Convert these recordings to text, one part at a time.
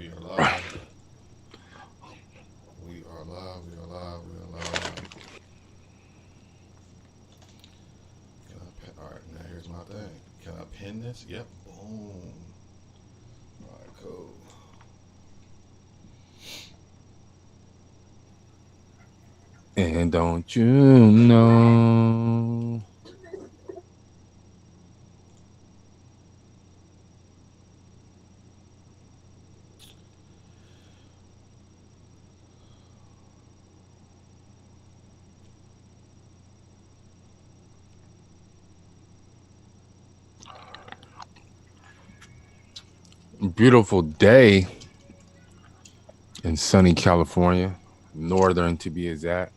We are live. We are live. We are live. We are live. Can I pin? All right, now here's my thing. Can I pin this? Yep. Boom. All right, cool. And don't you know? Beautiful day in sunny California, northern to be exact.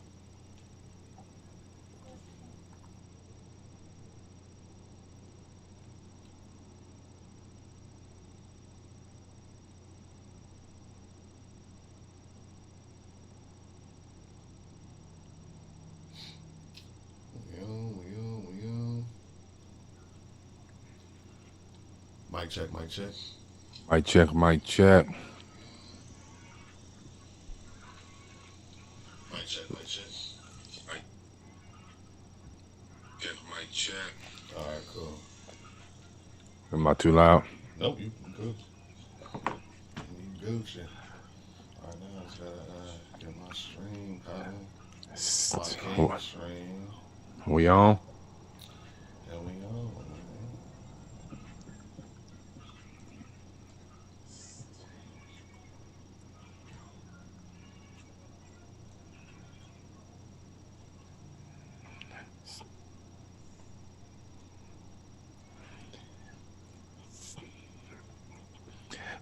We on. Mic check. Mic check. Mic check, mic check. Mic check. Mic check. Mic check. Mic check. All right, cool. Am I too loud? Nope, you good. You Gucci. All right, now I just gotta get my stream popping. My king stream. We on? And we on, man.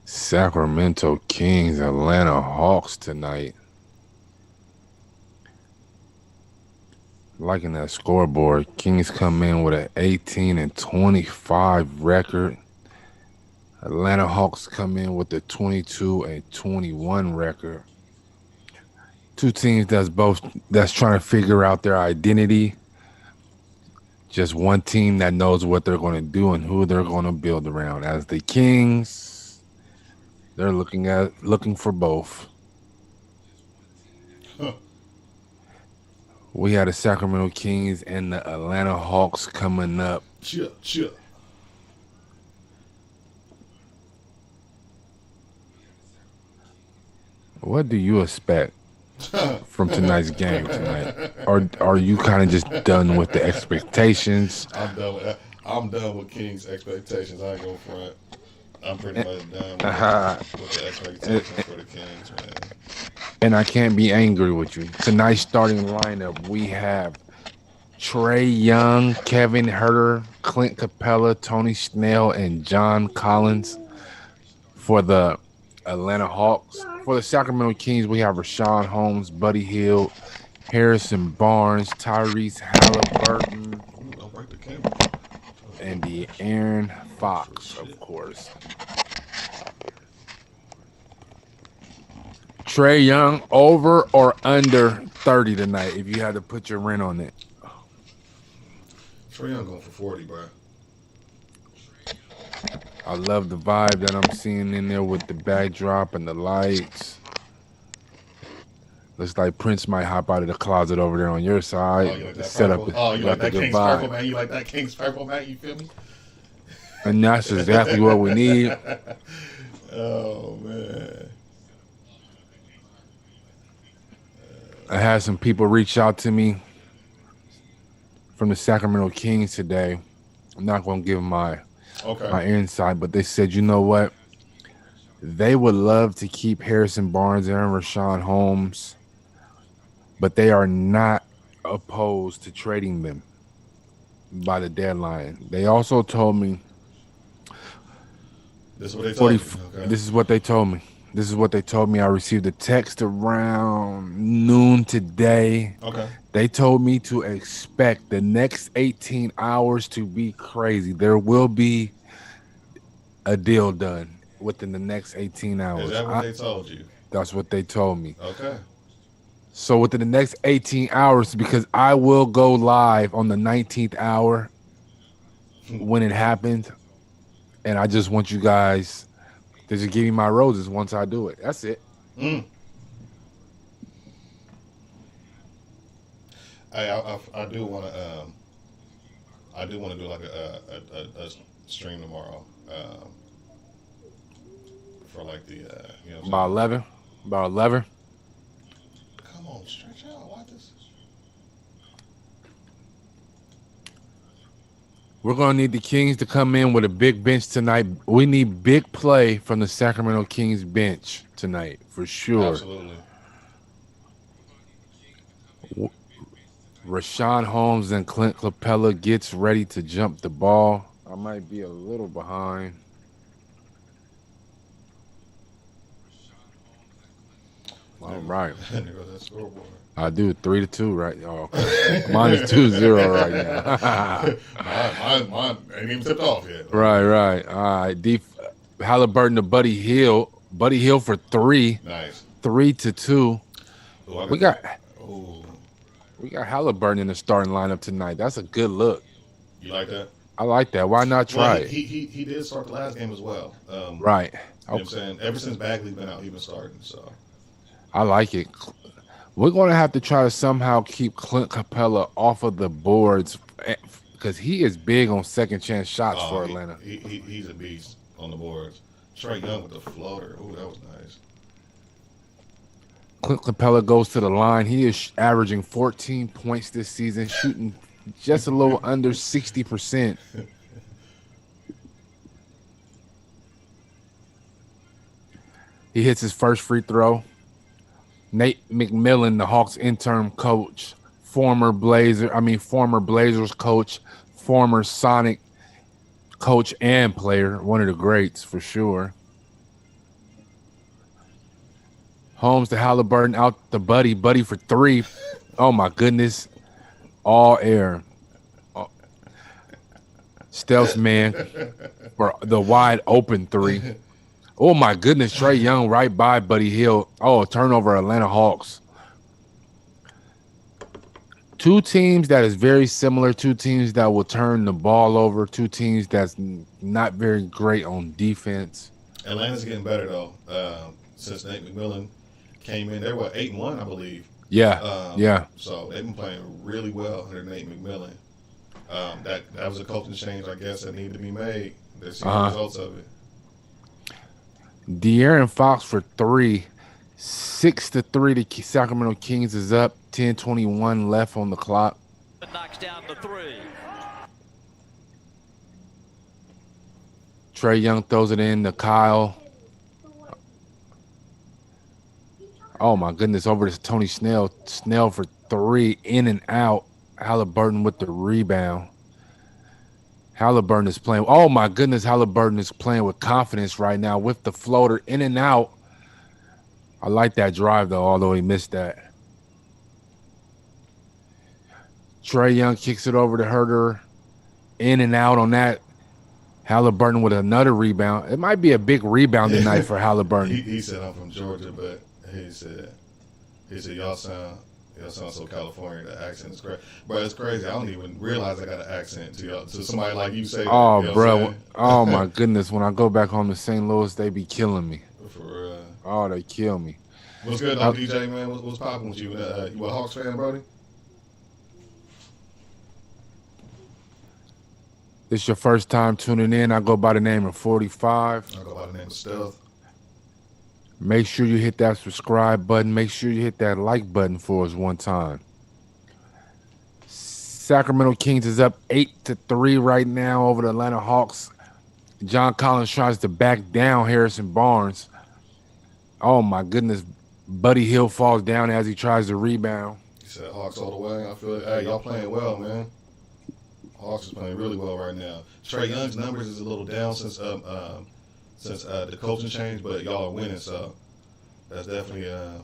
Sacramento Kings, Atlanta Hawks tonight. Liking that scoreboard. Kings come in with an 18-25 record. Atlanta Hawks come in with a 22-21 record. Two teams that's trying to figure out their identity. Just one team that knows what they're going to do and who they're going to build around. As the Kings, they're looking for both. We had the Sacramento Kings and the Atlanta Hawks coming up. Chill. What do you expect from tonight's game tonight? Or are you kind of just done with the expectations? I'm done with that. I'm done with King's expectations. I ain't gonna front. I'm pretty much done with the expectations for the Kings, man. And I can't be angry with you. Tonight's starting lineup, we have Trey Young, Kevin Herter, Clint Capella, Tony Snell, and John Collins for the Atlanta Hawks. For the Sacramento Kings, we have Rashawn Holmes, Buddy Hield, Harrison Barnes, Tyrese Halliburton, Ooh, don't break the camera. and the Aaron Fox, of course. Trey Young, over or under 30 tonight, if you had to put your rent on it. Trey Young going for 40, bro. I love the vibe that I'm seeing in there with the backdrop and the lights. Looks like Prince might hop out of the closet over there on your side. Oh, you like that Set purple? up, Oh, you like got the that good King's purple, vibe. man? You like that King's purple, man? You feel me? And that's exactly what we need. Oh, man. I had some people reach out to me from the Sacramento Kings today. I'm not going to give my Okay. insight, but they said, you know what? They would love to keep Harrison Barnes and Rashawn Holmes, but they are not opposed to trading them by the deadline. They also told me This is what they 40. told you. Okay. This is what they told me. This is what they told me. I received a text around noon today. Okay. They told me to expect the next 18 hours to be crazy. There will be a deal done within the next 18 Is hours. that what they told you? That's what they told me. Okay. So within the next 18 hours, because I will go live on the 19th hour when it happened, and I just want you guys They just give me my roses once I do it. That's it. Mm. I do want to do like a stream tomorrow for like the you know what I'm About saying. 11. About 11. Come on, stretch out. Watch this. We're going to need the Kings to come in with a big bench tonight. We need big play from the Sacramento Kings bench tonight, for sure. Absolutely. Rashawn Holmes and Clint Capella gets ready to jump the ball. I might be a little behind. All right. There goes that scoreboard. I do 3-2 right now. Mine is 2-0 right now. mine ain't even tipped off yet. Right. All right. Halliburton to Buddy Hill. Buddy Hill for 3. Nice. 3-2. Ooh, We got Halliburton in the starting lineup tonight. That's a good look. You like that? I like that. Why not try it? He did start the last game as well. Right. You know what I'm saying? Ever since Bagley's been out, he's been starting. So I like it. We're going to have to try to somehow keep Clint Capella off of the boards because he is big on second chance shots for Atlanta. He's a beast on the boards. Trae Young with the floater. Ooh, that was nice. Clint Capella goes to the line. He is averaging 14 points this season, shooting just a little under 60%. He hits his first free throw. Nate McMillan, the Hawks interim coach, former Blazers coach, former Sonic coach and player, one of the greats for sure. Holmes to Halliburton, out to Buddy for 3. Oh my goodness, all air. Stealth man for the wide open 3. Oh my goodness, Trae Young right by Buddy Hill. Oh, turnover, Atlanta Hawks. 2 teams that is very similar, 2 teams that will turn the ball over, 2 teams that's not very great on defense. Atlanta's getting better though. Since Nate McMillan came in, they were 8-1, I believe. Yeah. So they've been playing really well under Nate McMillan. That was a coaching change, I guess, that needed to be made. They're seeing the results of it. De'Aaron Fox for 3. 6-3. The Sacramento Kings is up. 10:21 left on the clock. Knocks down the 3. Trae Young throws it in to Kyle. Oh my goodness, over to Tony Snell. Snell for 3, in and out. Halliburton with the rebound. Halliburton is playing. Oh my goodness, Halliburton is playing with confidence right now with the floater in and out. I like that drive though, although he missed that. Trae Young kicks it over to Herter. In and out on that. Halliburton with another rebound. It might be a big rebound tonight for Halliburton. He said I'm from Georgia, but he said y'all sound so California. The accent is great, but it's crazy. I don't even realize I got an accent to somebody like you say. Oh, you know bro. Oh my goodness. When I go back home to St. Louis, they be killing me. For real. Oh, they kill me. What's good, though, DJ, man? What's popping with you? You a Hawks fan, Brody? This is your first time tuning in. I go by the name of 45. I go by the name of Stealth. Make sure you hit that subscribe button. Make sure you hit that like button for us one time. Sacramento Kings is up 8-3 right now over the Atlanta Hawks. John Collins tries to back down Harrison Barnes. Oh, my goodness. Buddy Hill falls down as he tries to rebound. He said Hawks all the way. I feel like, hey, y'all playing well, man. Hawks is playing really well right now. Trae Young's numbers is a little down since the coaching change, but y'all are winning, so that's definitely a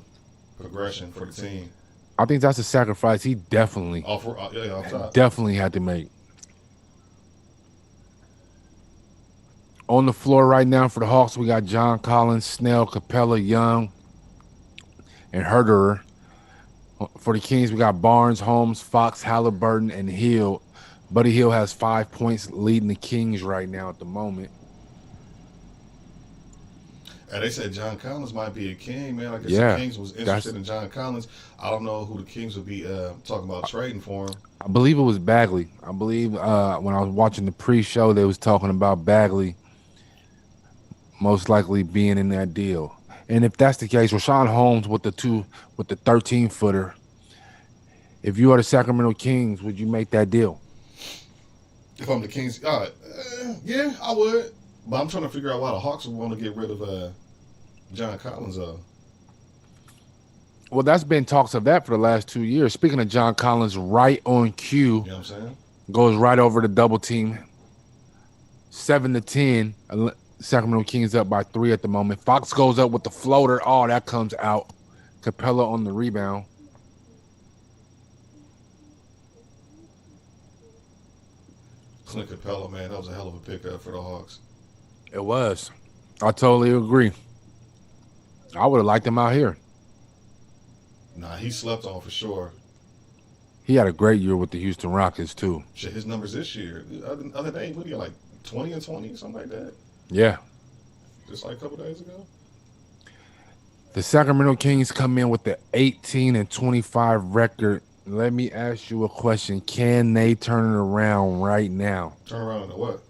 progression for the team. I think that's a sacrifice he definitely had to make. On the floor right now for the Hawks, we got John Collins, Snell, Capella, Young, and Herder. For the Kings, we got Barnes, Holmes, Fox, Halliburton, and Hill. Buddy Hill has 5 points leading the Kings right now at the moment. And they said John Collins might be a king, man. I guess Yeah, the Kings was interested in John Collins. I don't know who the Kings would be talking about trading for him. I believe it was Bagley. I believe when I was watching the pre-show, they was talking about Bagley most likely being in that deal. And if that's the case, Rashawn Holmes with the 13-footer. If you are the Sacramento Kings, would you make that deal? If I'm the Kings, yeah, I would. But I'm trying to figure out why the Hawks would want to get rid of John Collins. Well, that's been talks of that for the last 2 years. Speaking of John Collins, right on cue, You know what I'm saying? goes right over the double team. 7-10. Sacramento Kings up by 3 at the moment. Fox goes up with the floater. Oh, that comes out. Capella on the rebound. Clint Capella, man, that was a hell of a pickup for the Hawks. It was. I totally agree. I would have liked him out here. Nah, he slept on for sure. He had a great year with the Houston Rockets, too. Shit, his numbers this year, other day, what do you like 20 and 20, something like that? Yeah. Just like a couple days ago. The Sacramento Kings come in with the 18-25 record. Let me ask you a question. Can they turn it around right now Turn around into what?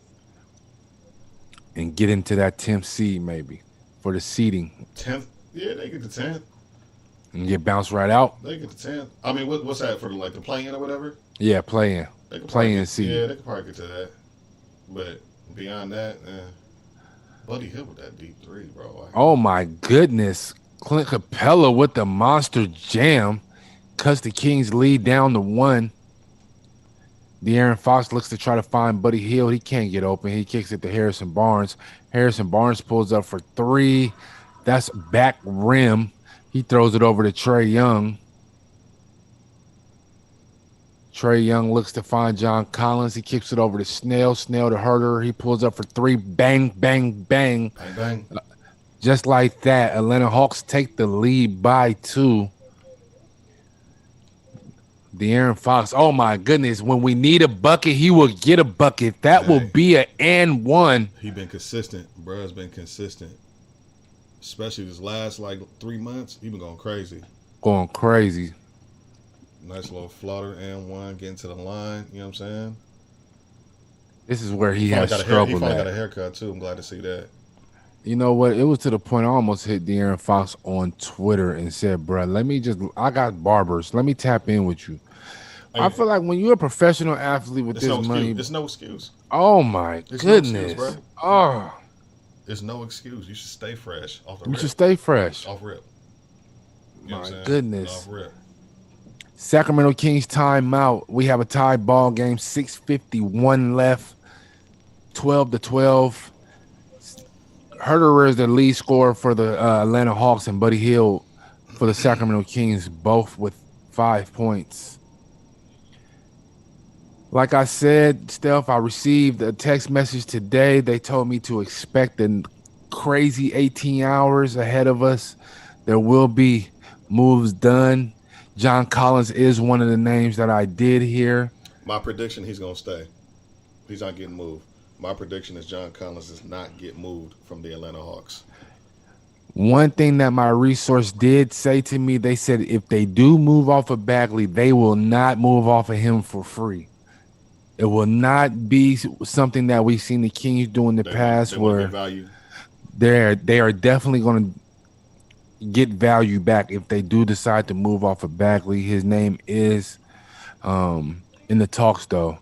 and get into that 10th seed maybe for the seeding 10th? Yeah, they get the 10th. and get bounced right out? They get the 10th. I mean, what's that for, the play-in or whatever? Yeah, play-in. They could Play-in probably- seed. Yeah, they could probably get to that. But beyond that, Buddy Hill with that deep three, bro. Oh, my goodness. Clint Capella with the monster jam. Cuts the Kings lead down to 1. De'Aaron Fox looks to try to find Buddy Hield. He can't get open. He kicks it to Harrison Barnes. Harrison Barnes pulls up for 3. That's back rim. He throws it over to Trae Young. Trae Young looks to find John Collins. He kicks it over to Snell. Snell to Herter. He pulls up for 3. Bang, bang, bang. Bang, bang. Just like that, Atlanta Hawks take the lead by 2. De'Aaron Fox, oh my goodness, when we need a bucket, he will get a bucket. That will be an and 1. He been consistent. Bruh's been consistent. Especially this last, 3 months, he been going crazy. Going crazy. Nice little flutter and 1, getting to the line. You know what I'm saying? This is where he He has struggled finally got a at. haircut, too. I'm glad to see that. You know what? It was to the point I almost hit De'Aaron Fox on Twitter and said, bruh, I got barbers. Let me tap in with you. I feel like when you're a professional athlete with this money. It's no excuse. Oh, my It's goodness. no excuse, bro. Oh, There's no excuse. You should stay fresh off the you rip. should stay fresh. Off rip. You know what I'm My saying? goodness. Off rip. Sacramento Kings timeout. We have a tie ball game. 6:51 left. 12-12. Herter is the lead scorer for the Atlanta Hawks, and Buddy Hield for the Sacramento Kings, both with 5 points. Like I said, Steph, I received a text message today. They told me to expect a crazy 18 hours ahead of us. There will be moves done. John Collins is one of the names that I did hear. My prediction, he's going to stay. He's not getting moved. My prediction is John Collins does not get moved from the Atlanta Hawks. One thing that my resource did say to me, they said if they do move off of Bagley, they will not move off of him for free. It will not be something that we've seen the Kings do in the past where they are definitely going to get value back if they do decide to move off of Bagley. His name is in the talks, though.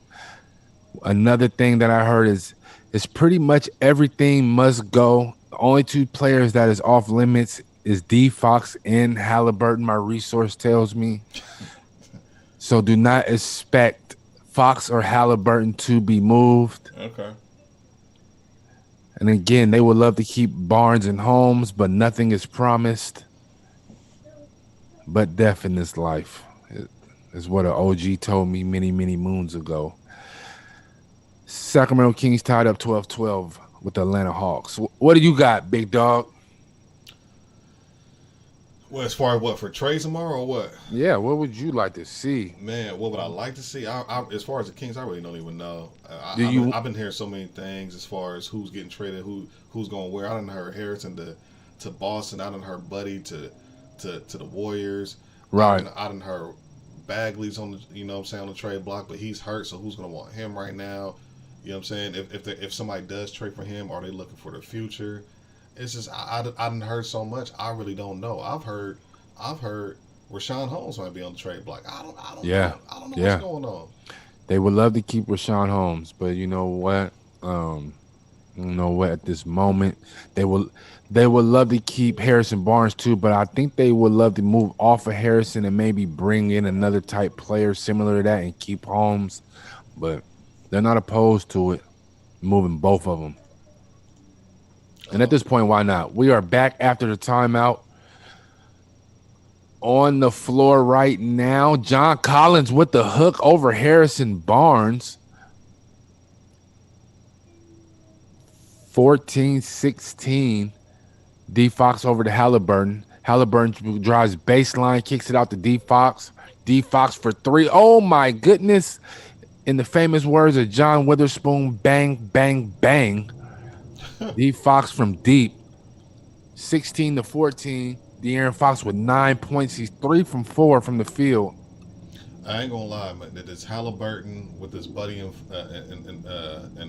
Another thing that I heard is pretty much everything must go. The only 2 players that is off limits is D. Fox and Halliburton, my resource tells me. So do not expect Fox or Halliburton to be moved. Okay. And again, they would love to keep Barnes and Holmes, but nothing is promised. But death in this life is what an OG told me many, many moons ago. Sacramento Kings tied up 12-12 with the Atlanta Hawks. What do you got, big dog? Well, as far as what, for trades tomorrow or what? Yeah, what would you like to see? Man, what would I like to see? As far as the Kings, I really don't even know. I've been hearing so many things as far as who's getting traded, who's going where. I done heard Harrison to to Boston. I done heard Buddy to the Warriors. Right. I done heard Bagley's on the on the trade block, but he's hurt, so who's gonna want him right now? You know what I'm saying? If somebody does trade for him, are they looking for the future? It's just I done heard so much. I really don't know. I've heard Rashawn Holmes might be on the trade block. I don't know. I don't know what's going on. They would love to keep Rashawn Holmes, but you know what? At this moment, they would love to keep Harrison Barnes too, but I think they would love to move off of Harrison and maybe bring in another type player similar to that and keep Holmes. But they're not opposed to it, moving both of them. And at this point, why not? We are back after the timeout. On the floor right now, John Collins with the hook over Harrison Barnes. 14-16. D Fox over to Halliburton. Halliburton drives baseline, kicks it out to D Fox. D Fox for three. Oh my goodness. In the famous words of John Witherspoon, bang, bang, bang. D Fox from deep. 16-14. De'Aaron Fox with 9 points. He's 3 from 4 from the field. I ain't gonna lie, man. This Halliburton with his buddy and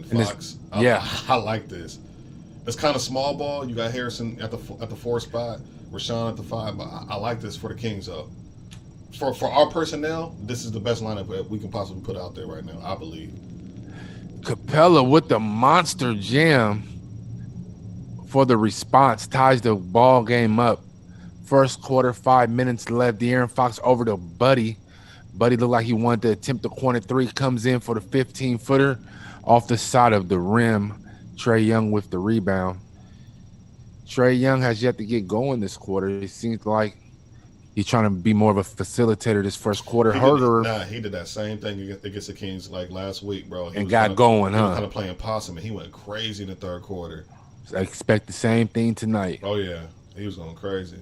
Fox. I like this. It's kind of small ball. You got Harrison at the 4 spot, Rashawn at the 5. But I like this for the Kings though. For our personnel, this is the best lineup we can possibly put out there right now. I believe. Capella with the monster jam for the response ties the ball game up. First quarter, 5 minutes left. De'Aaron Fox over to Buddy. Buddy looked like he wanted to attempt the corner three. Comes in for the 15-footer off the side of the rim. Trae Young with the rebound. Trae Young has yet to get going this quarter. It seems like he's trying to be more of a facilitator this first quarter. He did that same thing against the Kings like last week, bro. He got going, He was kind of playing possum, and he went crazy in the third quarter. I expect the same thing tonight. Oh, yeah. He was going crazy.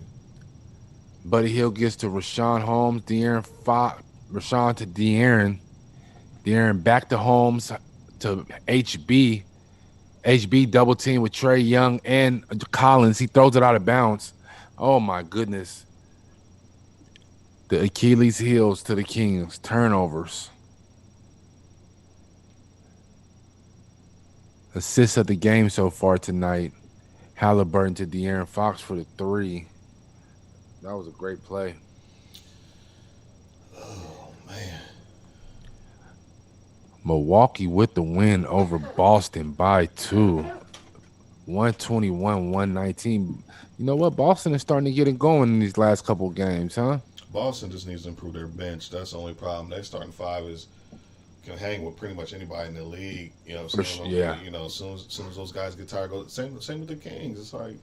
Buddy Hield gets to Rashawn Holmes. De'Aaron Fox. Rashawn to De'Aaron. De'Aaron back to Holmes to HB. HB double team with Trae Young and Collins. He throws it out of bounds. Oh, my goodness. The Achilles heels to the Kings. Turnovers. Assists of the game so far tonight. Halliburton to De'Aaron Fox for the 3. That was a great play. Oh, man. Milwaukee with the win over Boston by 2. 121-119. You know what? Boston is starting to get it going in these last couple of games, huh? Boston just needs to improve their bench. That's the only problem. Their starting 5 can hang with pretty much anybody in the league. You know what I'm saying? Yeah. You know, as soon as those guys get tired, go same with the Kings. It's like,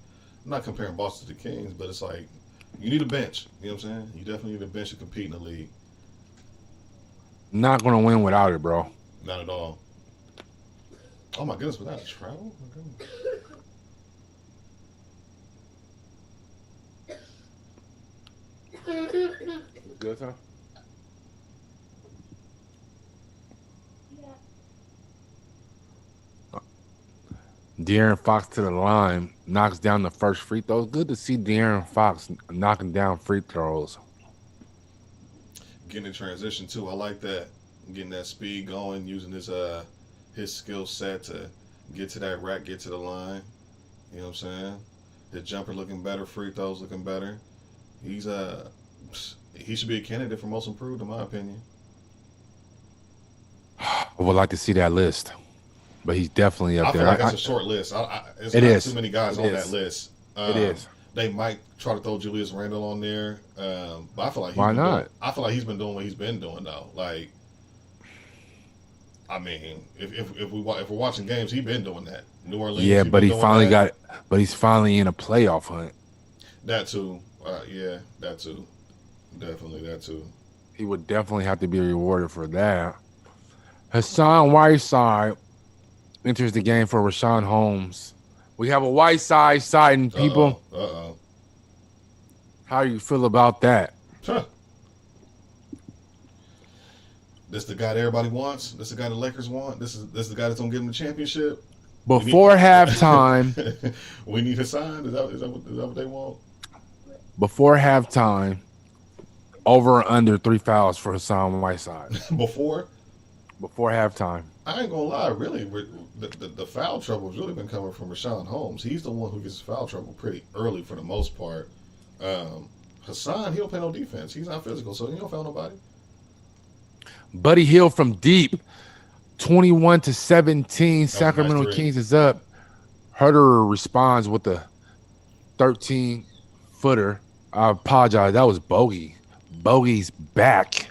I'm not comparing Boston to the Kings, but it's like you need a bench. You know what I'm saying? You definitely need a bench to compete in the league. Not going to win without it, bro. Not at all. Oh, my goodness, without travel? Oh, my goodness. Good, huh? De'Aaron Fox to the line, knocks down the first free throw. Good to see De'Aaron Fox knocking down free throws. Getting in transition too, I like that. Getting that speed going, using his skill set to get to that rack, get to the line. You know what I'm saying? His jumper looking better, free throws looking better. He should be a candidate for most improved, in my opinion. I would like to see that list, but he's definitely up there. I feel like that's a short list. It's not too many guys on that list. It is. They might try to throw Julius Randle on there, but I feel like why not? I feel like he's been doing what he's been doing though. Like, I mean, if we're watching games, he's been doing that. New Orleans. Yeah, but he's finally in a playoff hunt. That too. Yeah, that too. Definitely that too. He would definitely have to be rewarded for that. Hassan Whiteside enters the game for Rashawn Holmes. We have a Whiteside sighting, people. Uh-oh. How do you feel about that? Huh. This the guy that everybody wants? This the guy the Lakers want? This is the guy that's gonna give them the championship? Before halftime, we need a sign. Is that what they want? before halftime, over or under 3 fouls for Hassan Whiteside. Before Before halftime. I ain't gonna lie, really, the foul trouble has really been coming from Rashawn Holmes. He's the one who gets foul trouble pretty early for the most part. Hassan, he don't play no defense. He's not physical, so he don't foul nobody. Buddy Hield from deep, 21-17. Sacramento nice Kings is up. Herter responds with a 13-footer. I apologize. That was Bogey. Bogey's back.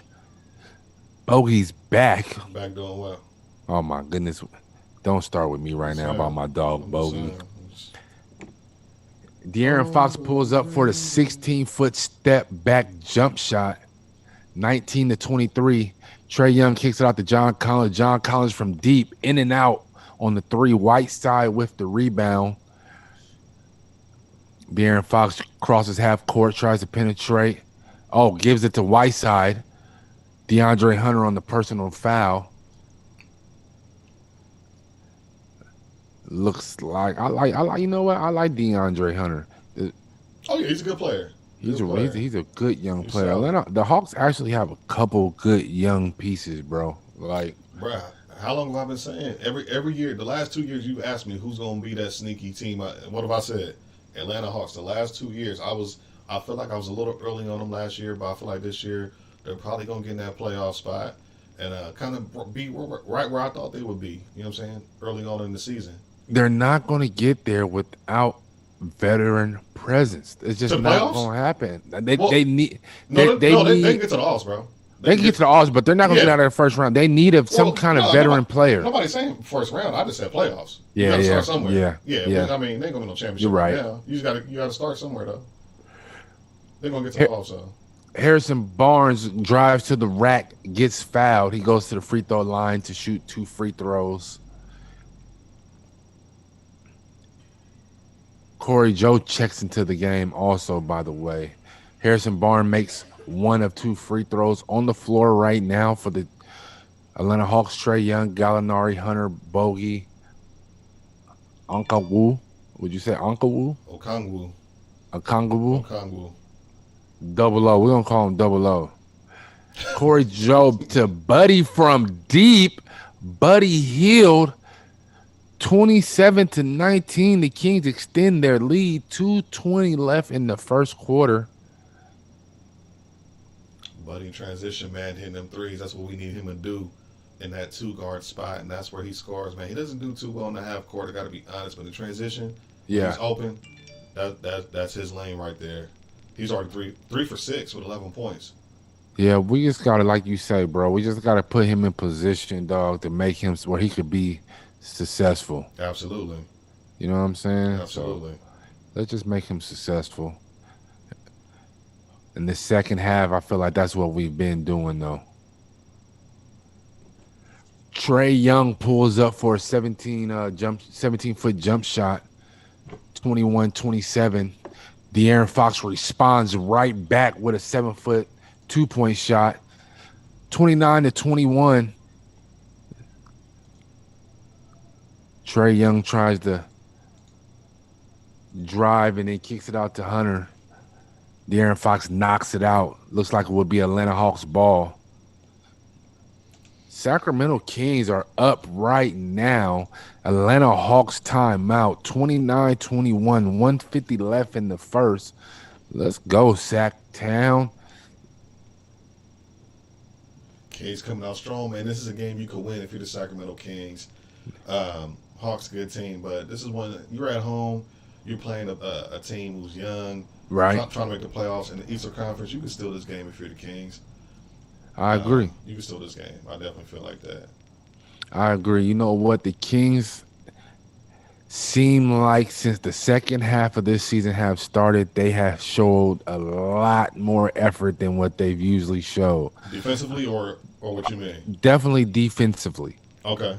Bogey's back. Back doing well. Oh, my goodness. Don't start with me right now about my dog, Bogey. De'Aaron Fox pulls up for the 16-foot step back jump shot, 19-23. Trae Young kicks it out to John Collins. John Collins from deep, in and out on the 3. Whiteside with the rebound. De'Aaron Fox crosses half court, tries to penetrate. Oh, gives it to Whiteside. DeAndre Hunter on the personal foul. Looks like I like you know what? I like DeAndre Hunter. Oh yeah, he's a good player. He's a good young player. Solid. The Hawks actually have a couple good young pieces, bro. Like, bruh, how long have I been saying? Every year, the last 2 years, you've asked me who's gonna be that sneaky team. What have I said? Atlanta Hawks. The last 2 years, I feel like I was a little early on them last year, but I feel like this year they're probably gonna get in that playoff spot and kind of be right where I thought they would be. You know what I'm saying? Early on in the season. they're not going to get there without veteran presence. It's just not going to happen. They need. They can get to the Hawks, bro. They can get to the Hawks, but they're not going to get out of the first round. They need some kind of veteran player. Nobody's saying first round. I just said playoffs. Yeah, you gotta start somewhere. Yeah. I mean, they ain't gonna win no championship. You're right. Now. You gotta start somewhere though. They're gonna get to the Hawks though. Harrison Barnes drives to the rack, gets fouled. He goes to the free throw line to shoot 2 free throws. Corey Joe checks into the game also, by the way. Harrison Barnes makes 1 of 2 free throws on the floor right now for the Atlanta Hawks. Trae Young, Gallinari, Hunter, Bogey, Okongwu. Would you say Okongwu? Okongwu. Double O. We're going to call him Double O. Corey Job to Buddy from deep. Buddy Hield. 27-19. The Kings extend their lead. 2:20 left in the first quarter. Buddy transition, man, hitting them threes. That's what we need him to do in that 2-guard spot, and that's where he scores, man. He doesn't do too well in the half court, I got to be honest, but the transition, he's open. That's his lane right there. He's already 3 for 6 with 11 points. Yeah, we just got to, like you say, bro, we just got to put him in position, dog, to make him where he could be successful. Absolutely. You know what I'm saying? Absolutely. So let's just make him successful. In the second half, I feel like that's what we've been doing, though. Trae Young pulls up for a 17-foot jump shot, 21-27. De'Aaron Fox responds right back with a 7-foot 2-point shot, 29-21. Trae Young tries to drive and then kicks it out to Hunter. De'Aaron Fox knocks it out. Looks like it would be Atlanta Hawks ball. Sacramento Kings are up right now. Atlanta Hawks timeout. 29-21. 150 left in the first. Let's go, Sac Town. Kings coming out strong, man. This is a game you could win if you're the Sacramento Kings. Hawks good team, but this is one you're at home. You're playing a team who's young, right? Trying to make the playoffs in the Eastern Conference. You can steal this game if you're the Kings. I agree. You can steal this game. I definitely feel like that. I agree. You know what? The Kings seem like since the second half of this season have started, they have showed a lot more effort than what they've usually showed. Defensively or what you mean? Definitely defensively. Okay.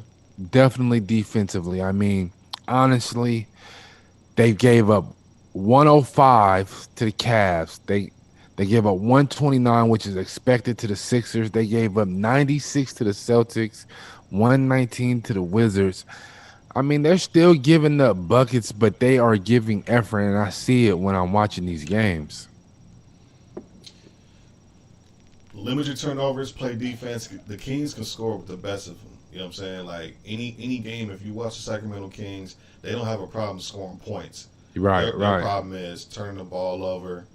Definitely defensively. I mean, honestly, they gave up 105 to the Cavs. They gave up 129, which is expected, to the Sixers. They gave up 96 to the Celtics, 119 to the Wizards. I mean, they're still giving up buckets, but they are giving effort, and I see it when I'm watching these games. Limit your turnovers, play defense. The Kings can score with the best of them. You know what I'm saying? Like any game, if you watch the Sacramento Kings, they don't have a problem scoring points. Right, Their problem is turning the ball over,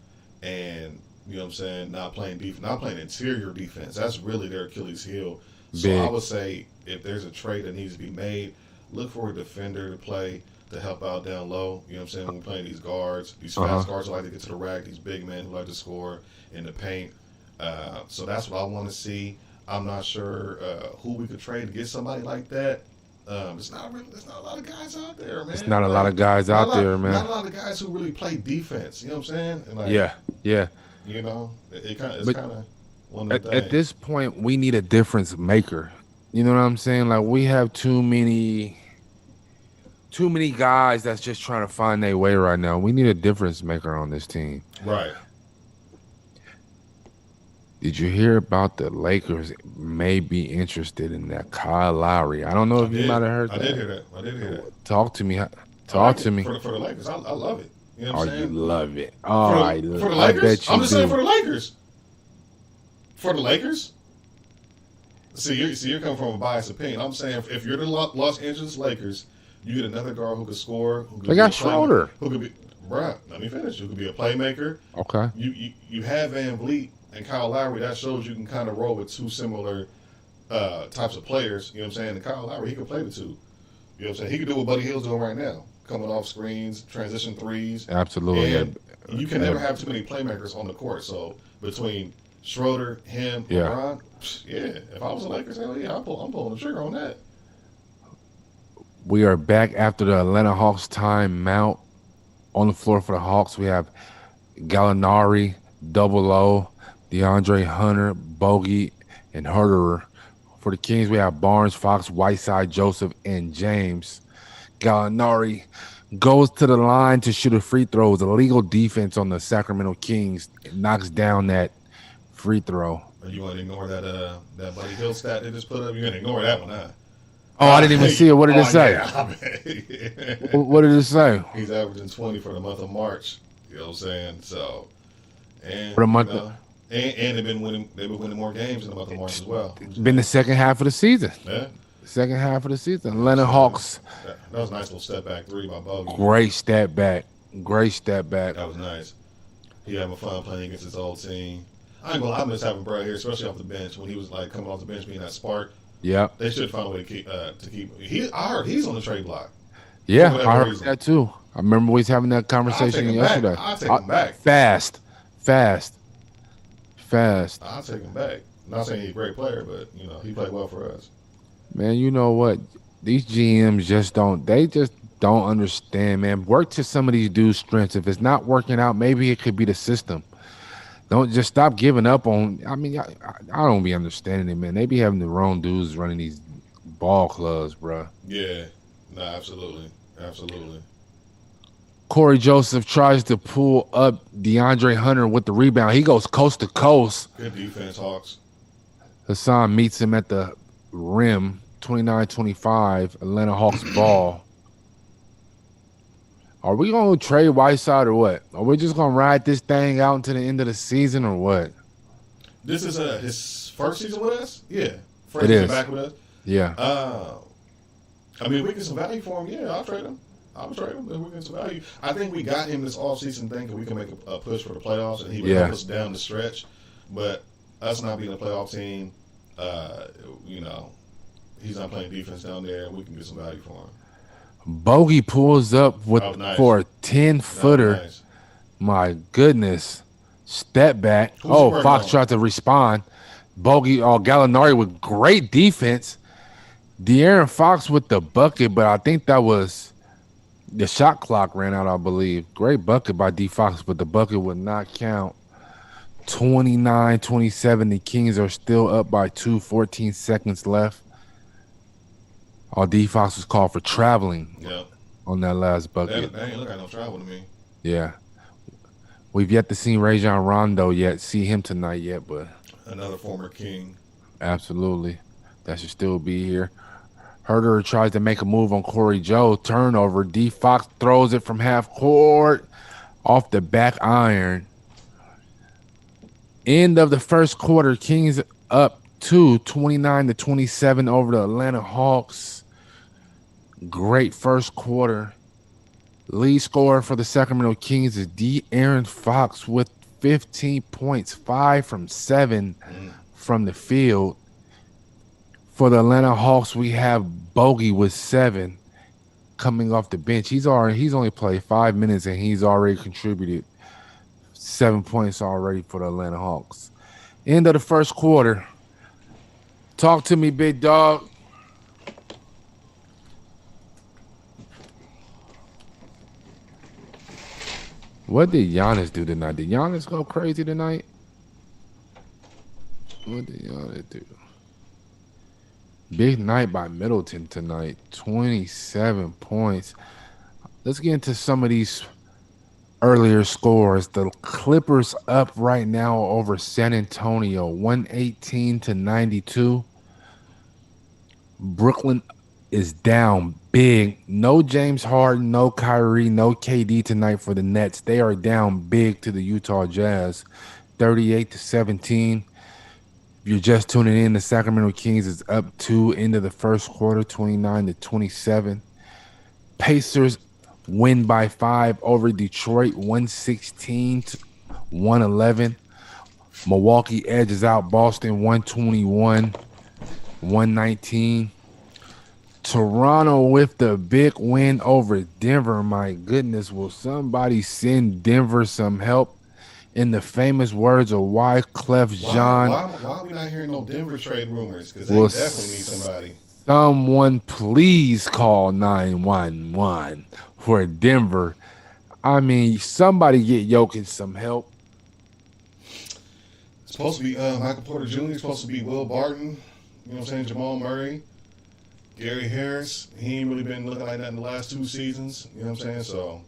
and you know what I'm saying, not playing defense, not playing interior defense. That's really their Achilles heel. So Big. I would say if there's a trade that needs to be made, look for a defender to play to help out down low. You know what I'm saying? When we're playing these guards, these fast guards who like to get to the rack, these big men who like to score in the paint. So that's what I want to see. I'm not sure who we could trade to get somebody like that. There's not a lot of guys out there, man. It's not a lot of guys out there, man. Not a lot of guys who really play defense. You know what I'm saying? And like, Yeah. You know, it's kind of one of At, the things. at this point, we need a difference maker. You know what I'm saying? Like, we have too many guys that's just trying to find their way right now. We need a difference maker on this team. Right. Did you hear about the Lakers may be interested in that Kyle Lowry? I don't know if you might have heard that. I did hear that. Talk to me. Talk to me. For the Lakers. I love it. You know what I'm Oh, you saying? love it. For Oh, I the bet Lakers? you I'm just do. saying for the Lakers. For the Lakers? See, you're coming from a biased opinion. I'm saying if you're the Los Angeles Lakers, you get another guard who can score. They got Schroeder. Who could be, bruh, let me finish. Who could be a playmaker. Okay. You have Van Vliet and Kyle Lowry. That shows you can kind of roll with two similar types of players. You know what I'm saying? And Kyle Lowry, he can play the two. You know what I'm saying? He can do what Buddy Hield's doing right now. Coming off screens, transition threes. Absolutely. And you can never have too many playmakers on the court. So between Schroeder, him, LeBron, yeah. If I was a Lakers, hell yeah, I'm pulling the trigger on that. We are back after the Atlanta Hawks timeout. On the floor for the Hawks, we have Gallinari, Double O, DeAndre Hunter, Bogey, and Herterer. For the Kings, we have Barnes, Fox, Whiteside, Joseph, and James. Gallinari goes to the line to shoot a free throw. It's illegal defense on the Sacramento Kings. It knocks down that free throw. You want to ignore that Buddy Hield stat they just put up? You're going to ignore that one, huh? Oh, I didn't even see it. What did it say? Yeah. What did it say? He's averaging 20 for the month of March. You know what I'm saying? So, and For the month, and they've been winning more games in the month of March as well. It's been the second half of the season. Yeah. Second half of the season. Atlanta Hawks. That was a nice little step back three by Bogey. Great step back. That was nice. He having fun playing against his old team. I ain't gonna lie, I miss having Brad here, especially off the bench when he was like coming off the bench being that spark. Yep. They should find a way to keep. I heard he's on the trade block. Yeah, I heard that too. I remember we was having that conversation yesterday. I'll take him back. Fast. I'll take him back. Not saying he's a great player, but you know he played well for us. Man, you know what? These GMs just don't understand, man. Work to some of these dudes' strengths. If it's not working out, maybe it could be the system. Don't just stop giving up on. I mean, I don't be understanding it, man. They be having the wrong dudes running these ball clubs, bro. Yeah, no, absolutely. Corey Joseph tries to pull up DeAndre Hunter with the rebound. He goes coast to coast. Good defense, Hawks. Hassan meets him at the rim. 29-25, Atlanta Hawks ball. Are we going to trade Whiteside or what? Are we just going to ride this thing out until the end of the season or what? This is his first season with us? Yeah. First It season is. back with us? Yeah. I mean, if we get some value for him, yeah, I'll trade him. If we get some value. I think we got him this offseason thinking we can make a push for the playoffs, and he would help us down the stretch. But us not being a playoff team, you know, he's not playing defense down there, and we can get some value for him. Bogey pulls up for a 10-footer. Nice. My goodness. Step back. Who's Fox tried to respond. Bogey, Gallinari with great defense. De'Aaron Fox with the bucket, but I think that was the shot clock ran out, I believe. Great bucket by D. Fox, but the bucket would not count. 29-27. The Kings are still up by 2, 14 seconds left. D. Fox was called for traveling on that last bucket. That ain't look like no travel to me. Yeah. We've yet to see Rajon Rondo see him tonight yet, but another former King. Absolutely. That should still be here. Herder tries to make a move on Corey Joe. Turnover. D. Fox throws it from half court off the back iron. End of the first quarter. Kings up 29-27 over the Atlanta Hawks. Great first quarter. Lead scorer for the Sacramento Kings is De'Aaron Fox with 15 points, 5 from 7 from the field. For the Atlanta Hawks, we have Bogey with 7 coming off the bench. He's only played 5 minutes and he's already contributed 7 points already for the Atlanta Hawks. End of the first quarter. Talk to me, big dog. What did Giannis do tonight? Did Giannis go crazy tonight? What did Giannis do? Big night by Middleton tonight. 27 points. Let's get into some of these earlier scores. The Clippers up right now over San Antonio, 118-92. Brooklyn is down big. No James Harden, no Kyrie, no KD tonight for the Nets. They are down big to the Utah Jazz, 38-17. If you're just tuning in, the Sacramento Kings is up 2 into the first quarter, 29-27. Pacers win by 5 over Detroit, 116-111. Milwaukee edges out Boston, 121-119. Toronto with the big win over Denver. My goodness, will somebody send Denver some help? In the famous words of Wyclef Jean. Why are we not hearing no Denver trade rumors? Because they definitely need somebody. Someone please call 911 for Denver. I mean, somebody get Jokic some help. It's supposed to be Michael Porter Jr. It's supposed to be Will Barton. You know what I'm saying? Jamal Murray. Gary Harris. He ain't really been looking like that in the last 2 seasons. You know what I'm saying? So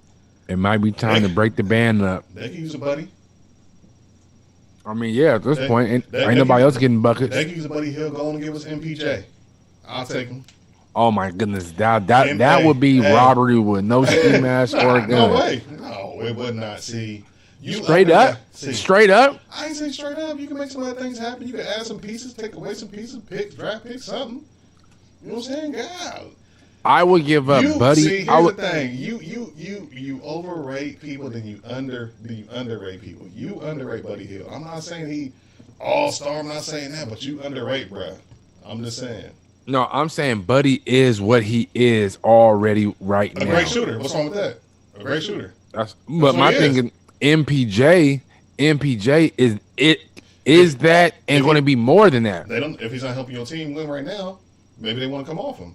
it might be time to break the band up. They can use a buddy. I mean, yeah, at this point, ain't nobody else getting buckets. They can use a buddy. He'll go on and give us MPJ. I'll take him. Oh my goodness, that would be robbery with no ski mask or a gun. No way. No, it would not. See, straight up. I ain't saying straight up. You can make some other things happen. You can add some pieces, take away some pieces, draft pick something. You know what I'm saying? God. I would give up, buddy. See, here's the thing. You overrate people, then you underrate people. You underrate Buddy Hield. I'm not saying he all-star. I'm not saying that, but you underrate, bruh. I'm just saying. No, I'm saying Buddy is what he is already right now. A great shooter. What's wrong with that? A great shooter. But my thing is MPJ is that and going to be more than that. They don't. If he's not helping your team win right now, maybe they want to come off him.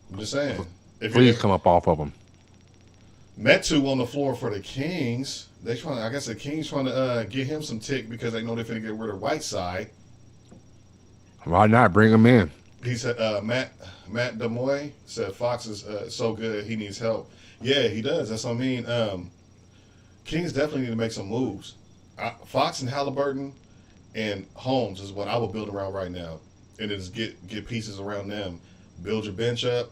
I'm just saying. Please come up off of him. Metu on the floor for the Kings. I guess the Kings trying to get him some tick because they know they're going to get rid of Whiteside. Why not bring him in? He said Matt Demoy said Fox is so good he needs help. Yeah, he does. That's what I mean. Kings definitely need to make some moves. Fox and Halliburton and Holmes is what I would build around right now, and just get pieces around them. Build your bench up.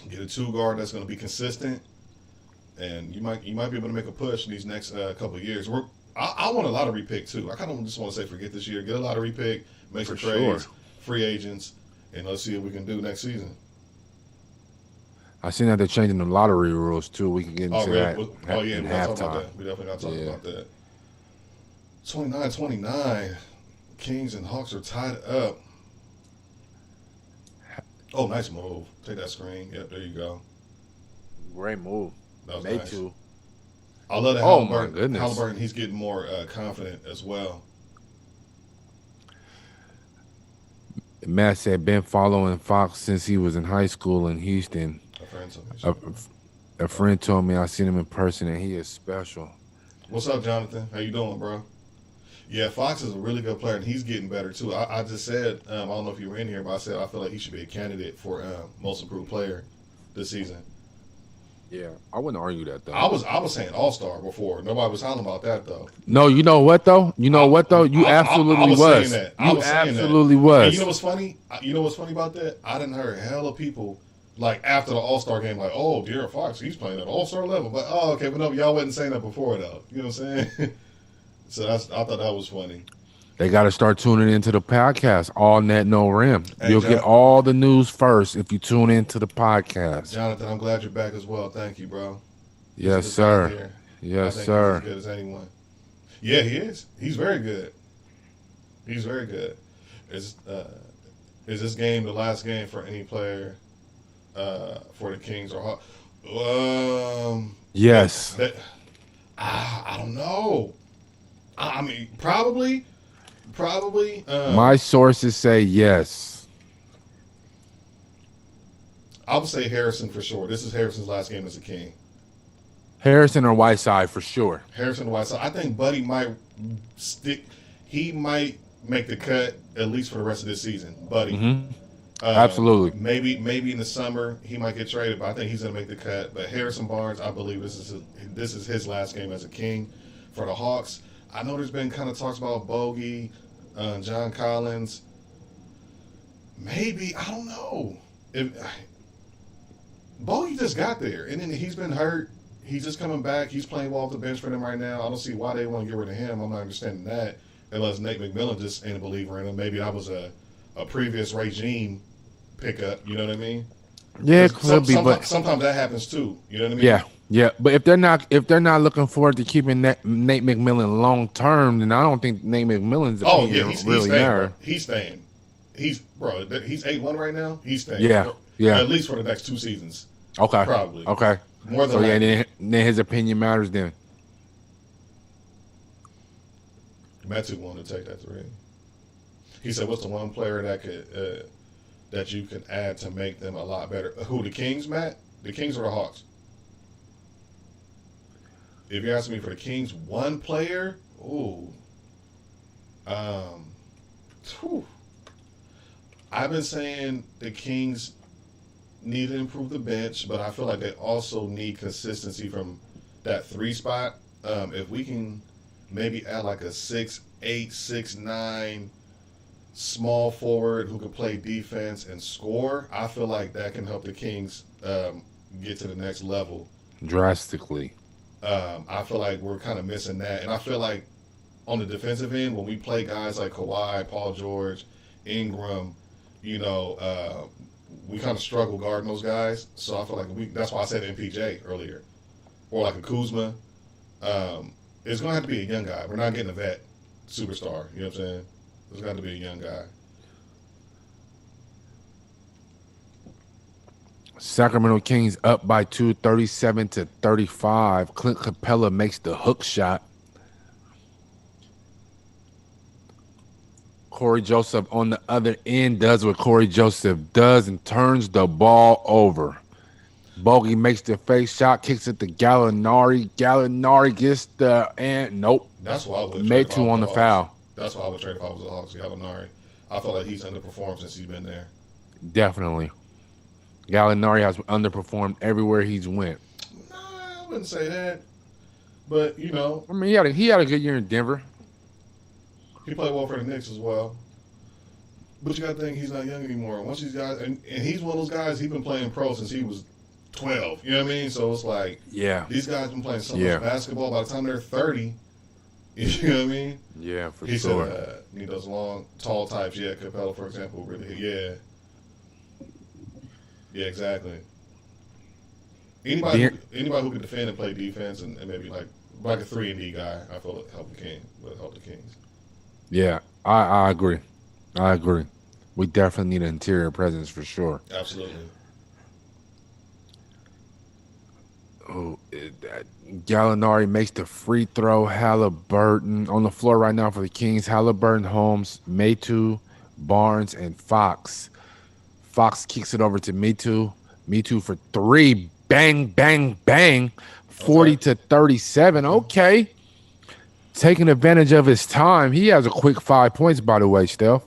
Get a 2-guard that's going to be consistent, and you might be able to make a push these next couple of years. I want a lottery pick too. I kind of just want to say forget this year, get a lottery pick, make some trades, free agents, and let's see what we can do next season. I seen that they're changing the lottery rules too. We can get into that. Oh yeah, we got to talk about that. We definitely got to talk about that. 29-29, Kings and Hawks are tied up. Oh, nice move. Take that screen. Yep, there you go. Great move. That was Made nice. two. I love that. Oh, my goodness. Halliburton, he's getting more confident as well. Matt said, been following Fox since he was in high school in Houston. A friend told me I seen him in person, and he is special. What's up, Jonathan? How you doing, bro? Yeah, Fox is a really good player, and he's getting better, too. I just said, I don't know if you were in here, but I said I feel like he should be a candidate for most improved player this season. Yeah, I wouldn't argue that though. I was saying all-star before. Nobody was talking about that though. No, you know what though? You I absolutely was saying was. that. I You was saying that. absolutely And was. you know what's funny? You know what's funny about that? I didn't heard hella people like after the All-Star game, like, oh, De'Aaron Fox, he's playing at All-Star level. But oh, okay, but no, y'all wasn't saying that before though. You know what I'm saying? So I thought that was funny. They got to start tuning into the podcast, All Net No Rim. Hey, You'll get all the news first if you tune into the podcast. Jonathan, I'm glad you're back as well. Thank you, bro. Yes, sir. Yes, sir. He's as good as anyone. Yeah, he is. He's very good. He's very good. Is this game the last game for any player for the Kings or yes. I don't know. I mean, probably. My sources say yes. I would say Harrison for sure. This is Harrison's last game as a King. Harrison or Whiteside for sure. Harrison Whiteside. I think Buddy might stick. He might make the cut at least for the rest of this season. Buddy. Mm-hmm. Absolutely. Maybe in the summer he might get traded, but I think he's going to make the cut. But Harrison Barnes, I believe this is his last game as a King for the Hawks. I know there's been kind of talks about Bogey, John Collins. Maybe, I don't know. Bogey just got there, and then he's been hurt. He's just coming back. He's playing well off the bench for them right now. I don't see why they want to get rid of him. I'm not understanding that, unless Nate McMillan just ain't a believer in him. Maybe that was a previous regime pickup. You know what I mean? Yeah, it could be, but sometimes that happens too. You know what I mean? Yeah. But if they're not looking forward to keeping Nate McMillan long term, then I don't think Nate McMillan's he's really staying, matter. Bro. He's staying. He's 8-1 right now. He's staying. Yeah. At least for the next 2 seasons. Okay. Probably. Okay. More than then his opinion matters then. Metu wanted to take that 3. He said, "What's the one player that could that you can add to make them a lot better?" Who, the Kings, Matt? The Kings or the Hawks? If you're asking me for the Kings, one player, I've been saying the Kings need to improve the bench, but I feel like they also need consistency from that 3 spot. If we can maybe add like a 6'8", 6'9", small forward who can play defense and score, I feel like that can help the Kings get to the next level drastically. I feel like we're kind of missing that, and I feel like on the defensive end, when we play guys like Kawhi, Paul George, Ingram, we kind of struggle guarding those guys. So I feel like that's why I said MPJ earlier, or like a Kuzma. It's going to have to be a young guy. We're not getting a vet superstar. You know what I'm saying? It's got to be a young guy. Sacramento Kings up by 2, 37-35. Clint Capella makes the hook shot. Corey Joseph on the other end does what Corey Joseph does and turns the ball over. Bogey makes the face shot, kicks it to Gallinari. Gallinari gets nope. That's why I would made 2 on the foul. That's why I would trade if I was the Hawks. Gallinari. I feel like he's underperformed since he's been there. Definitely. Gallinari has underperformed everywhere he's went. Nah, I wouldn't say that. But, I mean, he had a good year in Denver. He played well for the Knicks as well. But you got to think he's not young anymore. Once these guys, and he's one of those guys, he's been playing pro since he was 12. You know what I mean? So it's like, these guys been playing so much basketball. By the time they're 30, you know what I mean? Yeah, for he sure. He said, need those long, tall types. Yeah, Capella, for example, really. Yeah. Yeah, exactly. Anybody who can defend and play defense and maybe like a 3-and-D guy, I feel it help the Kings. Yeah, I agree. We definitely need an interior presence for sure. Absolutely. Gallinari makes the free throw. Halliburton on the floor right now for the Kings. Halliburton, Holmes, Metu, Barnes, and Fox. Fox kicks it over to Metu. Metu for 3. Bang, bang, bang. 40-37. Okay. Taking advantage of his time. He has a quick 5 points, by the way, Steph.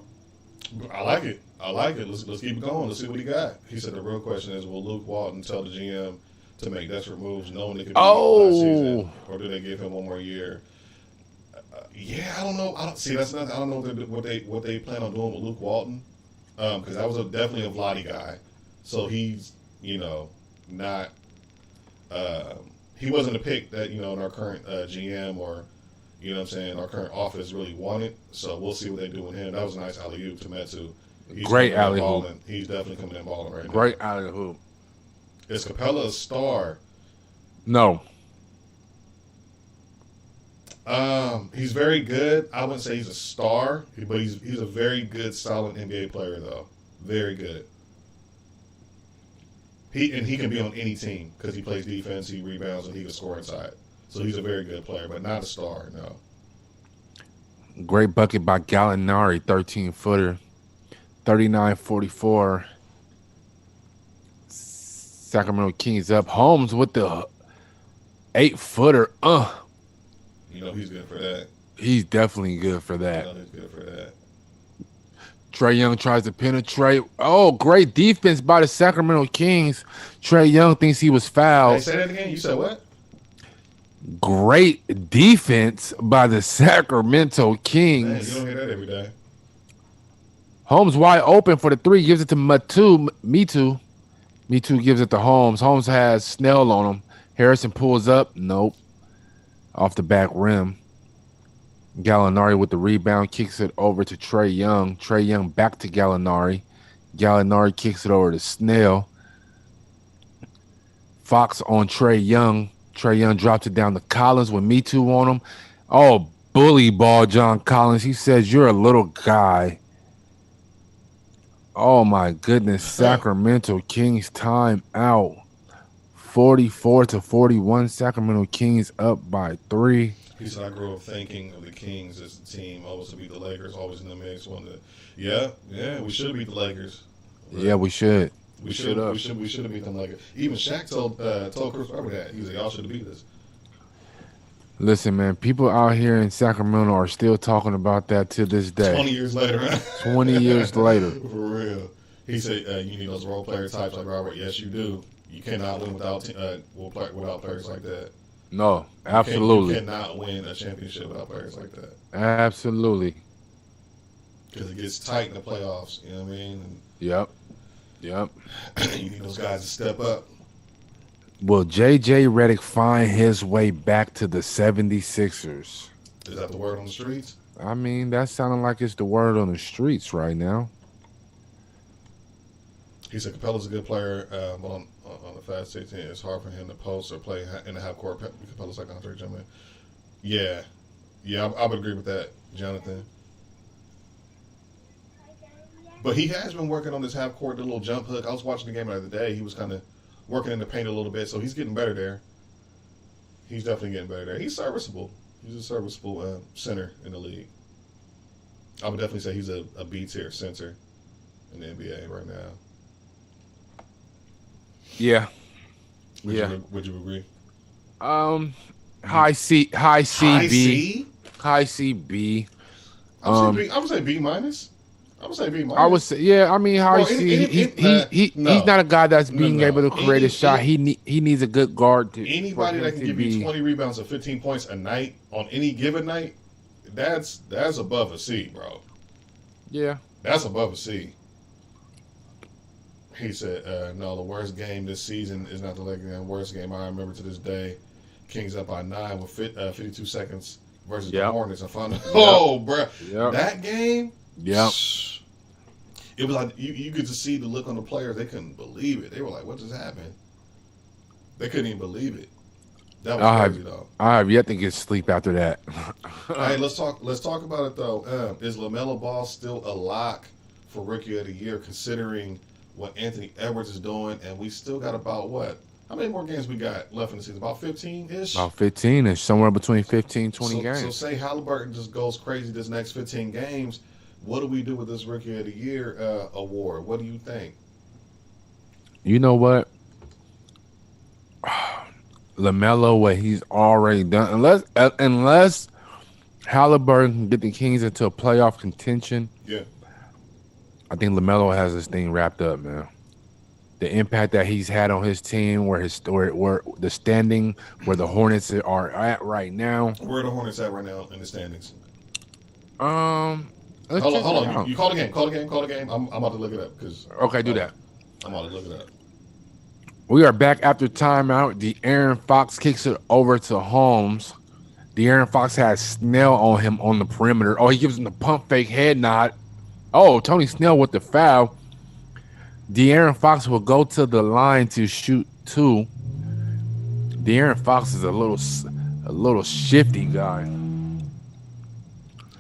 I like it. Let's keep it going. Let's see what he got. He said the real question is, will Luke Walton tell the GM to make desperate moves, knowing it could be last season, or do they give him one more year? Yeah, I don't know. I don't see. That's not. I don't know what they plan on doing with Luke Walton, because that was definitely a Vladdy guy. So he's not. He wasn't a pick that in our current GM or what I'm saying, our current office really wanted. So we'll see what they do with him. That was a nice alley-oop to Metu. Great alley-oop. He's definitely coming in balling right now. Great alley-oop. Is Capella a star? No. He's very good. I wouldn't say he's a star, but he's a very good, solid NBA player though. Very good. He can be on any team because he plays defense, he rebounds, and he can score inside. So he's a very good player, but not a star. No. Great bucket by Gallinari, 13-footer, 39-44. Sacramento Kings up. Holmes with the 8-footer. He's good for that. He's definitely good for that. He's good for that. Trae Young tries to penetrate. Oh, great defense by the Sacramento Kings. Trae Young thinks he was fouled. Hey, say that again. You said what? Great defense by the Sacramento Kings. Man, you don't hear that every day. Holmes wide open for the three. Gives it to Metu. Metu gives it to Holmes. Holmes has Snell on him. Harrison pulls up. Nope. Off the back rim. Gallinari with the rebound kicks it over to Trae Young. Trae Young back to Gallinari. Gallinari kicks it over to Snell. Fox on Trae Young. Trae Young drops it down to Collins with Metu on him. Oh, bully ball, John Collins. He says, "You're a little guy." Oh, my goodness. Sacramento Kings time out. 44-41. Sacramento Kings up by 3. He said, I grew up thinking of the Kings as the team, always to beat the Lakers, always in the mix. Yeah, we should beat the Lakers. Yeah, we should. We should have beat them Lakers. Even Shaq told Chris Webber that. He was like, y'all should have beat us. Listen, man, people out here in Sacramento are still talking about that to this day. 20 years later, right? 20 years later. For real. He said, you need those role player types like Robert. Yes, you do. You cannot win without players like that. No, absolutely. You cannot win a championship without players like that. Absolutely. Because it gets tight in the playoffs. You know what I mean? Yep. You need those guys to step up. Will J.J. Redick find his way back to the 76ers? Is that the word on the streets? I mean, that sounding like it's the word on the streets right now. He said Capella's a good player, but on the fast 16, it's hard for him to post or play in the half court. Capella's like Andre Drummond. Yeah, I would agree with that, Jonathan. But he has been working on this half court, the little jump hook. I was watching the game the other day. He was kind of working in the paint a little bit, so he's getting better there. He's definitely getting better there. He's serviceable. He's a serviceable center in the league. I would definitely say he's a B-tier center in the NBA right now. Yeah. Would you agree? High C, B. High C? High C, B. I would say B minus. I would say B minus. I would say, yeah. I mean, High C. He's not a guy that's being able to create a shot. He needs a good guard to. Anybody that can give you 20 rebounds and 15 points a night on any given night, that's above a C, bro. Yeah, that's above a C. He said, no, the worst game this season is not the Lakers game. Worst game I remember to this day. Kings up by 9 with 52 seconds versus the Hornets in final. Oh, bro. Yep. That game? Yep. It was like you get to see the look on the players. They couldn't believe it. They were like, what just happened? They couldn't even believe it. That was crazy, though. I have yet to get sleep after that. Hey, let's talk about it, though. Is LaMelo Ball still a lock for Rookie of the Year, considering what Anthony Edwards is doing, and we still got about what? How many more games we got left in the season? About 15-ish? About 15-ish, somewhere between 15 20 games. So say Halliburton just goes crazy this next 15 games, what do we do with this Rookie of the Year award? What do you think? You know what? LaMelo, what he's already done, unless Halliburton can get the Kings into a playoff contention, yeah, I think LaMelo has this thing wrapped up, man. the impact that he's had on his team, where the standing, where the Hornets are at right now. Where are the Hornets at right now in the standings? Let's Hold check on. it out. You call the game. Call the game. I'm about to look it up because. Okay, do that. I'm about to look it up. We are back after timeout. De'Aaron Fox kicks it over to Holmes. De'Aaron Fox has Snell on him on the perimeter. Oh, he gives him the pump fake head nod. Oh, Tony Snell with the foul. De'Aaron Fox will go to the line to shoot 2. De'Aaron Fox is a little shifty guy.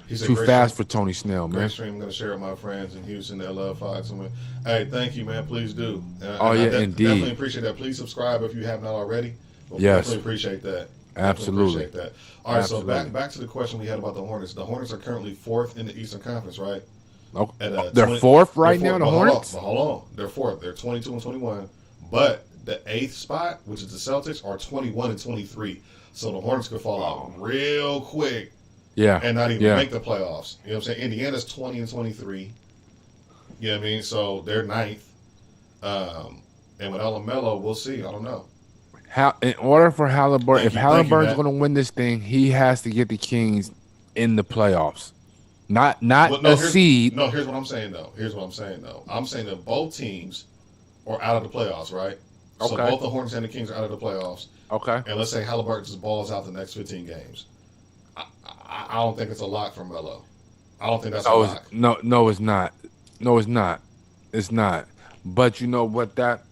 He's too fast for Tony Snell, man. Great stream. I'm going to share with my friends in Houston that love Fox. Hey, thank you, man. Please do. Indeed. Definitely appreciate that. Please subscribe if you have not already. Yes. Definitely appreciate that. Absolutely. Appreciate that. All right, so back to the question we had about the Hornets. The Hornets are currently 4th in the Eastern Conference, right? Oh, they're 4th right now, the Hornets? Hold on. They're 4th. They're 22 and 21. But the 8th spot, which is the Celtics, are 21 and 23. So the Hornets could fall out real quick. Yeah. And not even make the playoffs. You know what I'm saying? Indiana's 20 and 23. You know what I mean? So they're 9th. And with LaMelo, we'll see. I don't know. In order for Halliburton, if Halliburton's going to win this thing, he has to get the Kings in the playoffs. Not a seed. No, here's what I'm saying, though. I'm saying that both teams are out of the playoffs, right? Okay. So both the Hornets and the Kings are out of the playoffs. Okay. And let's say Halliburton just balls out the next 15 games. I don't think it's a lock for Melo. I don't think that's a lock. No, it's not. No, it's not. It's not. But you know what that...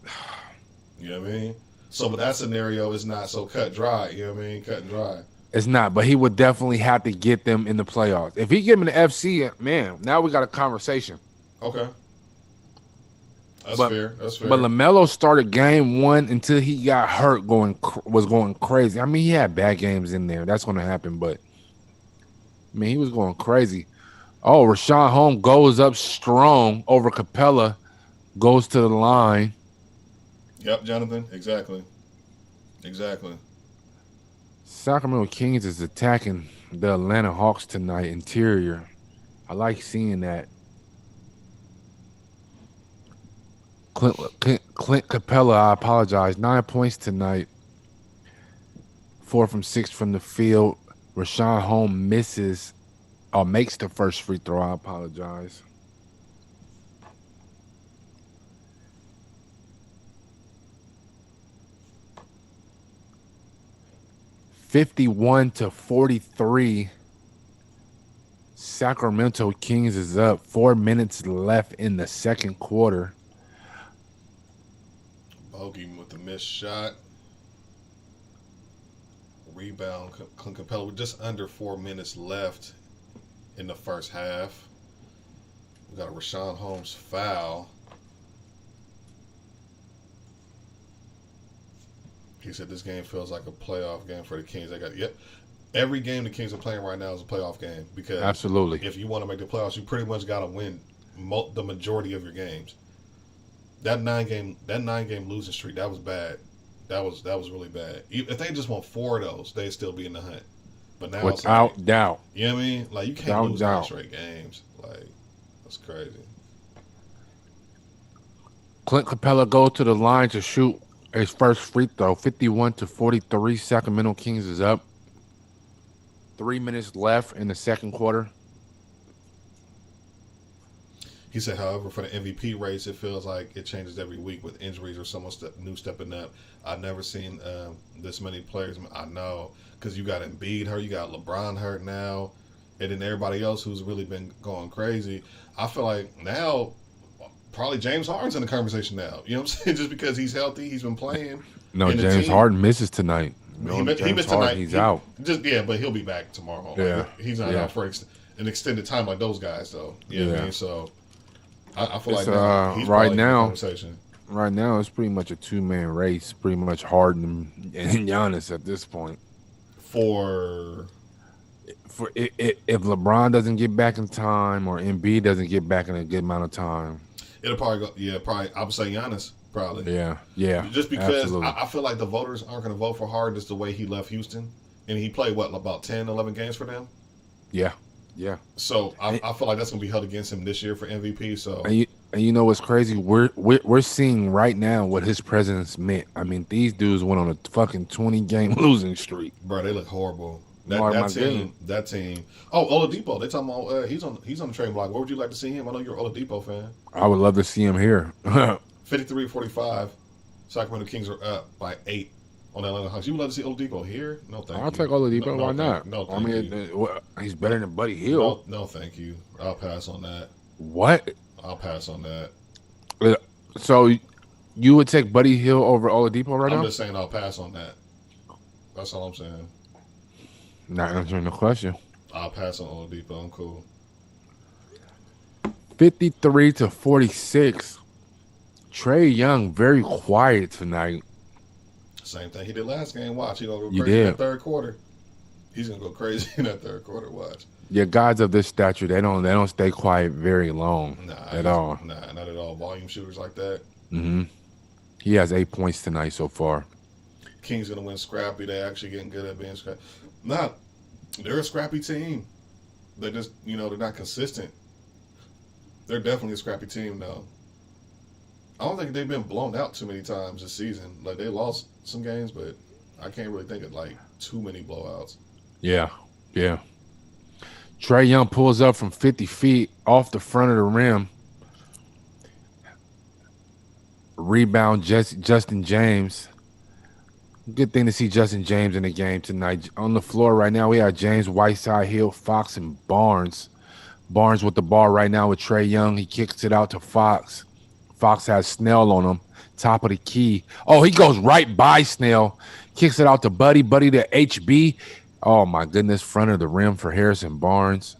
You know what I mean? So, but that scenario is not so cut dry. You know what I mean? Cut and dry. It's not, but he would definitely have to get them in the playoffs. If he get them in the FC, man, now we got a conversation. Okay. That's fair. But LaMelo started game 1 until he got hurt, was going crazy. I mean, he had bad games in there. That's going to happen, but I mean, he was going crazy. Oh, Rashawn Holmes goes up strong over Capella, goes to the line. Yep, Jonathan. Exactly. Sacramento Kings is attacking the Atlanta Hawks tonight, interior. I like seeing that. Clint Capella, I apologize. 9 points tonight. 4 from 6 from the field. Rashawn Holmes makes the first free throw. I apologize. (51-43). Sacramento Kings is up. 4 minutes left in the second quarter. Bogey with the missed shot. Rebound, Clint Capella with just under 4 minutes left in the first half. We got a Rashawn Holmes foul. He said this game feels like a playoff game for the Kings. Every game the Kings are playing right now is a playoff game because absolutely, if you want to make the playoffs, you pretty much got to win the majority of your games. That nine game losing streak, that was bad. That was really bad. If they just won 4 of those, they'd still be in the hunt. But now without doubt, you know what I mean? Like you can't lose 9 straight games. Like that's crazy. Clint Capella goes to the line to shoot his first free throw. 51-43. Sacramento Kings is up. 3 minutes left in the second quarter. He said, however, for the MVP race, it feels like it changes every week with injuries or someone new stepping up. I've never seen this many players. I know because you got Embiid hurt, you got LeBron hurt now, and then everybody else who's really been going crazy. I feel like now probably James Harden's in the conversation now. You know what I'm saying? Just because he's healthy, he's been playing. No, James Harden misses tonight. He missed tonight. He's out. But he'll be back tomorrow. Yeah. Like, he's not out for an extended time like those guys, though. You know what I mean? So I feel like he's right now, in the conversation. Right now, it's pretty much a 2-man race. Pretty much Harden and Giannis at this point. If LeBron doesn't get back in time or Embiid doesn't get back in a good amount of time, it'll probably go. Yeah, probably. I would say Giannis. Probably. Yeah. Just because I feel like the voters aren't going to vote for Harden just the way he left Houston. And he played, about 10, 11 games for them? Yeah. So I feel like that's going to be held against him this year for MVP. So And you know what's crazy? We're seeing right now what his presence meant. I mean, these dudes went on a fucking 20-game losing streak. Bro, they look horrible. Oh, my goodness. That team. Oh, Oladipo. They talking about he's on the trading block. Where would you like to see him? I know you're an Oladipo fan. I would love to see him here. 53-45. Sacramento Kings are up by 8 on Atlanta Hawks. You would love to see Oladipo here? No, thank you. I'll take Oladipo. Why not? No, I thank mean, you. he's better than Buddy Hield. No, thank you. I'll pass on that. What? I'll pass on that. So you would take Buddy Hield over Oladipo right now? I'm just saying I'll pass on that. That's all I'm saying. Not answering the question. I'll pass on Oladipo. I'm cool. 53-46. Trae Young very quiet tonight. Same thing he did last game. Watch, he gonna go You crazy in did. that third quarter. He's gonna go crazy in that third quarter. Watch. Yeah, guys of this stature, they don't stay quiet very long at all. Nah, not at all. Volume shooters like that. Mm-hmm. He has 8 points tonight so far. Kings gonna win scrappy. They actually getting good at being scrappy. Nah, they're a scrappy team. They just they're not consistent. They're definitely a scrappy team though. I don't think they've been blown out too many times this season. Like they lost some games, but I can't really think of like too many blowouts. Yeah. Trae Young pulls up from 50 feet off the front of the rim. Rebound, Justin James. Good thing to see Justin James in the game tonight. On the floor right now, we have James, Whiteside, Hill, Fox, and Barnes. Barnes with the ball right now with Trae Young. He kicks it out to Fox. Fox has Snell on him, top of the key. Oh, he goes right by Snell. Kicks it out to Buddy. Buddy to HB. Oh, my goodness. Front of the rim for Harrison Barnes.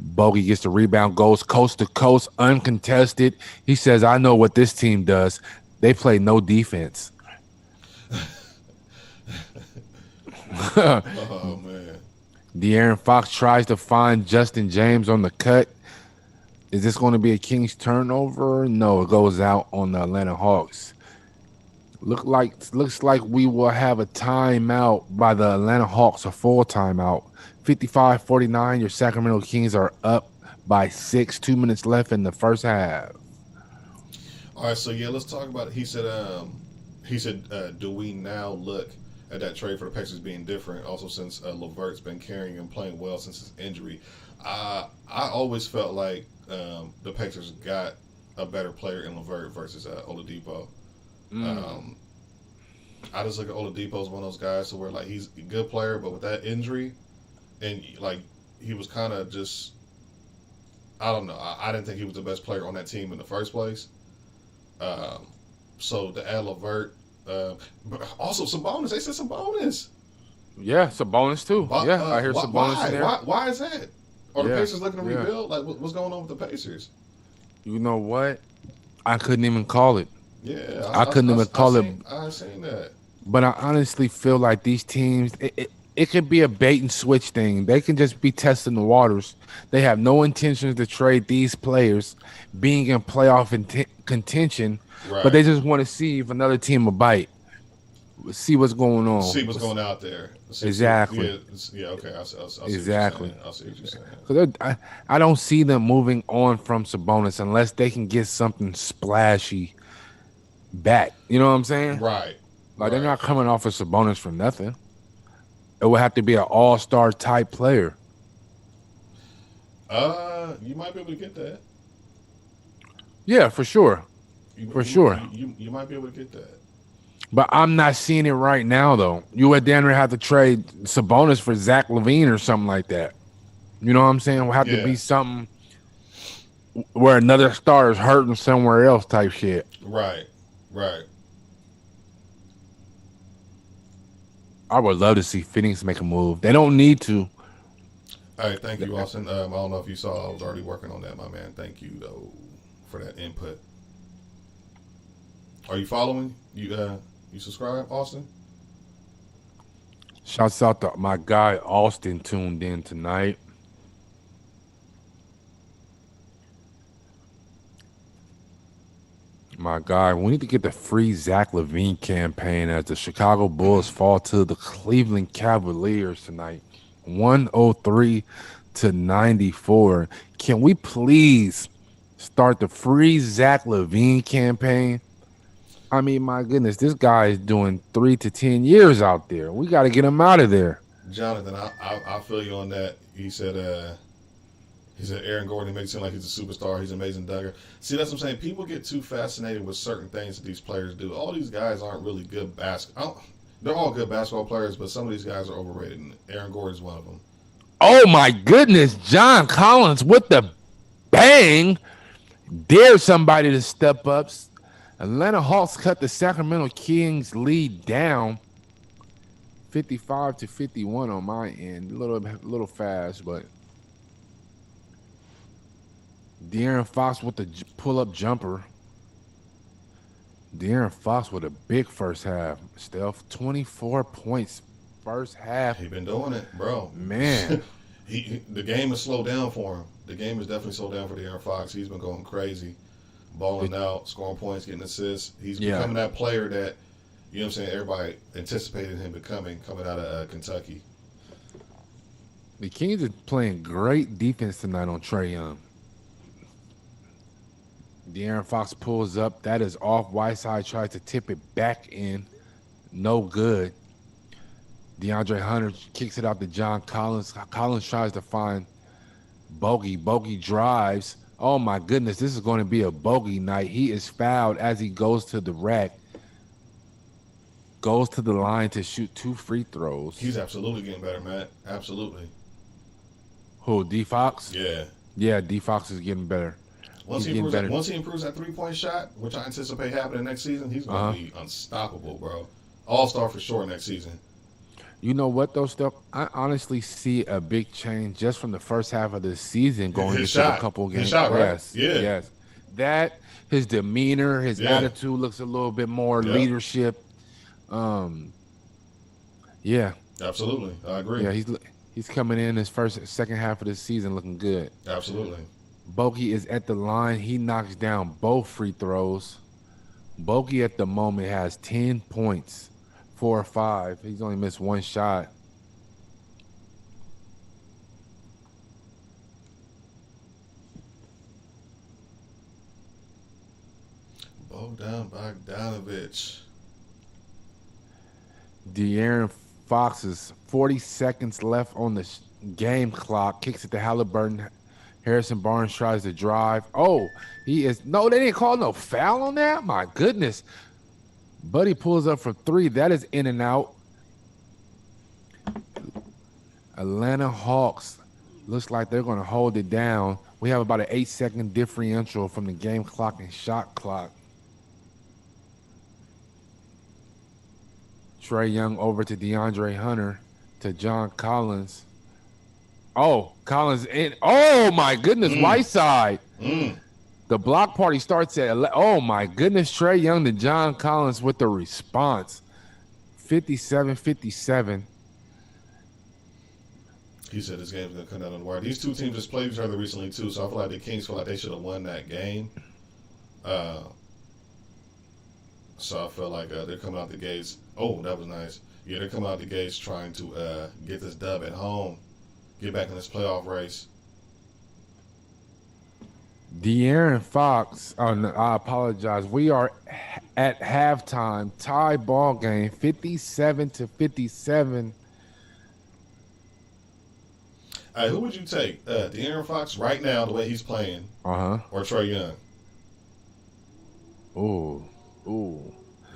Bogey gets the rebound, goes coast to coast, uncontested. He says, I know what this team does. They play no defense. Oh, man. De'Aaron Fox tries to find Justin James on the cut. Is this going to be a Kings turnover? No, it goes out on the Atlanta Hawks. Looks like we will have a timeout by the Atlanta Hawks, a full timeout. 55-49, your Sacramento Kings are up by 6. 2 minutes left in the first half. All right, so yeah, let's talk about it. He said, do we now look at that trade for the Pacers being different? Also, since LeVert's been carrying and playing well since his injury, I always felt like the Pacers got a better player in LeVert versus Oladipo. I just look at Oladipo as one of those guys where like he's a good player, but with that injury, and like he was kind of just, I don't know. I didn't think he was the best player on that team in the first place. So to add LeVert, but also Sabonis. They said Sabonis. Yeah, Sabonis too. I hear Sabonis in there. Why is that? Are the Pacers looking to rebuild? Like what's going on with the Pacers? You know what? I couldn't even call it. Yeah, I couldn't even call it. I've seen that. But I honestly feel like these teams, it could be a bait and switch thing. They can just be testing the waters. They have no intentions to trade these players being in playoff contention, right. But they just want to see if another team will bite. See what's going on. See what's going out there. Exactly. Yeah, okay. I see exactly. I'll see what you're saying. Because I don't see them moving on from Sabonis unless they can get something splashy back. You know what I'm saying? Right. Like they're not coming off of Sabonis for nothing. It would have to be an all-star type player. You might be able to get that. Yeah, for sure. Sure. You might be able to get that. But I'm not seeing it right now, though. You would then have to trade Sabonis for Zach LaVine or something like that. You know what I'm saying? It will have to be something where another star is hurting somewhere else type shit. Right. I would love to see Phoenix make a move. They don't need to. All right, thank you, Austin. I don't know if you saw, I was already working on that, my man. Thank you, though, for that input. Are you following? You subscribe, Austin? Shouts out to my guy Austin tuned in tonight. My guy, we need to get the free Zach LaVine campaign as the Chicago Bulls fall to the Cleveland Cavaliers tonight. 103-94. Can we please start the free Zach LaVine campaign. I mean, my goodness, this guy is doing 3 to 10 years out there. We got to get him out of there. Jonathan, I feel you on that. He said Aaron Gordon makes him seem like he's a superstar. He's an amazing dugger. See, that's what I'm saying. People get too fascinated with certain things that these players do. All these guys aren't really good basketball. They're all good basketball players, but some of these guys are overrated. And Aaron Gordon's one of them. Oh my goodness, John Collins with the bang. Dare somebody to step up. Atlanta Hawks cut the Sacramento Kings lead down 55 to 51 on my end. A little fast, but De'Aaron Fox with the pull-up jumper. De'Aaron Fox with a big first half. Steph, 24 points first half. He been doing it, bro. Man. The game has slowed down for him. The game has definitely slowed down for De'Aaron Fox. He's been going crazy, balling out, scoring points, getting assists. He's becoming that player that, you know what I'm saying, everybody anticipated him becoming coming out of Kentucky. The Kings are playing great defense tonight on Trae Young. De'Aaron Fox pulls up. That is off. Whiteside tries to tip it back in. No good. DeAndre Hunter kicks it out to John Collins. Collins tries to find Bogey. Bogey drives. Oh, my goodness. This is going to be a Bogey night. He is fouled as he goes to the rack. Goes to the line to shoot 2 free throws. He's absolutely getting better, Matt. Absolutely. Who, D Fox? Yeah. Yeah, D Fox is getting better. Once he improves that 3-point shot, which I anticipate happening next season, he's going to be unstoppable, bro. All-star for sure next season. You know what, though, Steph? I honestly see a big change just from the first half of the season going into a couple games. His shot, right? Yes, yeah. Yes. That, his demeanor, his attitude looks a little bit more leadership. Yeah. Absolutely. I agree. Yeah, he's coming in his second half of the season looking good. Absolutely. Bogey is at the line. He knocks down both free throws. Bogey at the moment has 10 points, 4 or 5. He's only missed 1 shot. Bogdan Bogdanović. De'Aaron Fox is 40 seconds left on the game clock. Kicks it to Halliburton. Harrison Barnes tries to drive. Oh, they didn't call no foul on that? My goodness. Buddy pulls up for 3. That is in and out. Atlanta Hawks looks like they're going to hold it down. We have about an 8-second differential from the game clock and shot clock. Trae Young over to DeAndre Hunter to John Collins. Oh, Collins in. Oh, my goodness, Whiteside. The block party starts at 11. Oh, my goodness, Trae Young to John Collins with the response. 57-57. He said this game's going to come down on the wire. These two teams just played each other recently, too, so I feel like the Kings feel like they should have won that game. So I feel like they're coming out the gates. Oh, that was nice. Yeah, they're coming out the gates trying to get this dub at home, get back in this playoff race. De'Aaron Fox, no, I apologize. We are at halftime, tie ball game, 57-57. Who would you take? De'Aaron Fox right now, the way he's playing, or Trae Young? Ooh.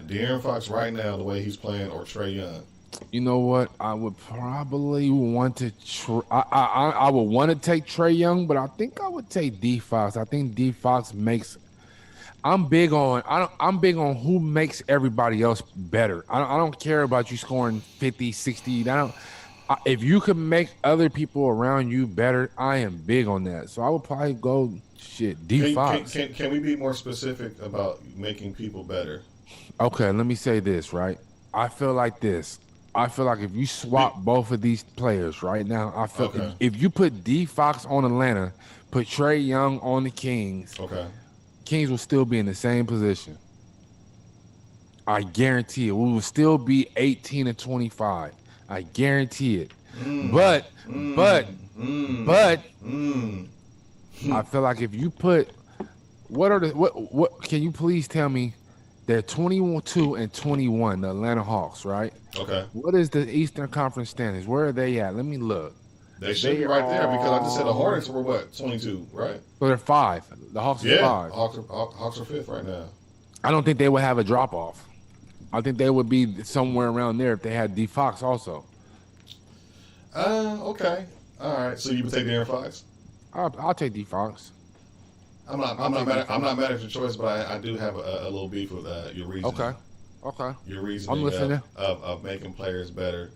De'Aaron Fox right now, the way he's playing, or Trae Young? You know what? I would probably want to. I would want to take Trae Young, but I think I would take D Fox. I think D Fox makes. I'm big on who makes everybody else better. I don't care about you scoring 50, 60. If you can make other people around you better, I am big on that. So I would probably go D Fox. Can we be more specific about making people better? Okay, let me say this, right? I feel like this. I feel like if you swap both of these players right now, if you put D Fox on Atlanta, put Trae Young on the Kings, Kings will still be in the same position. I guarantee it. We will still be 18-25. I guarantee it. But I feel like if you put what? Can you please tell me? They're 22 and 21, the Atlanta Hawks, right? Okay. What is the Eastern Conference standings? Where are they at? Let me look. They should be right there because I just said the Hornets were what, 22, right? So they're 5. The Hawks are 5. Hawks are 5th right now. I don't think they would have a drop off. I think they would be somewhere around there if they had D Fox also. Okay. All right. So you would take De'Aaron Fox? I'll take D Fox. I'm not mad at your choice, but I do have a little beef with your reasoning. Okay. Your I'm reasoning listening. of making players better.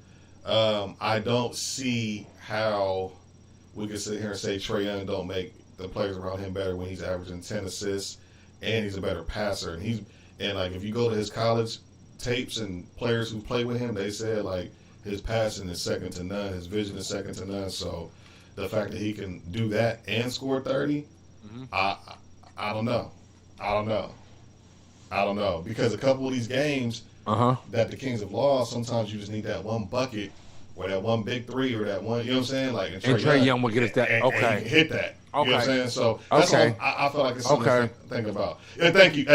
I don't see how we can sit here and say Trae Young don't make the players around him better when he's averaging 10 assists and he's a better passer. And like if you go to his college tapes and players who play with him, they said like his passing is second to none, his vision is second to none. So the fact that he can do that and score 30, I don't know. Because a couple of these games that the Kings have lost, sometimes you just need that one bucket or that one big three or that one, you know what I'm saying? Like, and Trae Young will get us that. And hit that. Okay. You know what I'm saying? So that's all I feel like it's something to think about. And thank you,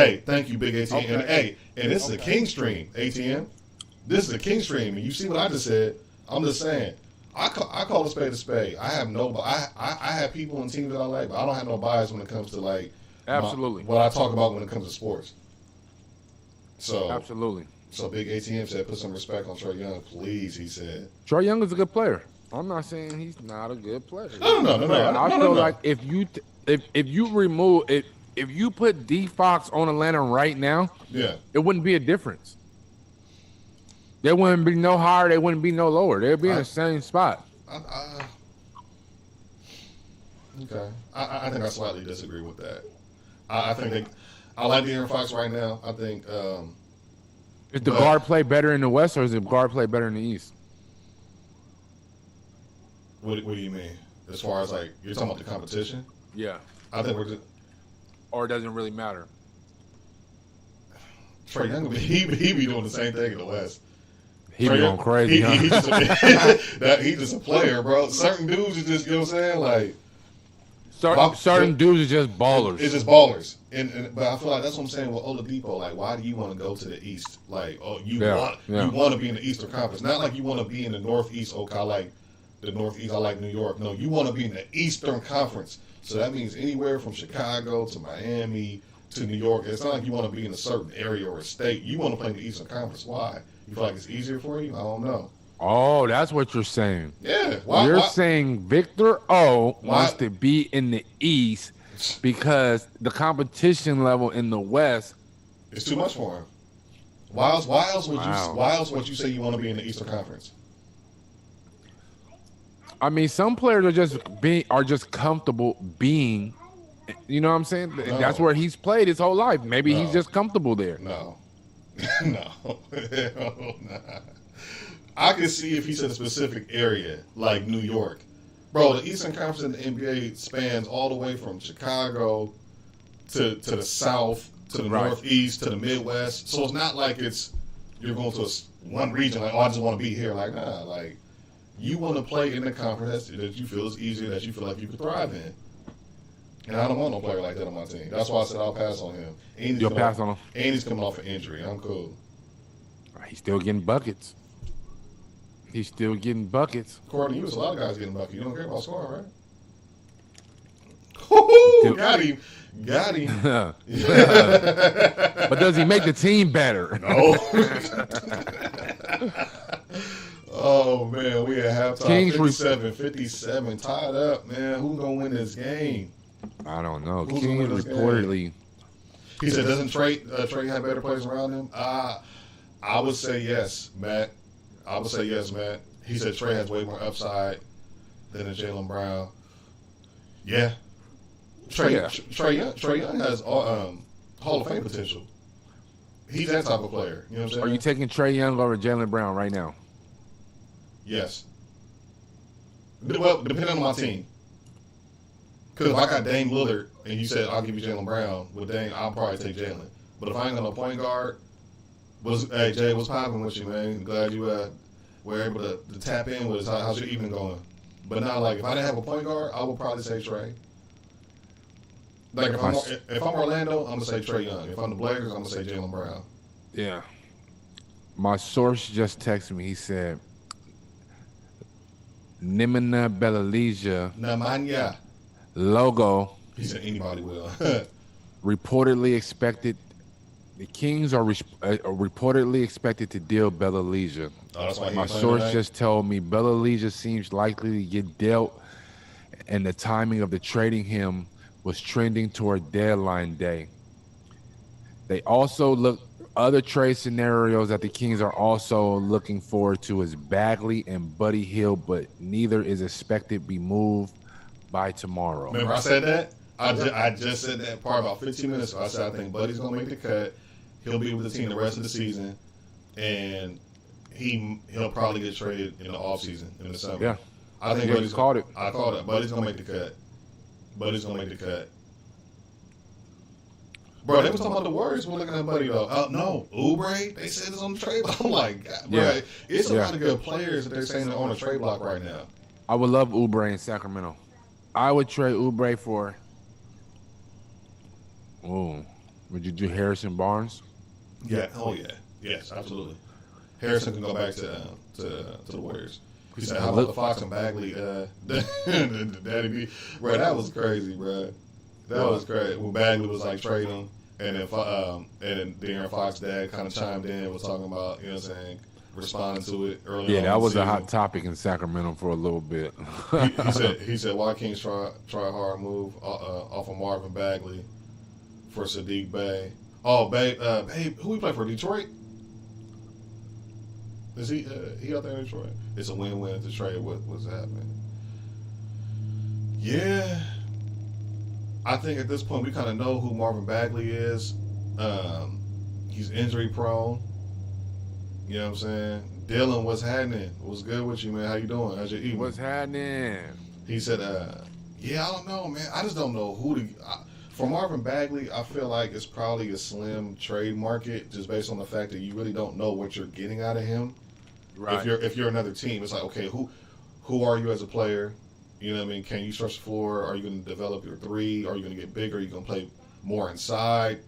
Big ATM. And this is a King stream, ATM. This is a King stream, and you see what I just said. I'm just saying. I call a spade a spade. I have I have people and teams that I like, but I don't have no bias when it comes to like Absolutely. what I talk about when it comes to sports. So Absolutely. So Big ATM said, put some respect on Trae Young, please. He said Trae Young is a good player. I'm not saying he's not a good player. No. I feel like if you remove it, if you put D Fox on Atlanta right now, it wouldn't be a difference. There wouldn't be no higher, there wouldn't be no lower. They'd be in the same spot. Okay. I think I slightly disagree with that. I think I like De'Aaron Fox right now. I think is the guard play better in the West or is the guard play better in the East? What do you mean? As far as like you're talking about the competition? Yeah. I think we're just, or it doesn't really matter. Trae Young he be doing the same thing in the West. He be going crazy. He's just a player, bro. Certain dudes are just, you know what I'm saying? Like certain dudes are just ballers. It's just ballers. But I feel like that's what I'm saying with Oladipo. Like, why do you want to go to the East? Like, you want to be in the Eastern Conference. Not like you want to be in the Northeast. Okay, I like the Northeast. I like New York. No, you want to be in the Eastern Conference. So that means anywhere from Chicago to Miami to New York. It's not like you want to be in a certain area or a state. You want to play in the Eastern Conference. Why? You feel like it's easier for you? I don't know. Oh, that's what you're saying. Yeah. You're saying Victor O wants to be in the East because the competition level in the West is too much for him. Why else would you say you want to be in the Eastern Conference? I mean, some players are just comfortable being. You know what I'm saying? No. That's where he's played his whole life. Maybe he's just comfortable there. No. No. I could see if he's in a specific area like New York. Bro, the Eastern Conference in the NBA spans all the way from Chicago to the South, to the Northeast, to the Midwest. So it's not like you're going to one region like, I just want to be here. Like, nah, like you want to play in the conference that you feel is easier, that you feel like you could thrive in. And I don't want no player like that on my team. That's why I said I'll pass on him. You'll pass on him? And he's coming off an injury. I'm cool. He's still getting buckets. According to you, there's a lot of guys getting buckets. You don't care about scoring, right? Got him. But does he make the team better? No. Oh, man. We at halftime. 57, tied up, man. Who's going to win this game? I don't know. Kings reportedly. He said, doesn't Trae have better players around him? I would say yes, Matt. He said Trae has way more upside than a Jaylen Brown. Yeah. Trae Young has Hall of Fame potential. He's that type of player. You know what I'm saying? Are you taking Trae Young over Jaylen Brown right now? Yes. Well, depending on my team. Because if I got Dame Lillard and you said I'll give you Jaylen Brown, with Dame, I'll probably take Jaylen. But if I ain't got no point guard, hey Jay, what's popping with you, man? Glad you were able to tap in with us. How's your evening going? But now, like, if I didn't have a point guard, I would probably say Trae. Like if I'm Orlando, I'm gonna say Trae Young. If I'm the Blazers, I'm gonna say Jaylen Brown. Yeah. My source just texted me. He said, Nimina Bjelica Nemanja. logo He said anybody will. reportedly expected. The Kings are reportedly expected to deal Bjelica. Oh, that's why he My ain't playing source tonight? just told me Bjelica seems likely to get dealt, and the timing of the trading him was trending toward deadline day. They also look other trade scenarios that the Kings are also looking forward to is Bagley and Buddy Hield, but neither is expected to be moved by tomorrow. Remember I said that? I just said that part about 15 minutes ago. I said I think Buddy's gonna make the cut. He'll be with the team the rest of the season, and he'll probably get traded in the offseason in the summer. Yeah, I think yeah, Buddy's called it. I called it. Buddy's gonna make the cut. Buddy's gonna make the cut. Bro, they was talking about the Warriors. We're looking at Buddy though. No, Oubre. They said it's on the trade block. I'm like, God, bro, Yeah. it's a Yeah. lot of good players that they're saying they're on the trade block right now. I would love Oubre in Sacramento. I would trade Oubre for. Oh, would you do Harrison Barnes? Yeah. Oh yeah. Yes, absolutely. Harrison can go back to the Warriors. He said, "How about the Fox and Bagley? Daddy B, bro, that was crazy, bro. That was crazy. When Bagley was like trading him, and then De'Aaron Fox's dad kind of chimed in, was talking about, you know what I'm saying, responding to it early. Yeah, on that in was the a hot season. topic in Sacramento for a little bit. He said why Kings try a hard move off of Marvin Bagley for Sadiq Bey. Oh, Babe, who he play for? Detroit? Is he out there in Detroit? It's a win-win to trade what's happening. Yeah. I think at this point we kind of know who Marvin Bagley is. He's injury prone. You know what I'm saying? Dylan, what's happening? What's good with you, man? How you doing? How's your evening? What's happening? He said, yeah, I don't know, man. I just don't know who to... For Marvin Bagley, I feel like it's probably a slim trade market just based on the fact that you really don't know what you're getting out of him. Right. If you're another team, it's like, okay, who are you as a player? You know what I mean? Can you stretch the floor? Are you going to develop your three? Are you going to get bigger? Are you going to play more inside?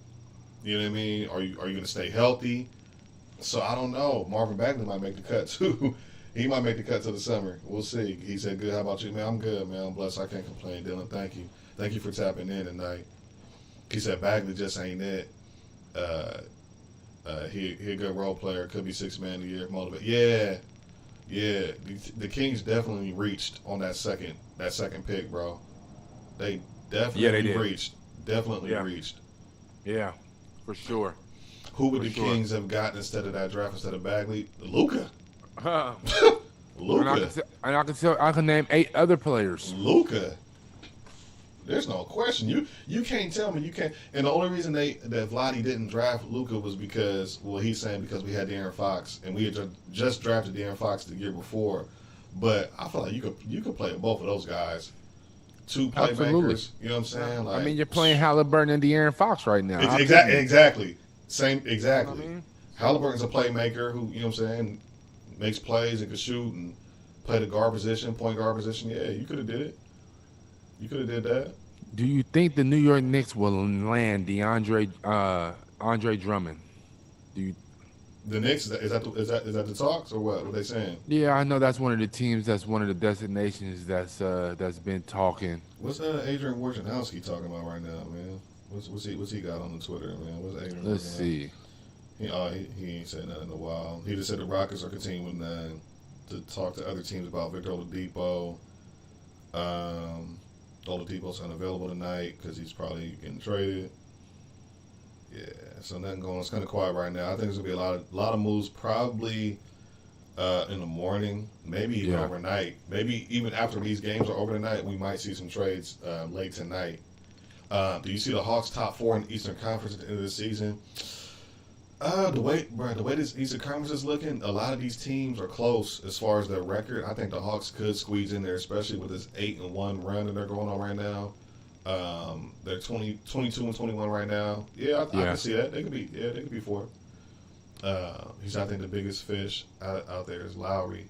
You know what I mean? Are you going to stay healthy? So I don't know. Marvin Bagley might make the cut too. He might make the cut to the summer. We'll see. He said, good. How about you, man? I'm good, man. I'm blessed. I can't complain, Dylan. Thank you. Thank you for tapping in tonight. He said Bagley just ain't it. He a good role player. Could be 6 man of the year. Motivate. Yeah. The Kings definitely reached on that second pick, bro. They definitely did. reached. Definitely Yeah. reached. Yeah, for sure. Who would For the sure. Kings have gotten instead of that draft instead of Bagley? Luka. And Luka. I can name 8 other players. Luka. There's no question. You can't tell me you can't. And the only reason that Vladdy didn't draft Luka was because, well, he's saying because we had De'Aaron Fox and we had just drafted De'Aaron Fox the year before. But I feel like you could play with both of those guys. 2 playmakers. Absolutely. You know what I'm saying? Like, I mean, you're playing Halliburton and De'Aaron Fox right now. Exactly. Exactly. You know what I mean? Halliburton's a playmaker who, you know what I'm saying, makes plays and can shoot and play the guard position, point guard position. Yeah, you could have did it. You could have did that. Do you think the New York Knicks will land Andre Drummond? Do you? The Knicks, is that the talks or what? What they saying? Yeah, I know that's one of the teams. That's one of the destinations that's been talking. What's Adrian Wojnarowski talking about right now, man? What's he got on the Twitter, man? What's Adrian? Let's see. He ain't said nothing in a while. He just said the Rockets are continuing to talk to other teams about Victor Oladipo. Oladipo's unavailable tonight because he's probably getting traded. Yeah, so nothing going. It's kind of quiet right now. I think there's gonna be a lot of moves probably in the morning, maybe even overnight. Maybe even after these games are over tonight, we might see some trades late tonight. Do you see the Hawks top 4 in the Eastern Conference at the end of the season? The way this Eastern Conference is looking, a lot of these teams are close as far as their record. I think the Hawks could squeeze in there, especially with this 8-1 run that they're going on right now. They're 22 and 21 right now. I can see that. They could be 4. He's, I think, the biggest fish out there is Lowry,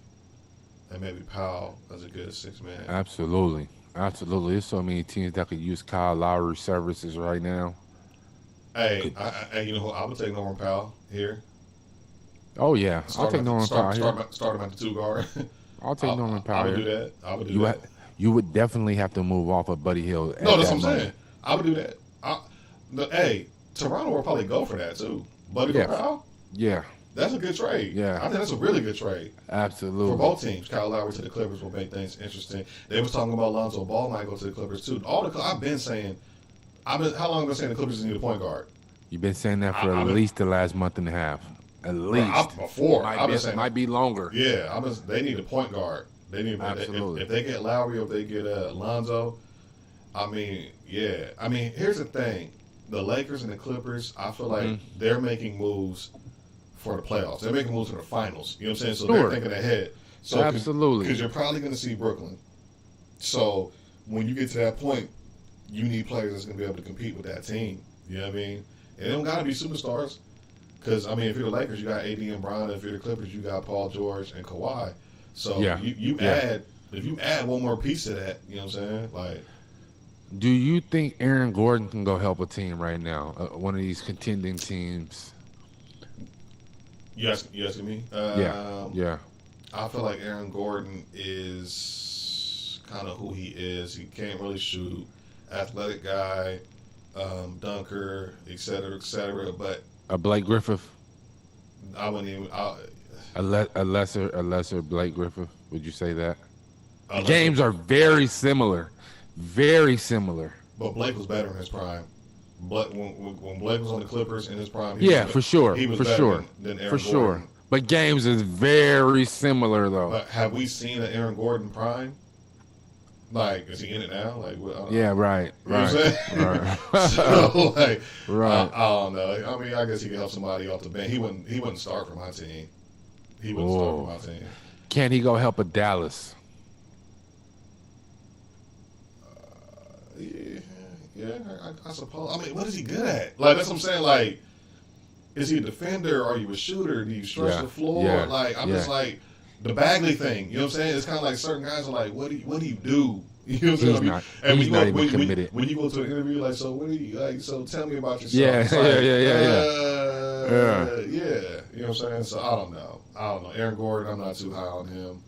and maybe Powell as a good 6 man. Absolutely. Absolutely. There's so many teams that could use Kyle Lowry's services right now. Hey, you know who I would take Norman Powell here. Oh yeah, I'll take Norman Powell here. Start him at the 2 guard. I'll take Norman I Powell would here. do that. I would do You that. you would definitely have to move off of Buddy Hill. No, that's what I'm saying. I would do that. Hey, Toronto will probably go for that too. Buddy for Powell. Yeah. That's a good trade. Yeah. I think that's a really good trade. Absolutely. For both teams. Kyle Lowry to the Clippers will make things interesting. They was talking about Lonzo Ball might go to the Clippers too. I've been saying, how long have I been saying the Clippers need a point guard? You've been saying that for at least the last month and a half. At least. Might be longer. Yeah, they need a point guard. They need Absolutely. If they get Lowry or if they get Lonzo, I mean, yeah. I mean, here's the thing. The Lakers and the Clippers, I feel like they're making moves for the playoffs. They're making moves for the finals. You know what I'm saying? So they're thinking ahead. So absolutely. Because you're probably going to see Brooklyn. So when you get to that point, you need players that's going to be able to compete with that team. You know what I mean? And they don't got to be superstars. Because, I mean, if you're the Lakers, you got AD and Bron. If you're the Clippers, you got Paul George and Kawhi. So if you add one more piece to that, you know what I'm saying? Like, do you think Aaron Gordon can go help a team right now? One of these contending teams? You asking me? Yeah. I feel like Aaron Gordon is kind of who he is. He can't really shoot. Athletic guy, dunker, et cetera. But a Blake Griffith? I wouldn't even. A lesser Blake Griffith? Would you say that? Games are very similar. Very similar. But Blake was better in his prime. But when Blake was on the Clippers in his prime, for sure. He was for better sure. than Aaron for sure. Gordon. But games is very similar though. But have we seen an Aaron Gordon prime? Like, is he in it now? Like, what, yeah, right. You know what I'm saying? So, like, right. I don't know. I mean, I guess he could help somebody off the bench. He wouldn't start for my team. He wouldn't start for my team. Can he go help a Dallas? Yeah, I suppose. I mean, what is he good at? Like, that's what I'm saying. Like, is he a defender? Are you a shooter? Do you stretch the floor? Yeah. Like, I'm just like the Bagley thing. You know what I'm saying? It's kind of like certain guys are like, what do you do? You know what I'm saying? He's not even committed. When you go to an interview, like, so what do you like? So tell me about yourself. Yeah, like, yeah. You know what I'm saying? So I don't know. Aaron Gordon, I'm not too high on him.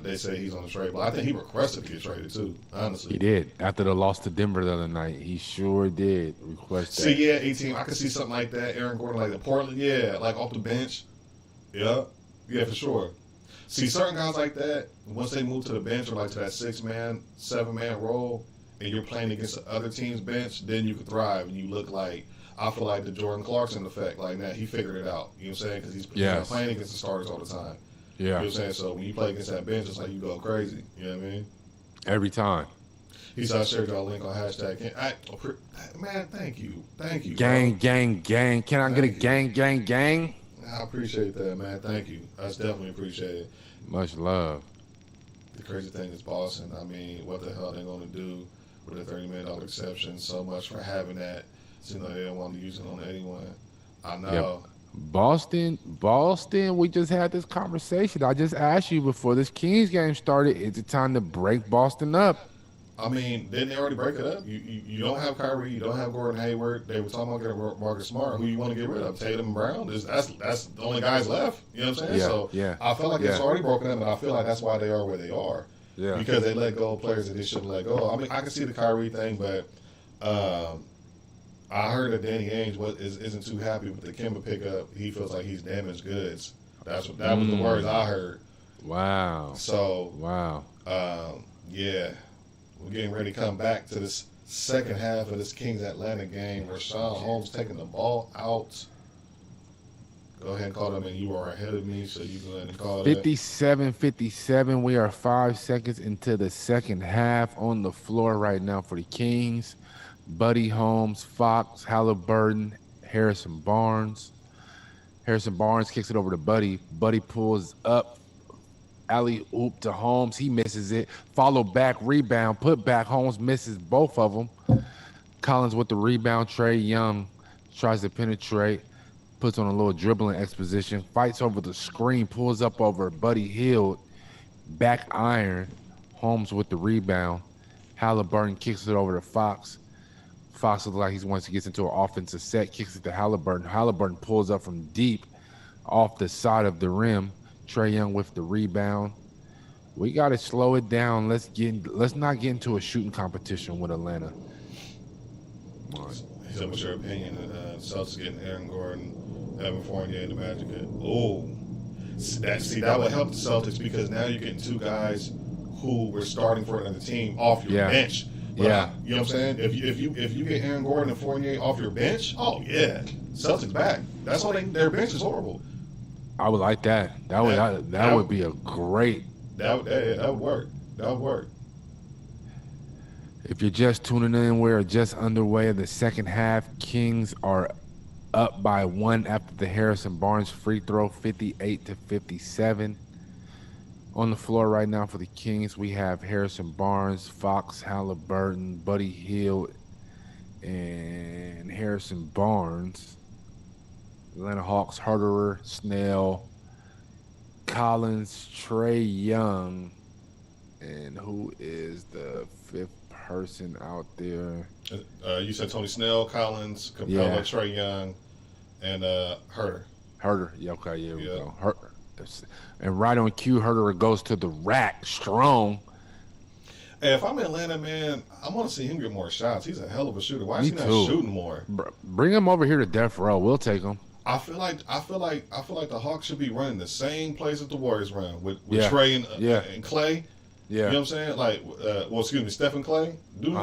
They say he's on the trade, but I think he requested to get traded too. Honestly, he did after the loss to Denver the other night. He sure did request that. See, yeah, 18. I could see something like that. Aaron Gordon, like the Portland, like off the bench. Yeah, for sure. See, certain guys like that, once they move to the bench or like to that 6-man, 7-man role, and you're playing against the other team's bench, then you can thrive and you look like. I feel like the Jordan Clarkson effect, like that. He figured it out. You know what I'm saying? Because he's not playing against the starters all the time. Yeah. You know what I'm saying? So when you play against that bench, it's like you go crazy. You know what I mean? Every time. He said I shared y'all link on hashtag. Man, thank you. Gang, bro. gang. Can I get a gang? I appreciate that, man. Thank you. That's definitely appreciated. Much love. The crazy thing is Boston. I mean, what the hell are they going to do with a $30 million exception? So much for having that. Seems like they don't want to use it on anyone. I know. Yep. Boston, we just had this conversation. I just asked you before this Kings game started, is it time to break Boston up? I mean, didn't they already break it up? You don't have Kyrie, you don't have Gordon Hayward. They were talking about getting Marcus Smart. Who you want to get rid of? Tatum and Brown? That's the only guys left. You know what I'm saying? Yeah. I feel like it's already broken up, and I feel like that's why they are where they are. Yeah. Because they let go of players that they shouldn't let go of. I mean, I can see the Kyrie thing, but I heard that Danny Ainge isn't too happy with the Kemba pickup. He feels like he's damaged goods. That was the words I heard. Wow. So yeah. We're getting ready to come back to this second half of this Kings Atlanta game. Rashawn Holmes taking the ball out. Go ahead and call them, and you are ahead of me, so you go ahead and call it. 57-57. We are 5 seconds into the second half on the floor right now for the Kings. Buddy Holmes, Fox, Halliburton, Harrison Barnes. Harrison Barnes kicks it over to Buddy. Buddy pulls up. Alley-oop to Holmes. He misses it. Follow back, rebound, put back. Holmes misses both of them. Collins with the rebound. Trae Young tries to penetrate. Puts on a little dribbling exposition. Fights over the screen. Pulls up over Buddy Hield. Back iron. Holmes with the rebound. Halliburton kicks it over to Fox. Fox looks like he wants to get into an offensive set, kicks it to Halliburton. Halliburton pulls up from deep off the side of the rim. Trae Young with the rebound. We got to slow it down. Let's not get into a shooting competition with Atlanta. So what's your opinion? Celtics getting Aaron Gordon, Evan Fournier, and the Magic. Oh, that would help the Celtics because now you're getting two guys who were starting for another team off your bench. But you know what I'm saying? If you get Aaron Gordon and Fournier off your bench, oh yeah, Celtics back. That's why their bench is horrible. I would like that. That would be a great. That would work. That would work. If you're just tuning in, we're just underway in the second half. Kings are up by 1 after the Harrison Barnes free throw, 58-57. On the floor right now for the Kings, we have Harrison Barnes, Fox, Halliburton, Buddy Hield, and Harrison Barnes. Atlanta Hawks, Herterer, Snell, Collins, Trae Young, and who is the fifth person out there? You said Tony Snell, Collins, Capella, Trae Young, and Herter. Yeah, okay, yeah, we go. Herter. And right on cue, Herter goes to the rack, strong. Hey, if I'm in Atlanta, man, I want to see him get more shots. He's a hell of a shooter. Why is he not shooting more? Bring him over here to death row. We'll take him. I feel like the Hawks should be running the same plays that the Warriors run with Trae and Clay. Yeah. You know what I'm saying? Like, Stephen Clay, dude.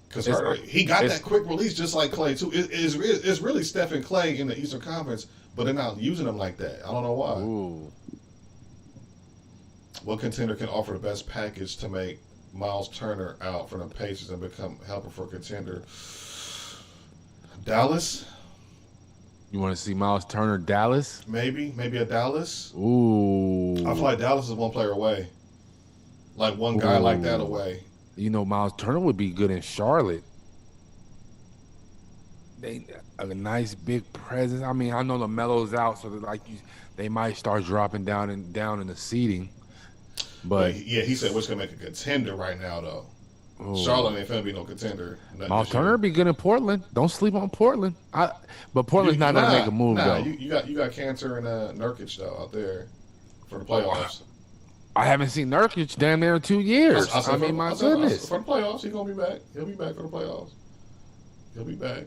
Because he got that quick release just like Clay too. It's really Stephen Clay in the Eastern Conference, but they're not using him like that. I don't know why. Ooh. What contender can offer the best package to make Miles Turner out from the Pacers and become helper for a contender? Dallas. You want to see Miles Turner, Dallas? Maybe a Dallas. Ooh. I feel like Dallas is one player away. Like one guy like that away. You know, Miles Turner would be good in Charlotte. They a nice big presence. I mean, I know LaMelo's out, so they might start dropping down in the seating. But yeah, he said what's gonna make a contender right now though. Charlotte ain't finna be no contender. Miles Turner be good in Portland. Don't sleep on Portland. But Portland's not gonna make a move though. You got Cantor and Nurkic though out there for the playoffs. I haven't seen Nurkic damn near in 2 years. I mean, my goodness. For the playoffs, he's gonna be back. He'll be back for the playoffs. He'll be back.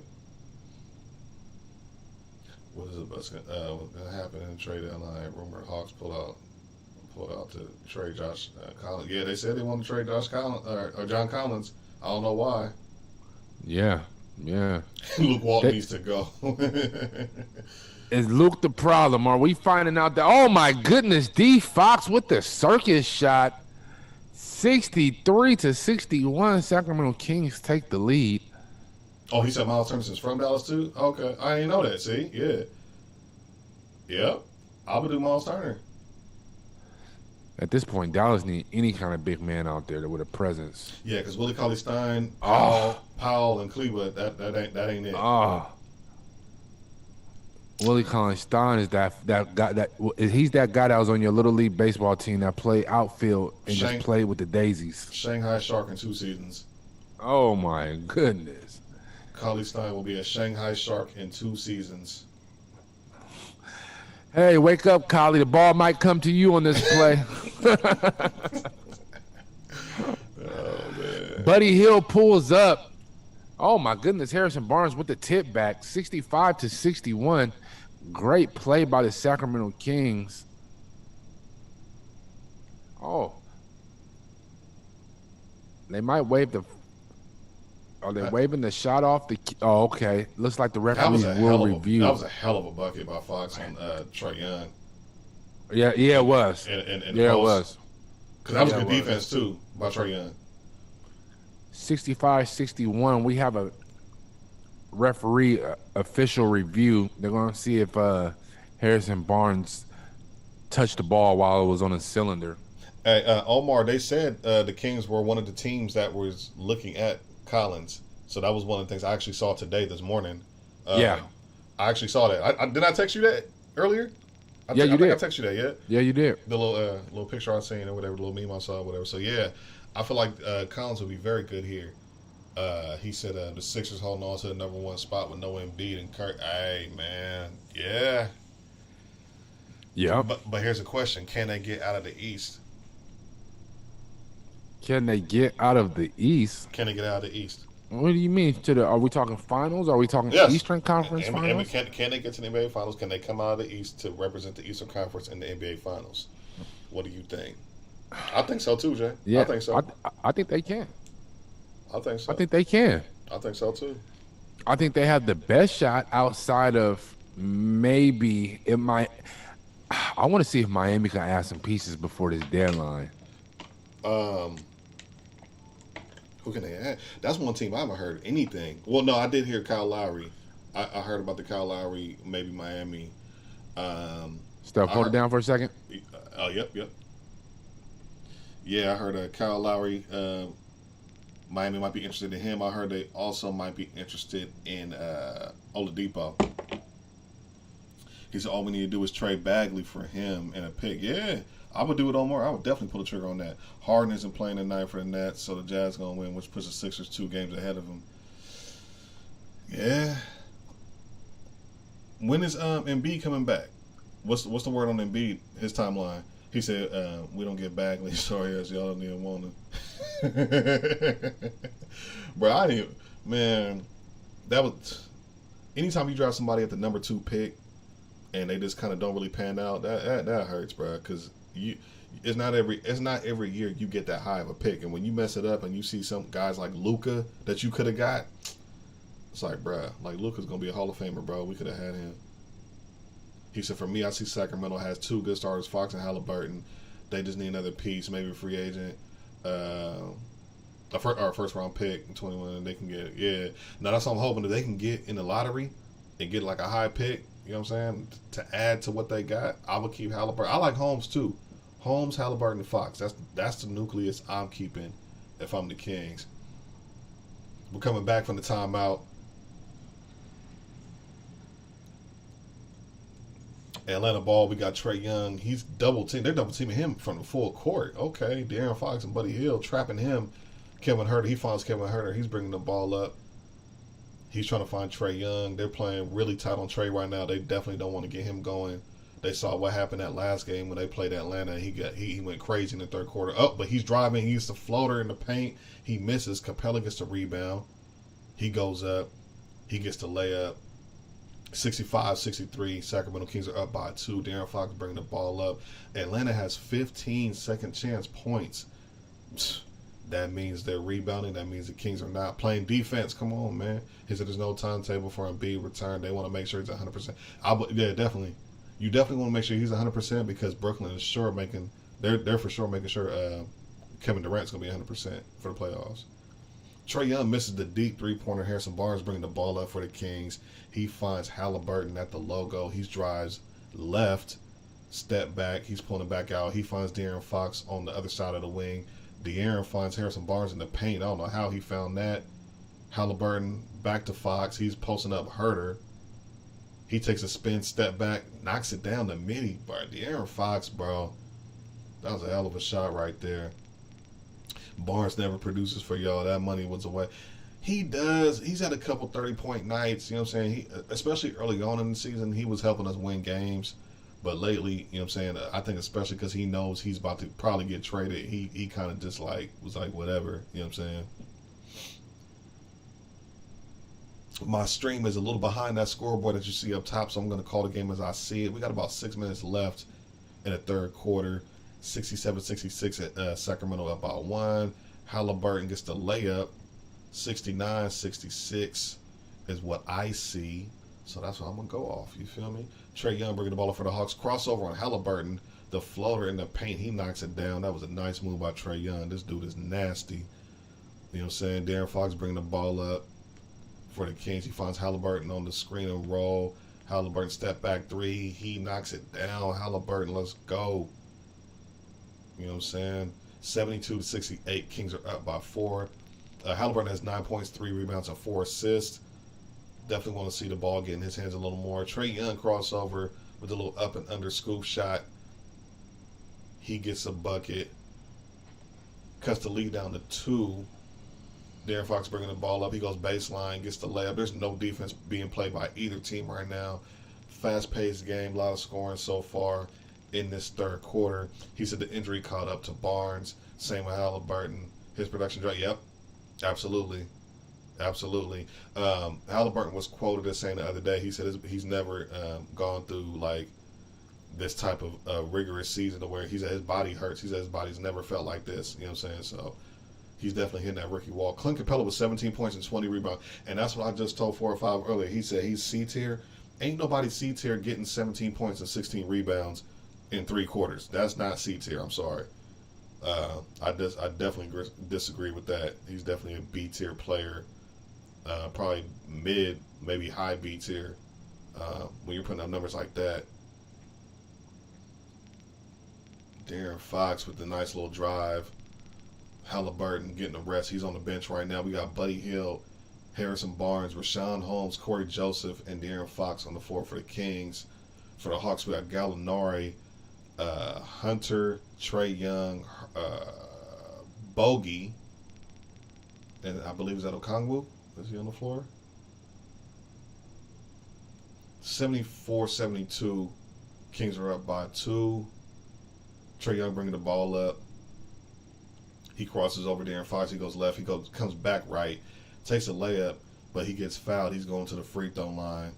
What is what's gonna happen in the trade deadline? Rumor Hawks pull out to trade Josh Collins. Yeah, they said they want to trade Josh Collins or John Collins. I don't know why. Yeah. Luke Walton needs to go. Is Luke the problem? Are we finding out that? Oh my goodness, D Fox with the circus shot, 63-61. Sacramento Kings take the lead. Oh, he said Miles Turner's from Dallas too. Okay, I didn't know that. See, yep. I would do Miles Turner. At this point, Dallas need any kind of big man out there with a presence. Yeah, because Willie Cauley-Stein, Powell, and Cleveland, that ain't it. Willie Cauley-Stein is that guy he's that guy that was on your little league baseball team that played outfield and just played with the daisies. Shanghai Shark in 2 seasons. Oh my goodness. Cauley-Stein will be a Shanghai Shark in 2 seasons. Hey, wake up, Collie. The ball might come to you on this play. Oh, man. Buddy Hield pulls up. Oh, my goodness. Harrison Barnes with the tip back, 65-61. Great play by the Sacramento Kings. Oh. They might wave the... Are they waving the shot off the? Oh, okay. Looks like the referee will review. That was a hell of a bucket by Fox on Trae Young. Yeah, it was. And it was. Because that was good defense too by Trae Young. 65-61. We have a referee official review. They're going to see if Harrison Barnes touched the ball while it was on a cylinder. Hey, Omar, they said the Kings were one of the teams that was looking at Collins, so that was one of the things I actually saw this morning. I actually saw that. Did I text you that earlier? Yeah, you I think did. I texted you that, yeah? Yeah, you did. The little picture I seen or whatever, the little meme I saw, or whatever. So, yeah, I feel like Collins will be very good here. He said the Sixers holding on to the number one spot with no Embiid and Kirk. Hey, man. Yeah. Yep. But here's a question. Can they get out of the East? Can they get out of the East? Can they get out of the East? What do you mean? Are we talking finals? Are we talking Yes. Eastern Conference finals? Can they get to the NBA Finals? Can they come out of the East to represent the Eastern Conference in the NBA Finals? What do you think? I think so too, Jay. Yeah, I think so. I think they can. I think so. I think they can. I think so too. I think they have the best shot outside of maybe it might. I want to see if Miami can add some pieces before this deadline. Who can they add? That's one team I haven't heard anything. Well, no, I did hear Kyle Lowry. I heard about the Kyle Lowry, maybe Miami. Steph, hold it down for a second. Oh, yep. Yeah, I heard Kyle Lowry. Miami might be interested in him. I heard they also might be interested in Oladipo. He said all we need to do is trade Bagley for him and a pick. Yeah, I would do it on more. I would definitely pull the trigger on that. Harden isn't playing tonight for the Nets, so the Jazz going to win, which puts the Sixers 2 games ahead of them. Yeah. When is Embiid coming back? What's the word on Embiid? His timeline. He said, we don't get Bagley. Sorry, as y'all don't even want to. Bro, man, that was, anytime you draft somebody at the number 2 pick and they just kind of don't really pan out, that hurts, bro, because it's not every year you get that high of a pick, and when you mess it up and you see some guys like Luka that you could have got, it's like, bro, like Luka's gonna be a Hall of Famer, bro. We could have had him. He said, for me, I see Sacramento has 2 good starters, Fox and Halliburton. They just need another piece, maybe a free agent, or a first round pick in 21, and they can get, yeah. Now that's what I'm hoping, that they can get in the lottery and get like a high pick. You know what I'm saying? To add to what they got, I would keep Halliburton. I like Holmes too. Holmes, Halliburton, and Fox. That's the nucleus I'm keeping if I'm the Kings. We're coming back from the timeout. Atlanta ball, we got Trae Young. He's double team. They're double teaming him from the full court. Okay, De'Aaron Fox and Buddy Hield trapping him. Kevin Huerter, he finds Kevin Huerter. He's bringing the ball up. He's trying to find Trae Young. They're playing really tight on Trae right now. They definitely don't want to get him going. They saw what happened that last game when they played Atlanta. He went crazy in the third quarter. Oh, but he's driving. He used the floater in the paint. He misses. Capella gets the rebound. He goes up. He gets the layup. 65-63. Sacramento Kings are up by 2. De'Aaron Fox bringing the ball up. Atlanta has 15 second chance points. That means they're rebounding. That means the Kings are not playing defense. Come on, man. He said there's no timetable for Embiid return. They want to make sure he's 100%. Yeah, definitely. You definitely want to make sure he's 100% because Brooklyn is they're for sure making sure Kevin Durant's going to be 100% for the playoffs. Trae Young misses the deep three-pointer. Harrison Barnes bringing the ball up for the Kings. He finds Halliburton at the logo. He drives left, step back. He's pulling it back out. He finds De'Aaron Fox on the other side of the wing. De'Aaron finds Harrison Barnes in the paint. I don't know how he found that. Halliburton back to Fox. He's posting up Huerter. He takes a spin, step back, knocks it down the midi. But De'Aaron Fox, bro, that was a hell of a shot right there. Barnes never produces for y'all. That money was away. He does. He's had a couple 30-point nights. You know what I'm saying? Especially early on in the season, he was helping us win games. But lately, you know what I'm saying, I think especially because he knows he's about to probably get traded, he kind of just was like, whatever. You know what I'm saying? My stream is a little behind that scoreboard that you see up top, so I'm going to call the game as I see it. We got about 6 minutes left in the third quarter. 67-66 at Sacramento up by 1. Halliburton gets the layup. 69-66 is what I see. So that's what I'm going to go off. You feel me? Trae Young bringing the ball up for the Hawks. Crossover on Halliburton. The floater in the paint. He knocks it down. That was a nice move by Trae Young. This dude is nasty. You know what I'm saying? De'Aaron Fox bringing the ball up for the Kings. He finds Halliburton on the screen and roll. Halliburton step back 3. He knocks it down. Halliburton, let's go. You know what I'm saying? 72-68. Kings are up by 4. Halliburton has 9 points, 3 rebounds, and 4 assists. Definitely want to see the ball get in his hands a little more. Trae Young crossover with a little up and under scoop shot. He gets a bucket. Cuts the lead down to 2. De'Aaron Fox bringing the ball up. He goes baseline, gets the layup. There's no defense being played by either team right now. Fast-paced game, a lot of scoring so far in this third quarter. He said the injury caught up to Barnes. Same with Halliburton. His production drop. Yep, absolutely. Absolutely. Halliburton was quoted as saying the other day, he said he's never gone through like this type of rigorous season to where he said his body hurts. He said his body's never felt like this. You know what I'm saying? So he's definitely hitting that rookie wall. Clint Capella was 17 points and 20 rebounds. And that's what I just told 4 or 5 earlier. He said he's C tier. Ain't nobody C tier getting 17 points and 16 rebounds in 3 quarters. That's not C tier. I'm sorry. I definitely disagree with that. He's definitely a B tier player. Probably mid, maybe high B tier. When you're putting up numbers like that. De'Aaron Fox with the nice little drive. Halliburton getting a rest. He's on the bench right now. We got Buddy Hield, Harrison Barnes, Rashawn Holmes, Corey Joseph, and De'Aaron Fox on the floor for the Kings. For the Hawks, we got Gallinari, Hunter, Trae Young, Bogey, and I believe is that Okongwu? Is he on the floor? 74-72. Kings are up by 2. Trae Young bringing the ball up. He crosses over De'Aaron Fox. He goes left. He comes back right. Takes a layup, but he gets fouled. He's going to the free throw line.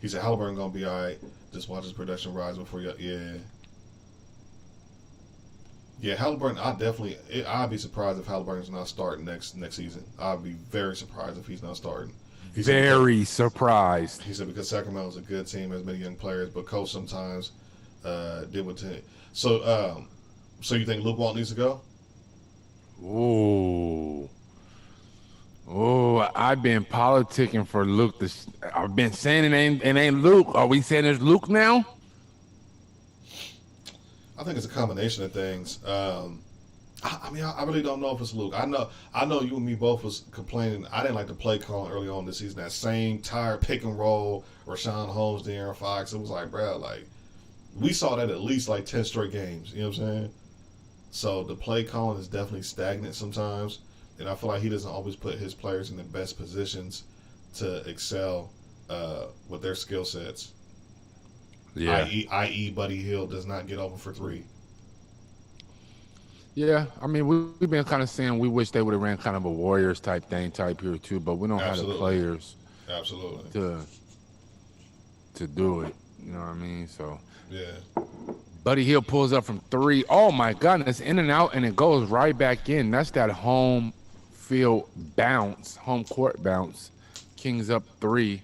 He said Halliburton going to be all right. Just watch his production rise before you. Yeah. Yeah, Halliburton, I'd be surprised if Halliburton's not starting next season. I'd be very surprised if he's not starting. Very surprised. He said because Sacramento's a good team, has many young players, but coach sometimes did what to. So you think Luke Walton needs to go? I've been politicking for Luke. I've been saying it ain't Luke. Are we saying it's Luke now? I think it's a combination of things. I really don't know if it's Luke. I know you and me both was complaining. I didn't like the play calling early on this season. That same tired pick and roll, Rashawn Holmes, De'Aaron Fox. It was like, bro, like we saw that at least like 10 straight games. You know what I'm saying? So the play calling is definitely stagnant sometimes, and I feel like he doesn't always put his players in the best positions to excel with their skill sets. Yeah. I.e. Buddy Hield does not get open for 3. Yeah, I mean, we've been kind of saying we wish they would have ran kind of a Warriors type here too, but we don't have the players to do it. You know what I mean? So yeah. Buddy Hield pulls up from 3. Oh my goodness, in and out, and it goes right back in. That's that home court bounce. Kings up 3.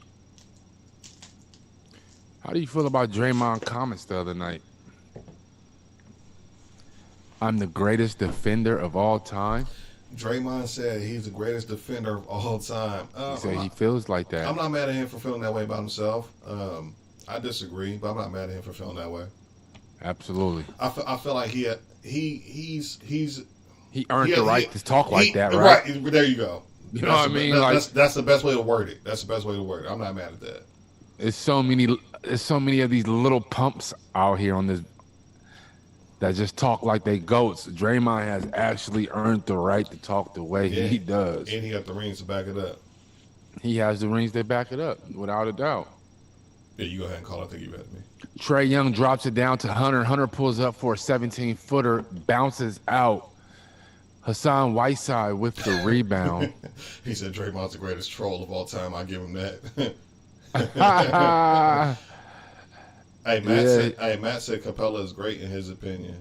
How do you feel about Draymond comments the other night? I'm the greatest defender of all time. Draymond said he's the greatest defender of all time. He said he feels like that. I'm not mad at him for feeling that way about himself. I disagree, but I'm not mad at him for feeling that way. Absolutely. I feel like he earned the right to talk like that, right? Right. There you go. You know what I mean? That's the best way to word it. That's the best way to word it. I'm not mad at that. There's so many of these little pumps out here on this that just talk like they goats. Draymond has actually earned the right to talk the way he does. And he got the rings to back it up. He has the rings that back it up, without a doubt. Yeah, you go ahead and call it. I think you bet me. Trae Young drops it down to Hunter. Hunter pulls up for a 17-footer, bounces out. Hassan Whiteside with the rebound. He said Draymond's the greatest troll of all time. I give him that. Matt said Capella is great in his opinion.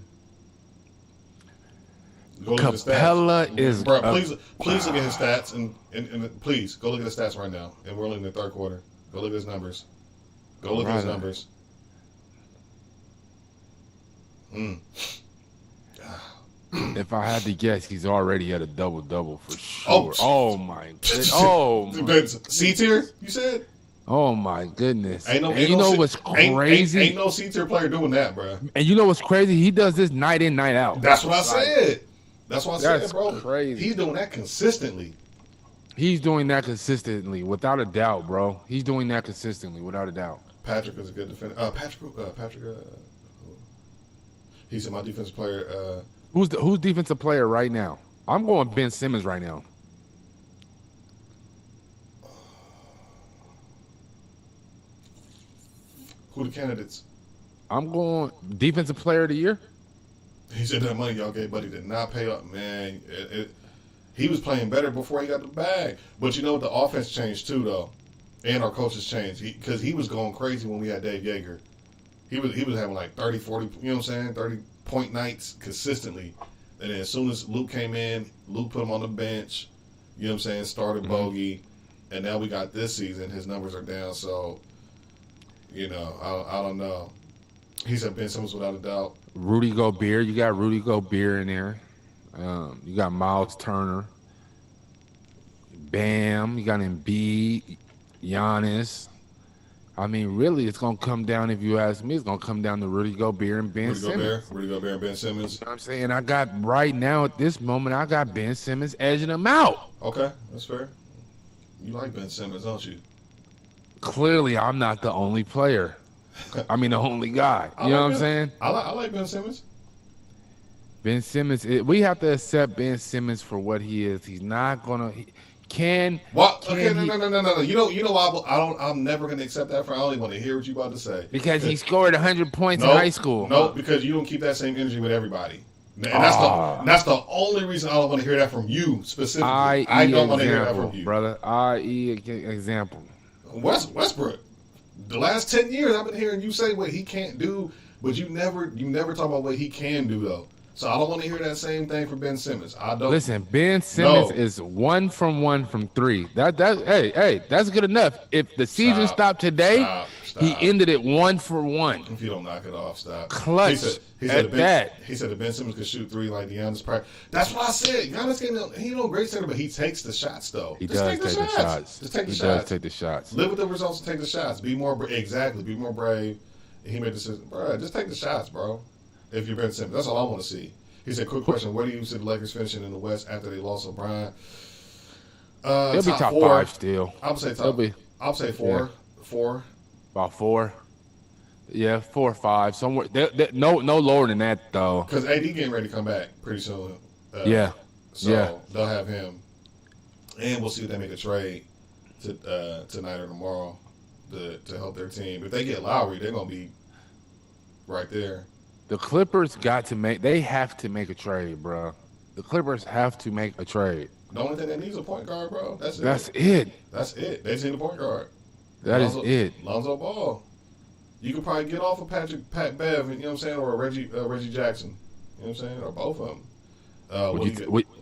Capella is. Bro, please look at his stats and please go look at his stats right now. And we're only in the third quarter. Go look at his numbers. Go look at his numbers. If I had to guess, he's already at a double-double for sure. Oh my goodness. Oh, C tier, you said? Oh my goodness. What's crazy? Ain't no C tier player doing that, bro. And you know what's crazy? He does this night in, night out. That's what I said. That's what I said, bro. Crazy. He's doing that consistently. He's doing that consistently, without a doubt, bro. He's doing that consistently, without a doubt. Patrick is a good defender. He said my defensive player. Who's defensive player right now? I'm going Ben Simmons right now. Who the candidates? I'm going defensive player of the year. He said that money y'all gave Buddy did not pay up, man. He was playing better before he got the bag. But you know what? The offense changed too, though. And our coaches changed. Because he was going crazy when we had Dave Yeager. He was having like 30, 40, you know what I'm saying, 30-point nights consistently. And then as soon as Luke came in, Luke put him on the bench, you know what I'm saying, started Bogey. And now we got this season. His numbers are down. So, you know, I don't know. He said Ben Simmons without a doubt. Rudy Gobert. You got Rudy Gobert in there. You got Miles Turner. Bam. You got Embiid. Giannis. I mean, really, it's going to come down, if you ask me, it's going to come down to Rudy Gobert and Ben Simmons. Rudy Gobert and Ben Simmons. You know what I'm saying? I got, right now, at this moment, I got Ben Simmons edging him out. Okay, that's fair. You like Ben Simmons, don't you? Clearly, I'm not the only player. I mean, the only guy. You know what I'm saying? I like Ben Simmons. Ben Simmons, we have to accept Ben Simmons for what he is. He's not going to... What? Okay, no. You know why I'm never gonna accept that. I only want to hear what you about to say. Because he scored 100 points in high school. No, because you don't keep that same energy with everybody. And that's the only reason I don't want to hear that from you specifically. I don't want to hear that from you, brother. I.e. example. Westbrook. The last 10 years, I've been hearing you say what he can't do, but you never talk about what he can do though. So I don't want to hear that same thing from Ben Simmons. I don't. Listen, Ben Simmons is 1 from 3. Hey, that's good enough. If the season stopped today, he ended it 1 for 1. If you don't knock it off, stop. Clutch. He said that Ben Simmons could shoot 3 like Giannis prior. That's what I said. Giannis he no great center, but he takes the shots though. He does take the shots. Just take the shots. He does take the shots. Live with the results and take the shots. Be more brave. And he made the decision, bro. Just take the shots, bro. If you're Ben Simmons, that's all I want to see. He said, quick question, where do you see the Lakers finishing in the West after they lost LeBron? They'll be top 4. 5 still. I'll say top. I'll say 4. Yeah. 4. About 4. Yeah, 4 or 5. Somewhere. No lower than that though. Because AD getting ready to come back pretty soon. So they'll have him. And we'll see if they make a trade tonight or tomorrow to help their team. If they get Lowry, they're gonna be right there. The Clippers they have to make a trade, bro. The Clippers have to make a trate. The only thing they need is a point guard, bro. That's it. That's it. They just need a point guard. That is it. Lonzo Ball. You could probably get off of Pat Bev, you know what I'm saying, or Reggie Jackson. You know what I'm saying? Or both of them.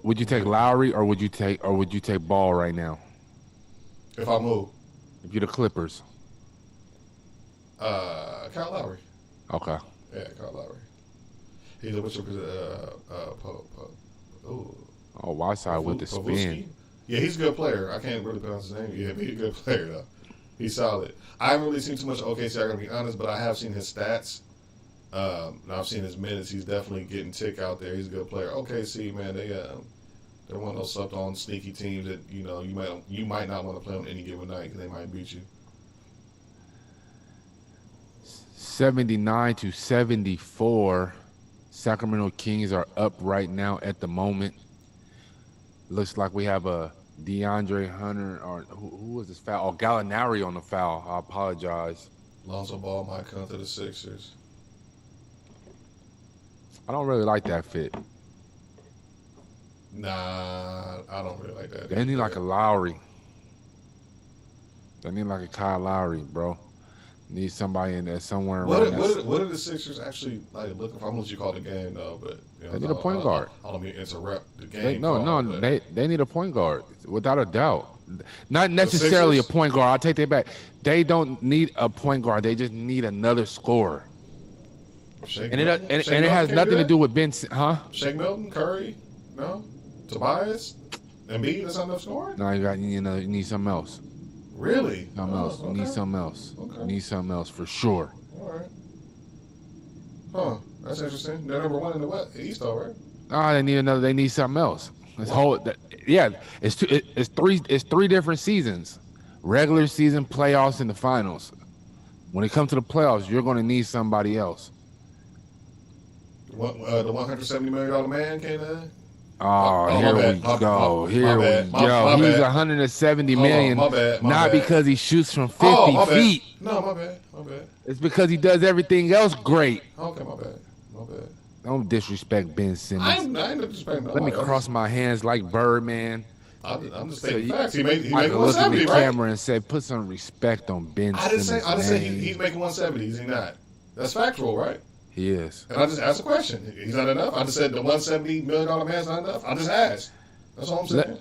Would you take Lowry or would you take Ball right now? If I move. If you're the Clippers. Kyle Lowry. Okay. Yeah, Kyle Lowry. He's a what's your Whiteside with the spin. Yeah, he's a good player. I can't really pronounce his name. Yeah, but he's a good player though. He's solid. I haven't really seen too much of OKC, I gotta be honest, but I have seen his stats. And I've seen his minutes. He's definitely getting tick out there. He's a good player. OKC, man, they're one of those slept on sneaky teams that you might not want to play on any given night because they might beat you. 79-74. Sacramento Kings are up right now at the moment. Looks like we have a DeAndre Hunter, or who was this foul? Oh, Gallinari on the foul. I apologize. Lonzo Ball might come to the Sixers. I don't really like that fit. Nah, I don't really like that. They need like a Lowry. They need like a Kyle Lowry, bro. Need somebody in there somewhere. What are the Sixers actually like looking for? I'm gonna let you call the game though, but they need a point guard. I don't mean to interrupt the game. They need a point guard without a doubt. Not necessarily a point guard. I'll take that back. They don't need a point guard. They just need another scorer. And it has nothing to do with Ben, huh? Shake Milton, Curry, no, Tobias, Embiid. That's not enough scoring. No, you need something else. Really? Something else. Okay. You need something else. Okay. You need something else for sure. All right. Huh? That's interesting. They're number 1 in the East, though, right? They need something else. It's three different seasons: regular season, playoffs, and the finals. When it comes to the playoffs, you're going to need somebody else. The $170 million man came in. Oh, here we go. Here we go. He's 170 million. My bad. Not because he shoots from 50 my feet. Bad. No, my bad. It's because he does everything else great. Okay, my bad. Don't disrespect Ben Simmons. I ain't disrespecting nobody. Let me cross my hands like Birdman. I'm just stating facts. He made I can look at 170, the right? camera and say, put some respect on Ben Simmons. I didn't say he's making 170. Is he not? That's factual, right? He is. And I just asked a question. He's not enough. I just said the $170 million man's not enough. I just asked. That's all I'm saying.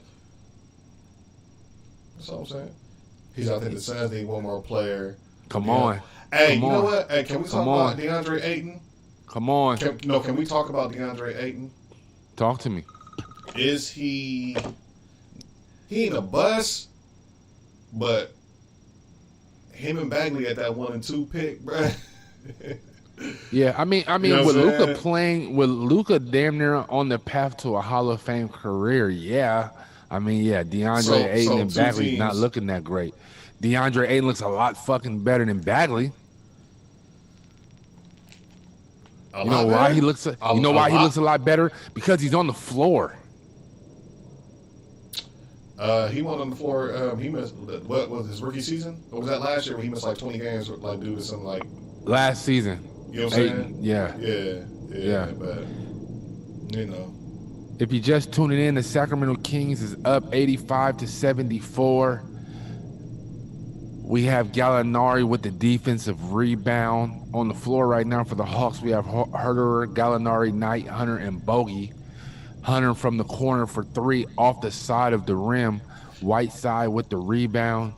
He's out there. The Suns need one more player. Come on. Hey, you know what? Hey, can we talk about DeAndre Ayton? Come on. Can we talk about DeAndre Ayton? Talk to me. Is he ain't a bust, but him and Bagley at that 1 and 2 pick, bruh. Yeah, I mean, You know with Luka playing, with Luka damn near on the path to a Hall of Fame career, yeah. I mean, yeah, DeAndre Ayton and Bagley not looking that great. DeAndre Ayton looks a lot fucking better than Bagley. You know why he looks? You know why he looks a lot better? Because he's on the floor. He went on the floor. He missed what was his rookie season? Or was that last year where he missed like 20 games, like due to something like last season? You know what I'm saying? Yeah. But you know, if you're just tuning in, the Sacramento Kings is up 85-74. We have Gallinari with the defensive rebound on the floor right now for the Hawks. We have Herter, Gallinari, Knight, Hunter, and Bogey. Hunter from the corner for 3 off the side of the rim. Whiteside with the rebound.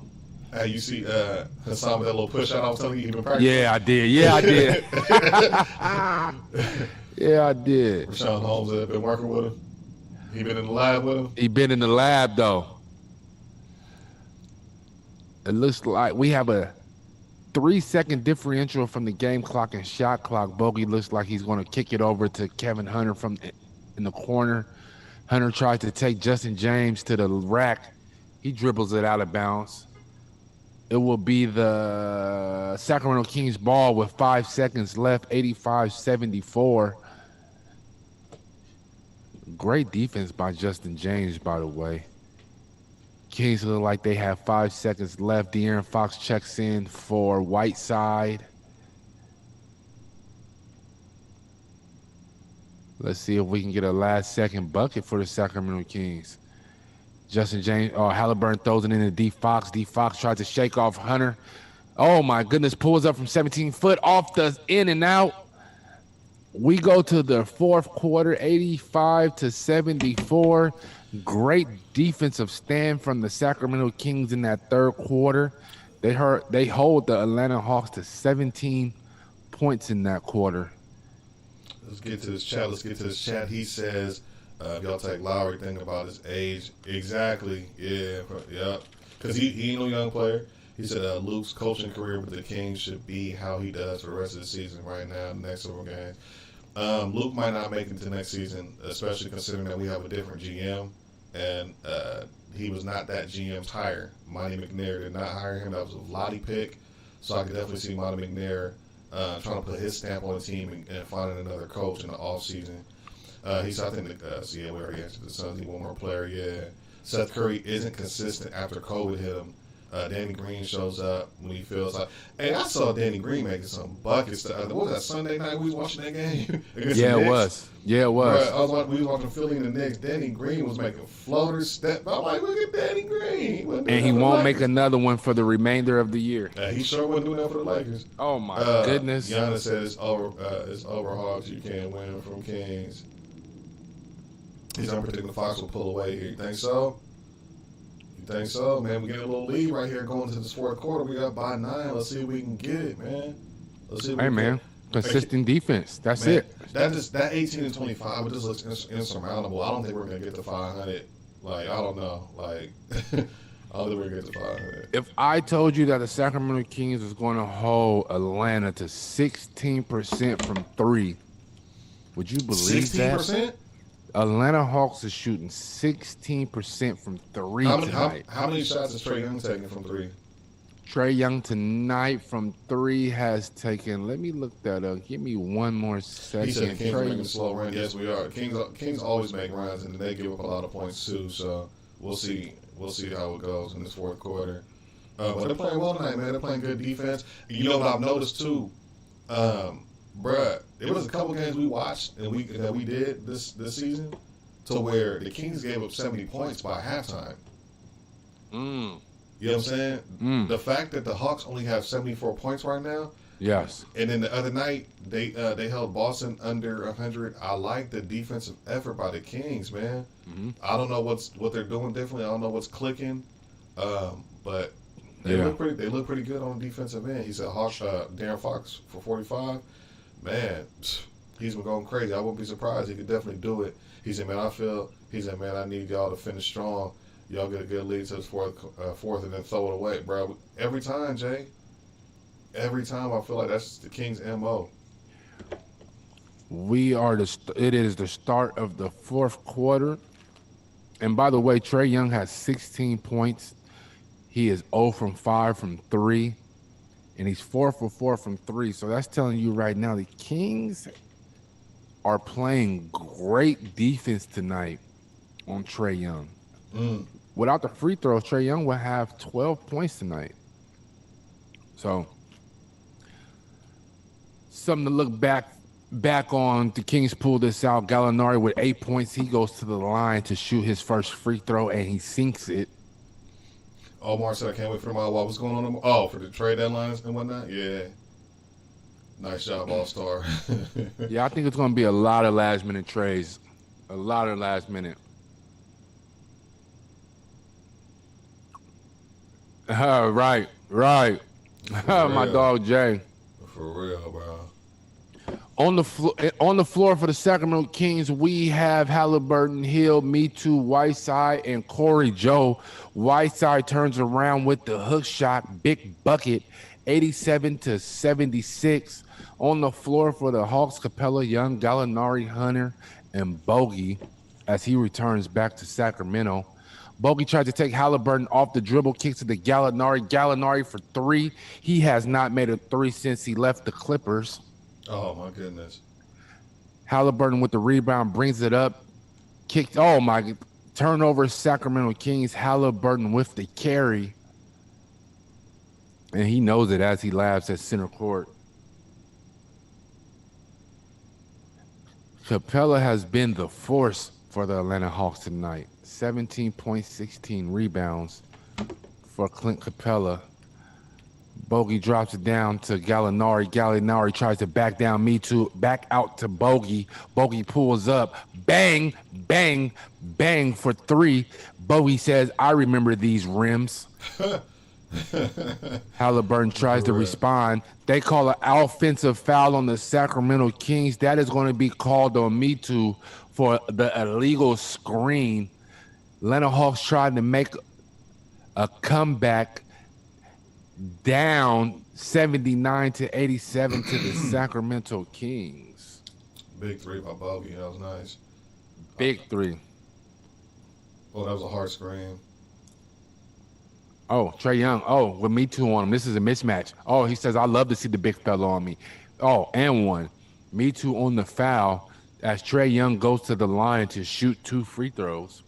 You see Hassan with that little push out I was telling you he been practicing? Yeah, I did. Yeah, I did. Rashawn Holmes have been working with him. He been in the lab with him? He been in the lab, though. It looks like we have a 3-second differential from the game clock and shot clock. Bogey looks like he's going to kick it over to Kevin Hunter from in the corner. Hunter tries to take Justin James to the rack. He dribbles it out of bounds. It will be the Sacramento Kings ball with 5 seconds left, 85-74. Great defense by Justin James, by the way. Kings look like they have 5 seconds left. De'Aaron Fox checks in for Whiteside. Let's see if we can get a last-second bucket for the Sacramento Kings. Justin James, Halliburton throws it into D. Fox. D. Fox tries to shake off Hunter. Oh, my goodness, pulls up from 17 foot off the in and out. We go to the fourth quarter, 85-74. Great defensive stand from the Sacramento Kings in that third quarter. They hold the Atlanta Hawks to 17 points in that quarter. Let's get to this chat. He says, if y'all take Lowry, think about his age. Exactly. Yeah. Because he ain't no young player. He said Luke's coaching career with the Kings should be how he does for the rest of the season right now, the next several games. Luke might not make it to next season, especially considering that we have a different GM. And he was not that GM's hire. Monty McNair did not hire him. That was a Lottie pick. So I could definitely see Monty McNair trying to put his stamp on the team and finding another coach in the offseason. We already answered the Suns need one more player. Yeah. Seth Curry isn't consistent after COVID hit him. Danny Green shows up when he feels like. Hey, I saw Danny Green making some buckets. What was that, Sunday night we was watching that game? Yeah, it was. Bruh, we was watching Philly and the Knicks. Danny Green was making floaters, step. I'm like, look at Danny Green. And he won't make another one for the remainder of the year. He sure wasn't doing that for the Lakers. Oh, my goodness. Giannis said it's over Hawks. You can't win from Kings. He's unpredictable. Fox will pull away here. You think so? Think so, man. We get a little lead right here going to this fourth quarter. We up by 9. Let's see if we can get it, man. Let's see if we can get it. Consistent defense. That's it. That 18 and 25, it just looks insurmountable. I don't think we're gonna get to 500. Like, I don't know. Like, I don't think we're gonna get to 500. If I told you that the Sacramento Kings was going to hold Atlanta to 16% from 3, would you believe 16%? That? Atlanta Hawks is shooting 16% from 3 tonight. How many shots is Trae Young taking from 3? Trae Young tonight from 3 has taken. Let me look that up. Give me one more second. He said the Kings are making a Trae, slow run. Yes, we are. Kings always make runs, and they give up a lot of points too. So we'll see. We'll see how it goes in this fourth quarter. But they're playing well tonight, man. They're playing good defense. You know what I've noticed too, bruh. There was a couple games we watched and that we did this season to where the Kings gave up 70 points by halftime. You know what I'm saying? The fact that the Hawks only have 74 points right now. yes. And then the other night, they held Boston under 100. I like the defensive effort by the Kings, man. I don't know what they're doing differently. I don't know what's clicking, but they look pretty good on the defensive end. He said Darren Fox for 45. Man, he's been going crazy. I wouldn't be surprised. He could definitely do it. He said, man, I need y'all to finish strong. Y'all get a good lead to the fourth and then throw it away, bro. Every time, Jay. Every time I feel like that's the Kings' MO. It is the start of the fourth quarter. And by the way, Trae Young has 16 points. He is 0 from 5 from 3. And he's 4 for 4 from 3. So that's telling you right now the Kings are playing great defense tonight on Trae Young. Without the free throws, Trae Young will have 12 points tonight. So something to look back on. The Kings pulled this out. Gallinari with 8 points. He goes to the line to shoot his first free throw, and he sinks it. Omar said, I can't wait for tomorrow. What's going on? Oh, for the trade deadlines and whatnot? Yeah. Nice job, All-Star. Yeah, I think it's going to be a lot of last-minute trades. A lot of last-minute. Right. My dog, Jay. For real, bro. On the floor for the Sacramento Kings, we have Halliburton, Hill, Me Too, Whiteside, and Corey Joe. Whiteside turns around with the hook shot, big bucket, 87-76. On the floor for the Hawks, Capella, Young, Gallinari, Hunter, and Bogey as he returns back to Sacramento. Bogey tried to take Halliburton off the dribble, kicks it to Gallinari. Gallinari for 3. He has not made a 3 since he left the Clippers. Oh, my goodness. Halliburton with the rebound, brings it up. Kicked, oh, my, turnover, Sacramento Kings. Halliburton with the carry. And he knows it as he laughs at center court. Capella has been the force for the Atlanta Hawks tonight. 17 points, 16 rebounds for Clint Capella. Bogey drops it down to Gallinari. Gallinari tries to back down, Me Too, back out to Bogey. Bogey pulls up. Bang, bang, bang for 3. Bogey says, I remember these rims. Halliburton tries to respond. They call an offensive foul on the Sacramento Kings. That is going to be called on Me Too for the illegal screen. Atlanta Hawks tried to make a comeback down 79-87 to the Sacramento Kings. Big 3 by Bogey. That was nice. Big 3. Oh, that was a hard screen. Oh, Trae Young. Oh, with Me Too on him. This is a mismatch. Oh, he says, I love to see the big fella on me. Oh, and 1. Me Too on the foul as Trae Young goes to the line to shoot 2 free throws.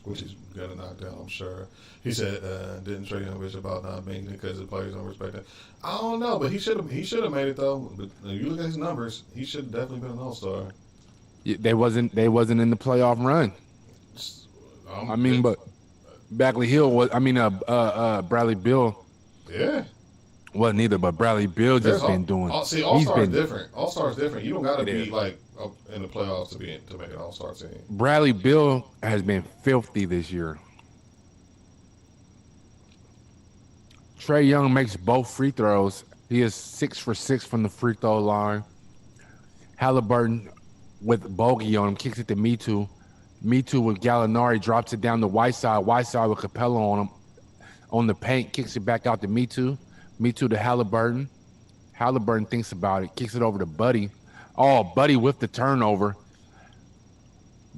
Which he's gonna knock down, I'm sure. He said, "Didn't Trae Young bitch about not being because the players don't respect him." I don't know, but he should have made it though. But if you look at his numbers, he should have definitely been an All-Star. They wasn't in the playoff run. But Bagley Hill was. Bradley Beal. Yeah. Wasn't either, but Bradley Beal just been doing. See, All-Star is different. All-Star is different. You don't got to be like up in the playoffs to make an All-Star team. Bradley Beal has been filthy this year. Trae Young makes both free throws. He is 6 for 6 from the free throw line. Halliburton with Bogey on him kicks it to Me Too. Me Too with Gallinari drops it down to Whiteside. Whiteside with Capella on him on the paint, kicks it back out to Me Too. Me Too to Halliburton. Halliburton thinks about it, kicks it over to Buddy. Oh, Buddy with the turnover.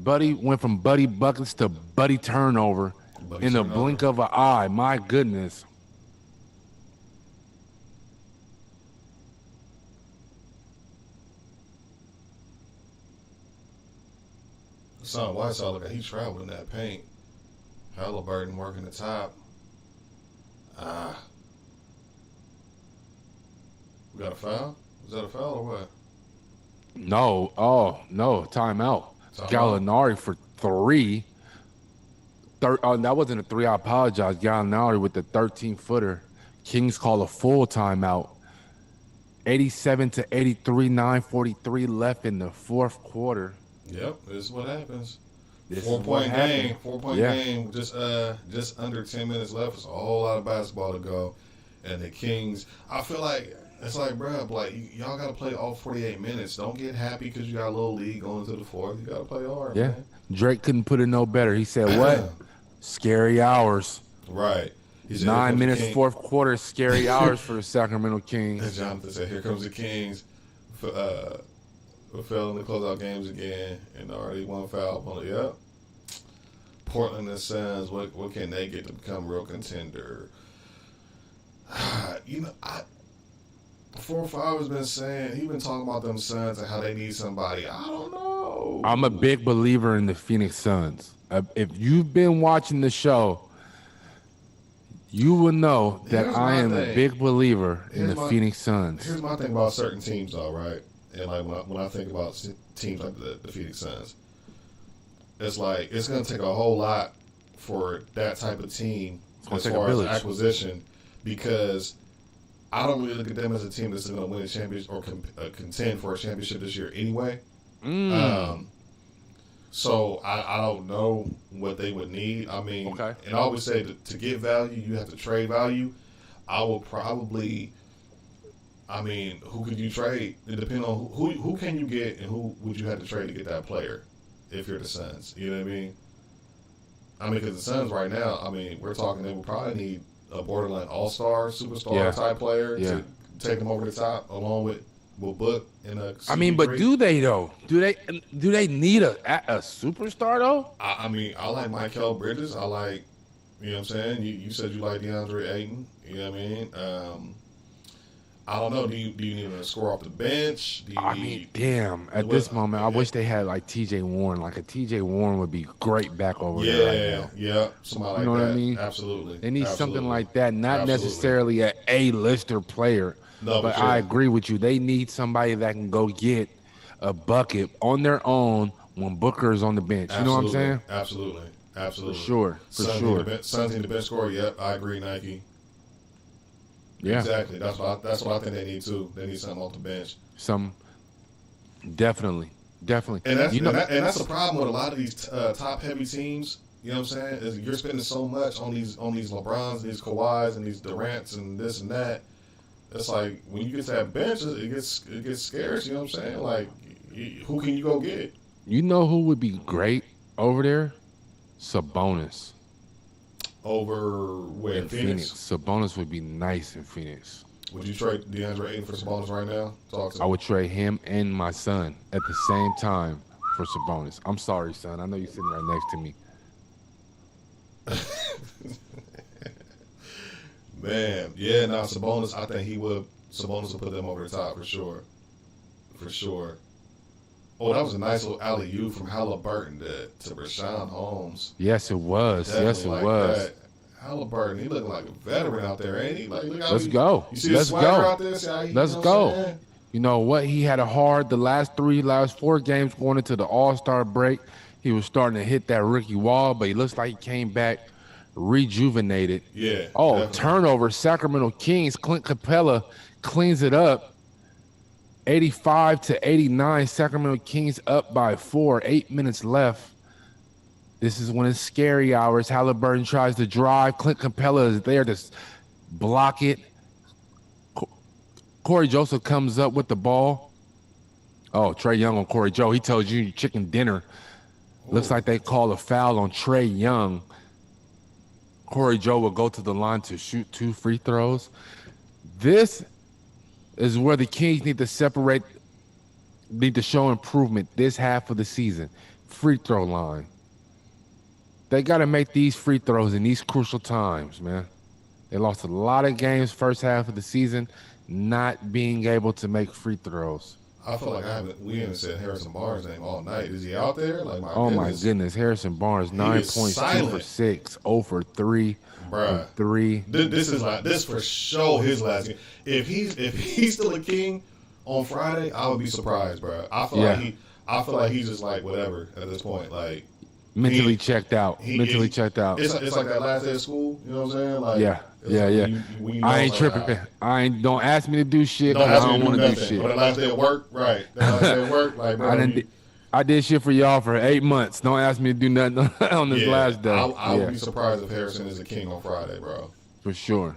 Buddy went from Buddy buckets to Buddy turnover Buddy in the turnover. blink of an eye. My goodness. Son Whiteside, look, he traveled in that paint. Halliburton working the top. We got a foul? Was that a foul or what? No. Oh, no. Timeout. Timeout. Gallinari for 3. That wasn't a 3. I apologize. Gallinari with the 13-footer. Kings call a full timeout. 87-83, 9:43 left in the fourth quarter. Yep, this is what happens. This 4-point is what happened. game. 4-point Yeah. game. Just under 10 minutes left. It's a whole lot of basketball to go. And the Kings, I feel like it's like, bruh, like y'all got to play all 48 minutes. Don't get happy because you got a little lead going to the fourth. You got to play hard. Yeah. Man. Drake couldn't put it no better. He said, what? Scary hours. Right. He said, 9 minutes, King. fourth quarter, scary hours for the Sacramento And Kings. Jonathan said, here comes the Kings. Failing to close out games again. And already one foul. Yep. Portland and Suns, what can they get to become real contender? You know, 4-5 has been saying, he's been talking about them Suns and how they need somebody. I don't know. I'm a big believer in the Phoenix Suns. If you've been watching the show, you will know that Here's I my am a thing. big believer in Here's the my- Phoenix Suns. Here's my thing about certain teams, though, right? And like when I think about teams like the Phoenix Suns, it's like it's going to take a whole lot for that type of team gonna as take a far as village. acquisition, because I don't really look at them as a team that's going to win a championship or contend for a championship this year anyway. So I don't know what they would need. I mean, Okay. and I always say to get value, you have to trade value. I will probably, I mean, who could you trade? It depends on who can you get and who would you have to trade to get that player if you're the Suns. You know what I mean? I mean, because the Suns right now, I mean, we're talking they will probably need a borderline all-star, superstar Yeah. type player Yeah. to take them over the top, along with Book and a I mean, but CP3. do they though? Do they need a superstar though? I mean, I like Michael Bridges. I like, you know what I'm saying? You said you like DeAndre Ayton. You know what I mean? I don't know. Do you need him to score off the bench? Do you I need, mean, damn. At What- this moment, I wish they had like T.J. Warren. Like a T.J. Warren would be great back over there right now. yeah, somebody like You know that. what I mean? Absolutely. They need something Absolutely. like that, not Absolutely. necessarily an A-lister player. No, but for sure. I agree with you. They need somebody that can go get a bucket on their own when Booker is on the bench. You know what I'm saying? Absolutely. Absolutely. For sure. For Suns sure. Need Suns need the bench scorer. Yep, I agree, Nike. Yeah. Exactly. That's what I think they need too. They need something off the bench. Definitely. And that's you know, and that's the problem with a lot of these top heavy teams. You know what I'm saying? Is you're spending so much on these LeBrons, these Kawhis, and these Durants, and this and that. It's like when you get to that bench, it gets scarce. You know what I'm saying? Like, who can you go get? you know who would be great over there? Sabonis Over where in Phoenix. Sabonis would be nice in Phoenix. Would you trade DeAndre Ayton for Sabonis right now? Talk to I me. would trade him and my son at the same time for Sabonis. I'm sorry, son. I know you're sitting right next to me. Man, yeah, now Sabonis, I think Sabonis will put them over the top for sure. For sure. Oh, that was a nice little alley-oop from Halliburton to Rashawn Holmes. Yes, it was. Definitely Yes, it like was. that. Halliburton, he looking like a veteran out there, ain't he? Like, look how Let's go. You see Let's the swagger go. out there? See how he, Let's you know what I'm go. saying? You know what? He had the last 4 games going into the All-Star break. He was starting to hit that rookie wall, but he looks like he came back rejuvenated. Yeah. Oh, definitely. turnover. Sacramento Kings. Clint Capella cleans it up. 85-89. Sacramento Kings up by 4. 8 minutes left. This is when it's scary hours. Halliburton tries to drive. Clint Capella is there to block it. Corey Joseph comes up with the ball. Oh, Trey Young on Corey Joe. He tells you chicken dinner. Looks like they call a foul on Trey Young. Corey Joe will go to the line to shoot 2 free throws. This is where the Kings need to show improvement this half of the season. free throw line. They got to make these free throws in these crucial times, man. They lost a lot of games first half of the season not being able to make free throws. I feel like we haven't said Harrison Barnes' name all night. Is he out there? Like, my goodness. Harrison Barnes, 9 points, 2 for 6, 0 for 3. Bruh. 3. This for sure his last game. If he's still a king on Friday, I would be surprised, bro. I feel like he's just like whatever at this point. Like mentally checked out. Checked out. It's like that last day of school. You know what I'm saying? Like, yeah. When you know, I ain't tripping. Don't ask me to do shit. Don't I don't want to do shit. But that last day of work, right? That last day of work, like, bro. I did shit for y'all for 8 months. Don't ask me to do nothing on this last day. I would be surprised if Harrison is a king on Friday, bro. For sure.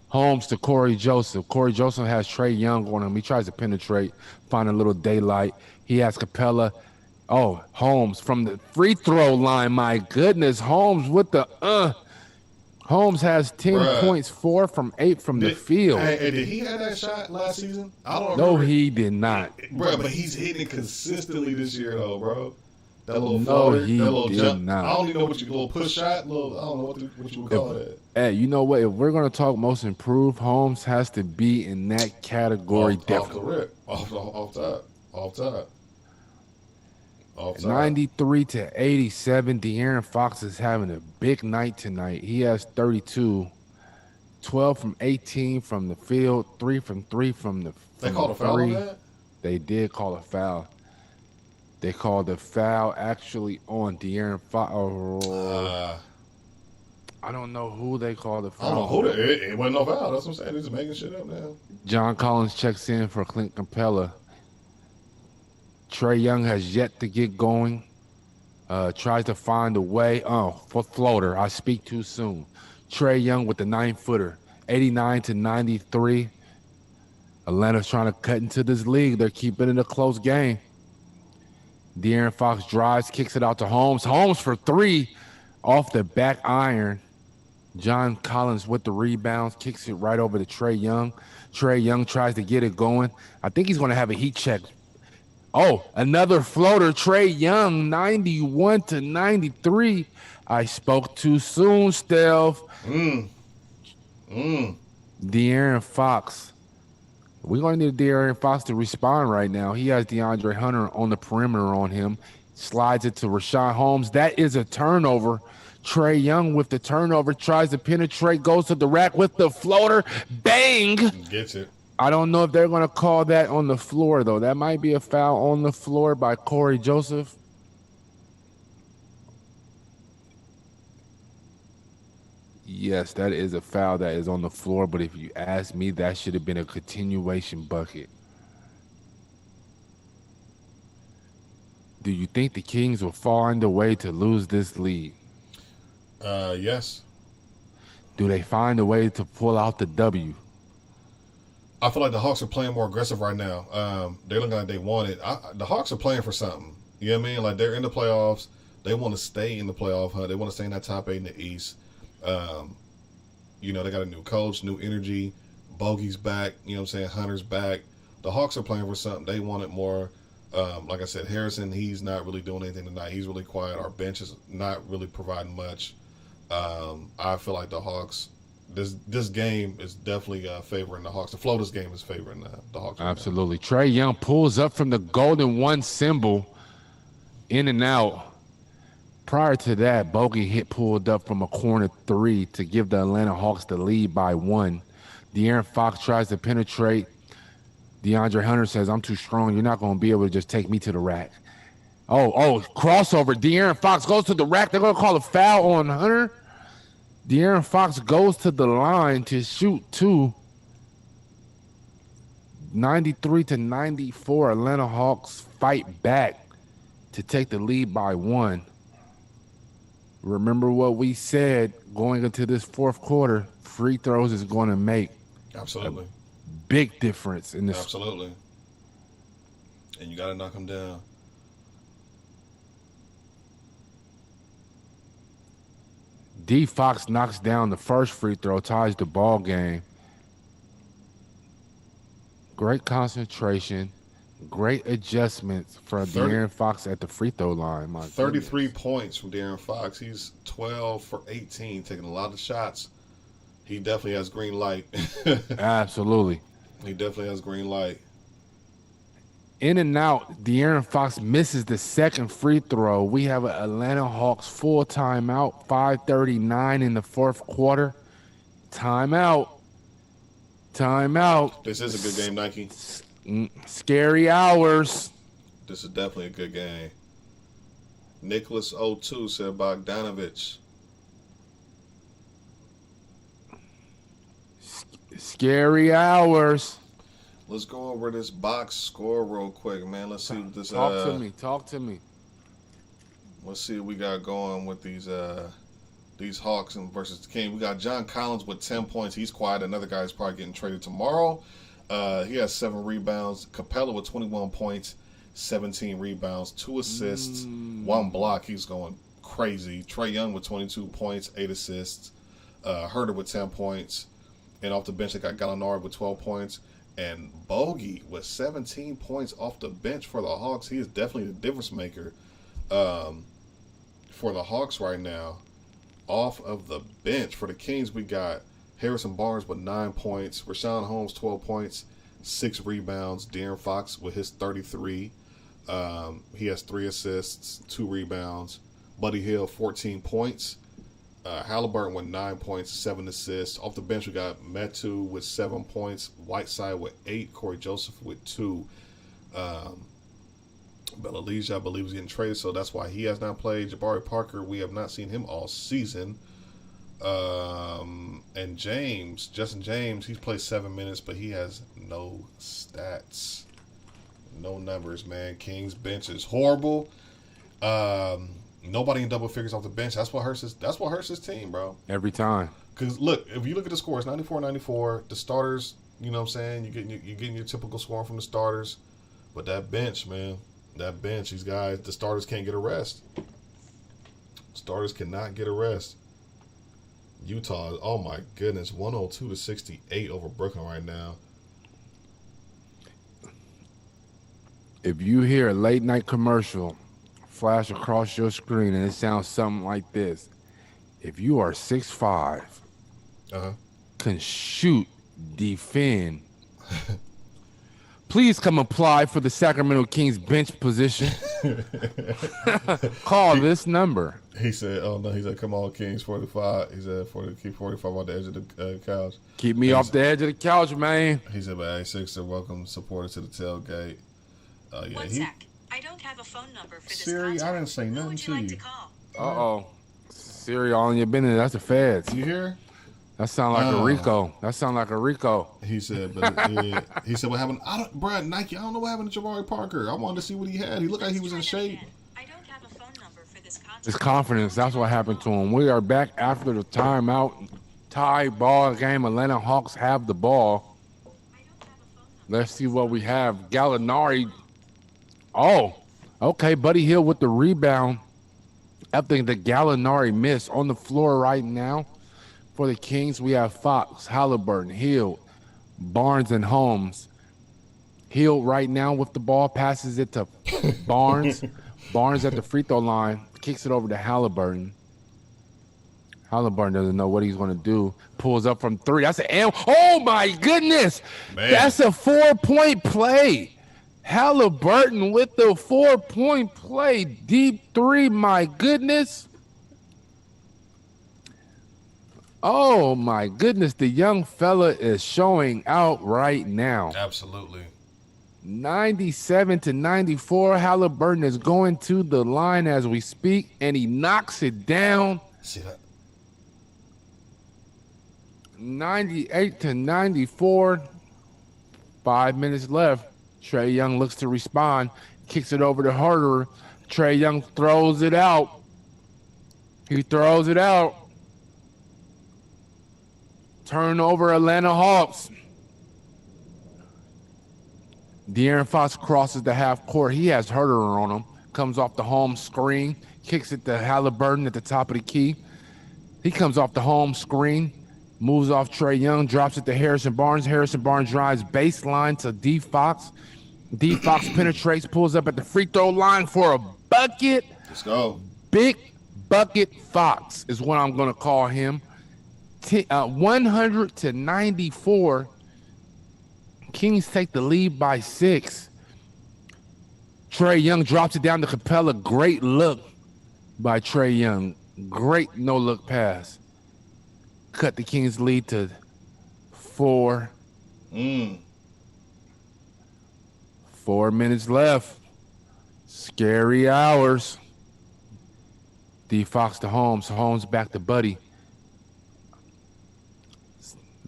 Holmes to Corey Joseph. Corey Joseph has Trae Young on him. He tries to penetrate, find a little daylight. He has Capella. Oh, Holmes from the free throw line. My goodness, Holmes with the Holmes has 10 points, 4 from 8 from the field. Hey, did he have that shot last season? I don't remember. No, he did not. Bro, but he's hitting it consistently this year, though, bro. That little floater, that little jump. Not. I don't even know what you little push shot. I don't know what you would call that. Hey, you know what? If we're gonna talk most improved, Holmes has to be in that category. Definitely. Off top. 93 to 87. De'Aaron Fox is having a big night tonight. He has 32, 12 from 18 from the field, 3 from 3 from the. They called a foul on that? They did call a foul. They called a foul actually on De'Aaron Fox. I don't know who they called the foul. I don't know who it wasn't no foul. That's what I'm saying. They're just making shit up now. John Collins checks in for Clint Capella. Trae Young has yet to get going. Tries to find a way. For floater. I speak too soon. Trae Young with the 9-footer. 89 to 93. Atlanta's trying to cut into this league. They're keeping it a close game. De'Aaron Fox drives, kicks it out to Holmes. Holmes for 3 off the back iron. John Collins with the rebounds, kicks it right over to Trae Young. Trae Young tries to get it going. I think he's going to have a heat check. Oh, another floater. Trae Young, 91 to 93. I spoke too soon, Steph. De'Aaron Fox. We're going to need De'Aaron Fox to respond right now. He has DeAndre Hunter on the perimeter on him. Slides it to Rashawn Holmes. That is a turnover. Trae Young with the turnover. Tries to penetrate. Goes to the rack with the floater. Bang! Gets it. I don't know if they're going to call that on the floor, though. That might be a foul on the floor by Corey Joseph. Yes, that is a foul that is on the floor, but if you ask me, that should have been a continuation bucket. Do you think the Kings will find a way to lose this league? Yes. Do they find a way to pull out the W? I feel like the Hawks are playing more aggressive right now. They're looking like they want it. The Hawks are playing for something. You know what I mean? Like, they're in the playoffs. They want to stay in the playoff hunt. They want to stay in that top 8 in the East. They got a new coach, new energy. Bogey's back. You know what I'm saying? Hunter's back. The Hawks are playing for something. They want it more. Like I said, Harrison, he's not really doing anything tonight. He's really quiet. Our bench is not really providing much. I feel like the Hawks, this game is definitely favoring the Hawks. The flow of this game is favoring the Hawks. Absolutely. Right. Trae Young pulls up from the golden one symbol, in and out. Prior to that, Bogey pulled up from a corner 3 to give the Atlanta Hawks the lead by 1. De'Aaron Fox tries to penetrate. DeAndre Hunter says, I'm too strong. You're not going to be able to just take me to the rack. Oh, crossover. De'Aaron Fox goes to the rack. They're going to call a foul on Hunter. De'Aaron Fox goes to the line to shoot 2. 93 to 94. Atlanta Hawks fight back to take the lead by 1. Remember what we said going into this fourth quarter, free throws is going to make absolutely a big difference in this. Absolutely. And you got to knock them down. D. Fox knocks down the first free throw, ties the ball game. Great concentration. Great adjustments for 30 De'Aaron Fox at the free throw line. My 33 goodness. points from De'Aaron Fox. He's 12 for 18, taking a lot of shots. He definitely has green light. Absolutely. He definitely has green light. In and out, De'Aaron Fox misses the second free throw. We have an Atlanta Hawks full timeout, 5:39 in the fourth quarter. Timeout. Timeout. This is a good game, Nike. Scary hours. This is definitely a good game. Nicholas 02 said Bogdanovich. Scary hours. Let's go over this box score real quick, man. Let's see what this Talk to me. Let's see what we got going with these Hawks and versus the King. We got John Collins with 10 points. He's quiet. Another guy's probably getting traded tomorrow. He has 7 rebounds. Capella with 21 points, 17 rebounds, 2 assists, 1 block. He's going crazy. Trae Young with 22 points, 8 assists. Herter with 10 points. And off the bench, they got Gallinari with 12 points. And Bogey with 17 points off the bench for the Hawks. He is definitely the difference maker for the Hawks right now. Off of the bench for the Kings, we got Harrison Barnes with 9 points. Rashawn Holmes, 12 points, 6 rebounds. De'Aaron Fox with his 33. He has 3 assists, 2 rebounds. Buddy Hield, 14 points. Halliburton with 9 points, 7 assists. Off the bench, we got Metu with 7 points. Whiteside with 8. Corey Joseph with 2. Bellalicia, I believe, is getting traded, so that's why he has not played. Jabari Parker, we have not seen him all season. And Justin James, he's played 7 minutes, but he has no stats. No numbers, man. Kings bench is horrible. Nobody in double figures off the bench. That's what hurts his team, bro. Every time. Because look, if you look at the scores, 94-94. The starters, you know what I'm saying? You're getting your typical scoring from the starters. But that bench, man, these guys, the starters can't get a rest. Starters cannot get a rest. Utah, oh my goodness, 102-68 over Brooklyn right now. If you hear a late night commercial flash across your screen and it sounds something like this, if you are 6'5", can shoot, defend, please come apply for the Sacramento Kings bench position. Call this number. He said, come on, Kings 45. He said, keep 45 on the edge of the couch. Keep me off the edge of the couch, man. He said, but A6 welcome supporters to the tailgate. One sec. I don't have a phone number for this Siri, contact. I didn't say nothing to you. Who would you like to call? Uh-oh. Siri, all in your business. That's the feds. You hear? That sound like a Rico. He said, he said, what happened? Nike, I don't know what happened to Jabari Parker. I wanted to see what he had. He looked like he was in shape. I don't have a phone number for this contact. His confidence, that's what happened to him. We are back after the timeout. Tie ball game. Atlanta Hawks have the ball. Let's see what we have. Gallinari. Oh, okay. Buddy Hield with the rebound. I think the Gallinari miss on the floor right now. For the Kings, we have Fox, Halliburton, Hield, Barnes, and Holmes. Hield right now with the ball, passes it to Barnes. Barnes at the free throw line, kicks it over to Halliburton. Halliburton doesn't know what he's going to do. Pulls up from 3. That's an M. Oh, my goodness. Man. That's a 4-point play. Halliburton with the 4-point play. Deep 3, my goodness. Oh, my goodness. The young fella is showing out right now. Absolutely. 97-94. Halliburton is going to the line as we speak, and he knocks it down. See that? 98-94. 5 minutes left. Trae Young looks to respond. Kicks it over to Herter. Trae Young throws it out. He throws it out. Turnover, Atlanta Hawks. De'Aaron Fox crosses the half court. He has Herter on him. Comes off the home screen. Kicks it to Halliburton at the top of the key. He comes off the home screen. Moves off Trae Young. Drops it to Harrison Barnes. Harrison Barnes drives baseline to D. Fox. D Fox penetrates, pulls up at the free throw line for a bucket. Let's go. Big Bucket Fox is what I'm going to call him. 100-94. Kings take the lead by 6. Trae Young drops it down to Capella. Great look by Trae Young. Great no-look pass. Cut the Kings lead to 4. 4 minutes left. Scary hours. D Fox to Holmes. Holmes back to Buddy.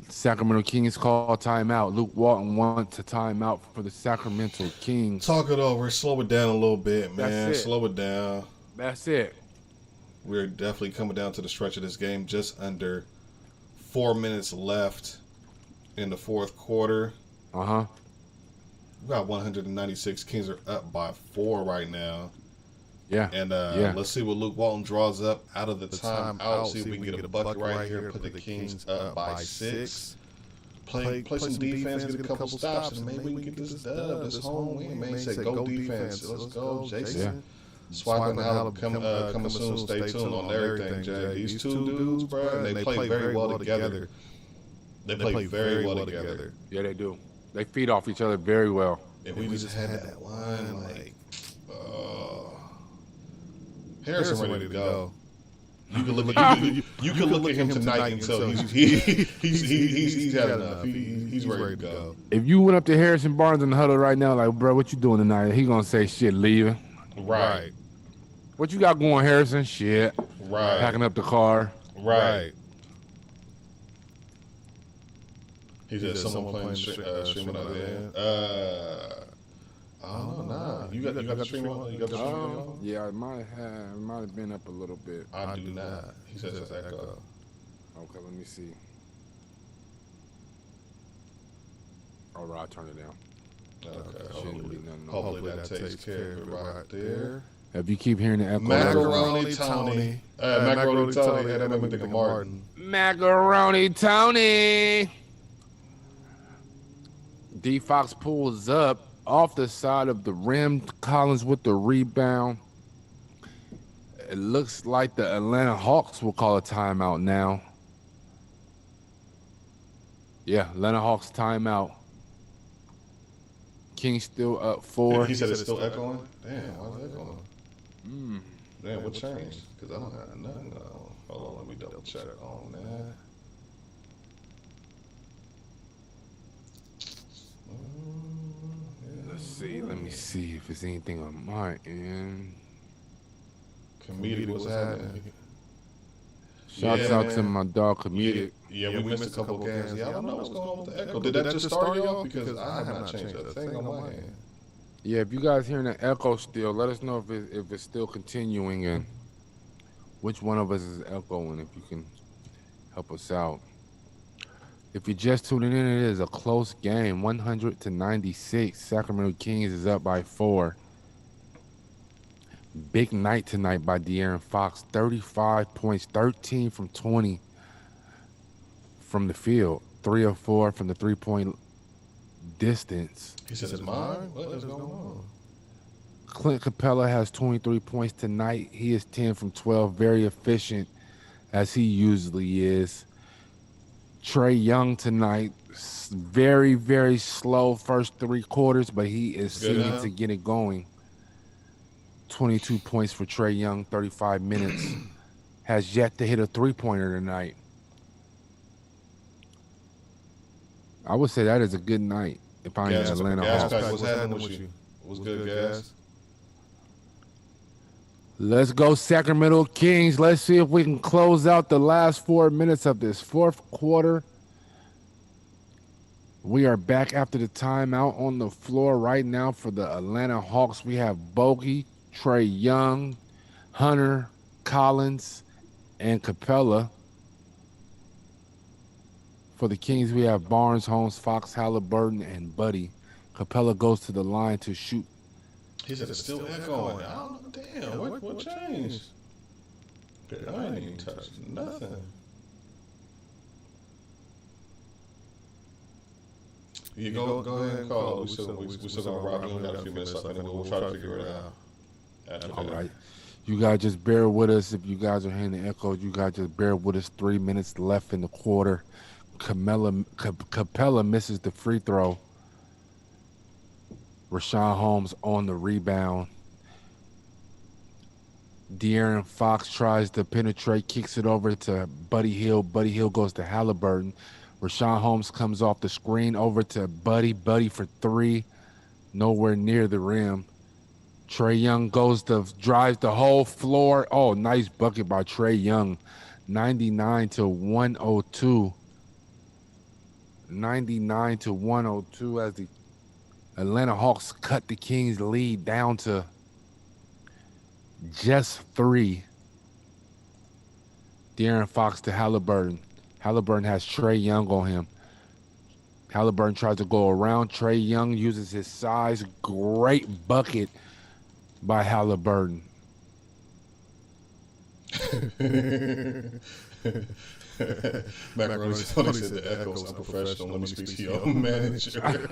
Sacramento Kings call timeout. Luke Walton wants a timeout for the Sacramento Kings. Talk it over. Slow it down a little bit, man. That's it. Slow it down. That's it. We're definitely coming down to the stretch of this game. Just under 4 minutes left in the fourth quarter. Uh-huh. We got 196. Kings are up by 4 right now. Yeah. And let's see what Luke Walton draws up out of the timeout. See if we can get a bucket right here. Put the Kings up by 6. Play some defense, get a couple stops, and maybe we can get this dub, this home win. Man, say go defense. Let's go, Jason. Swiping out, coming soon. Stay tuned on everything, Jay. These two dudes, bro, they play very well together. They play very well together. Yeah, they do. They feed off each other very well. If we just had that line, like, Harrison ready to go. You can look at him tonight until he's had enough. He's ready to go. If you went up to Harrison Barnes in the huddle right now, like, bro, what you doing tonight? He gonna say, shit, leaving. Right. What you got going, Harrison? Shit. Right. Packing up the car. Right. He said someone playing streaming out there. I don't know. Nah. You got the stream on? You got the stream on? Yeah, it might have been up a little bit. I do not. He says it's echo. Okay, let me see. All right, I'll turn it down. Okay. Hopefully that takes care of it right there. If you keep hearing the echo, Macaroni Tony. Macaroni Tony. Yeah, that made me think of Martin. Macaroni Tony. D Fox pulls up off the side of the rim. Collins with the rebound. It looks like the Atlanta Hawks will call a timeout now. Yeah, Atlanta Hawks timeout. Kings still up 4. He said it's still echoing? Damn, why's it echoing? Damn, what changed? Because I don't have nothing. Hold on, let me double check on that. Let me see if there's anything on my end. Comedic, what's happening? Shouts out to my dog, Comedic. Yeah, we missed a couple games. Yeah, I don't know what's going on with the echo. Did that just start y'all? Because I have not changed a thing on my end. Yeah, if you guys hearing the echo still, let us know if it's still continuing and which one of us is echoing, if you can help us out. If you're just tuning in, it is a close game, 100-96. Sacramento Kings is up by 4. Big night tonight by De'Aaron Fox. 35 points, 13 from 20 from the field. 3 of 4 from the three-point distance. He said it's mine? What is going on? Clint Capella has 23 points tonight. He is 10 from 12. Very efficient, as he usually is. Trae Young tonight, very, very slow first 3 quarters, but he is seeming to get it going. 22 points for Trae Young, 35 minutes. Has yet to hit a three-pointer tonight. I would say that is a good night if I'm in Atlanta Hawks. What's happening with you? What's good, Gas? Let's go, Sacramento Kings. Let's see if we can close out the last 4 minutes of this fourth quarter. We are back after the timeout on the floor right now for the Atlanta Hawks. We have Bogey, Trae Young, Hunter, Collins, and Capella. For the Kings, we have Barnes, Holmes, Fox, Halliburton, and Buddy. Capella goes to the line to shoot. He said it's still echoing. I don't know. Damn, what changed? I ain't even touched nothing. You go ahead and call. We still gonna rock. We only got a few minutes left, and we'll try to figure it out. After All that. right. You guys just bear with us. If you guys are hearing the echo, you guys just bear with us. 3 minutes left in the quarter. Capella misses the free throw. Rashawn Holmes on the rebound. De'Aaron Fox tries to penetrate, kicks it over to Buddy Hield. Buddy Hield goes to Halliburton. Rashawn Holmes comes off the screen over to Buddy. Buddy for three. Nowhere near the rim. Trae Young drives the whole floor. Oh, nice bucket by Trae Young. 99-102. 99-102 as the Atlanta Hawks cut the Kings lead down to just 3. De'Aaron Fox to Halliburton. Halliburton has Trae Young on him. Halliburton tries to go around. Trae Young uses his size. Great bucket by Halliburton. Macaroni Tony said the echo's unprofessional. Let me speak to your manager. I'm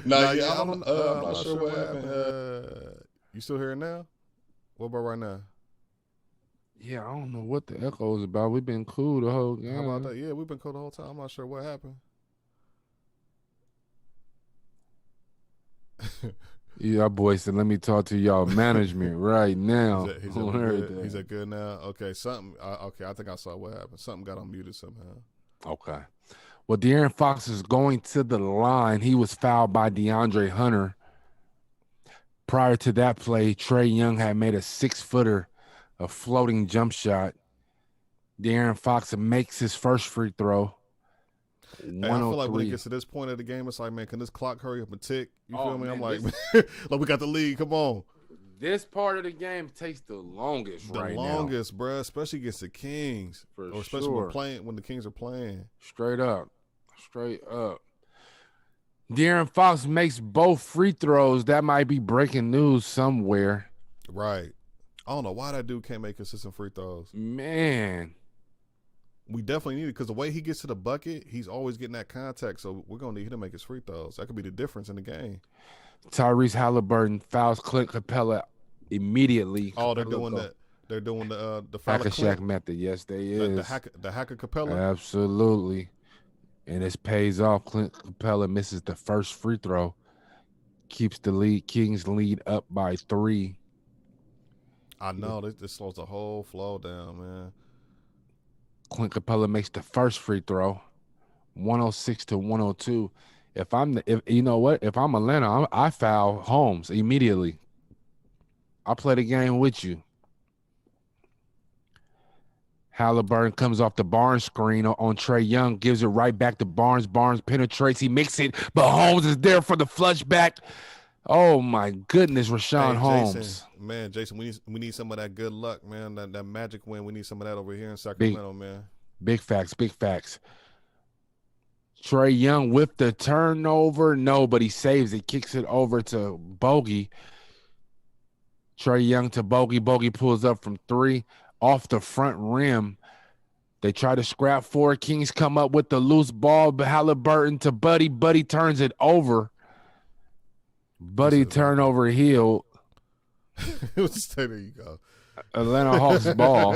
not sure what happened. You still hearing now? What about right now? Yeah, I don't know what the echo is about. We've been cool the whole game. How about that? Yeah, we've been cool the whole time. I'm not sure what happened. Yeah, boy said, let me talk to y'all management right now. He's at good now. Okay, I think I saw what happened. Something got unmuted somehow. Okay. Well, De'Aaron Fox is going to the line. He was fouled by DeAndre Hunter. Prior to that play, Trae Young had made a 6-footer, a floating jump shot. De'Aaron Fox makes his first free throw. Hey, I feel like when it gets to this point of the game, it's like, man, can this clock hurry up and tick? You feel me? Man, I'm like, like we got the lead. Come on. This part of the game takes the longest now. The longest, bro, especially against the Kings. Especially when the Kings are playing. Straight up. De'Aaron Fox makes both free throws. That might be breaking news somewhere. Right. I don't know why that dude can't make consistent free throws. Man. We definitely need it because the way he gets to the bucket, he's always getting that contact. So we're going to need him to make his free throws. That could be the difference in the game. Tyrese Halliburton fouls Clint Capella immediately. Oh, they're doing that. They're doing the Hack-a-Shack method. Yes, they is. The hacker Capella? Absolutely. And this pays off. Clint Capella misses the first free throw. Keeps the Kings lead up by 3. I know. This slows the whole flow down, man. Clint Capella makes the first free throw, 106-102. If I'm Atlanta, I foul Holmes immediately. I play the game with you. Halliburton comes off the Barnes screen on Trae Young, gives it right back to Barnes. Barnes penetrates, he makes it, but Holmes is there for the flush back. Oh my goodness, Rashawn Holmes. Jason, we need some of that good luck, man. That magic win. We need some of that over here in Sacramento, man. Big facts. Trae Young with the turnover. No, but he saves it, kicks it over to Bogey. Trae Young to Bogey. Bogey pulls up from 3 off the front rim. They try to scrap for it. Kings come up with the loose ball. Halliburton to Buddy. Buddy turns it over. Buddy turnover Hield. There you go. Atlanta Hawks ball.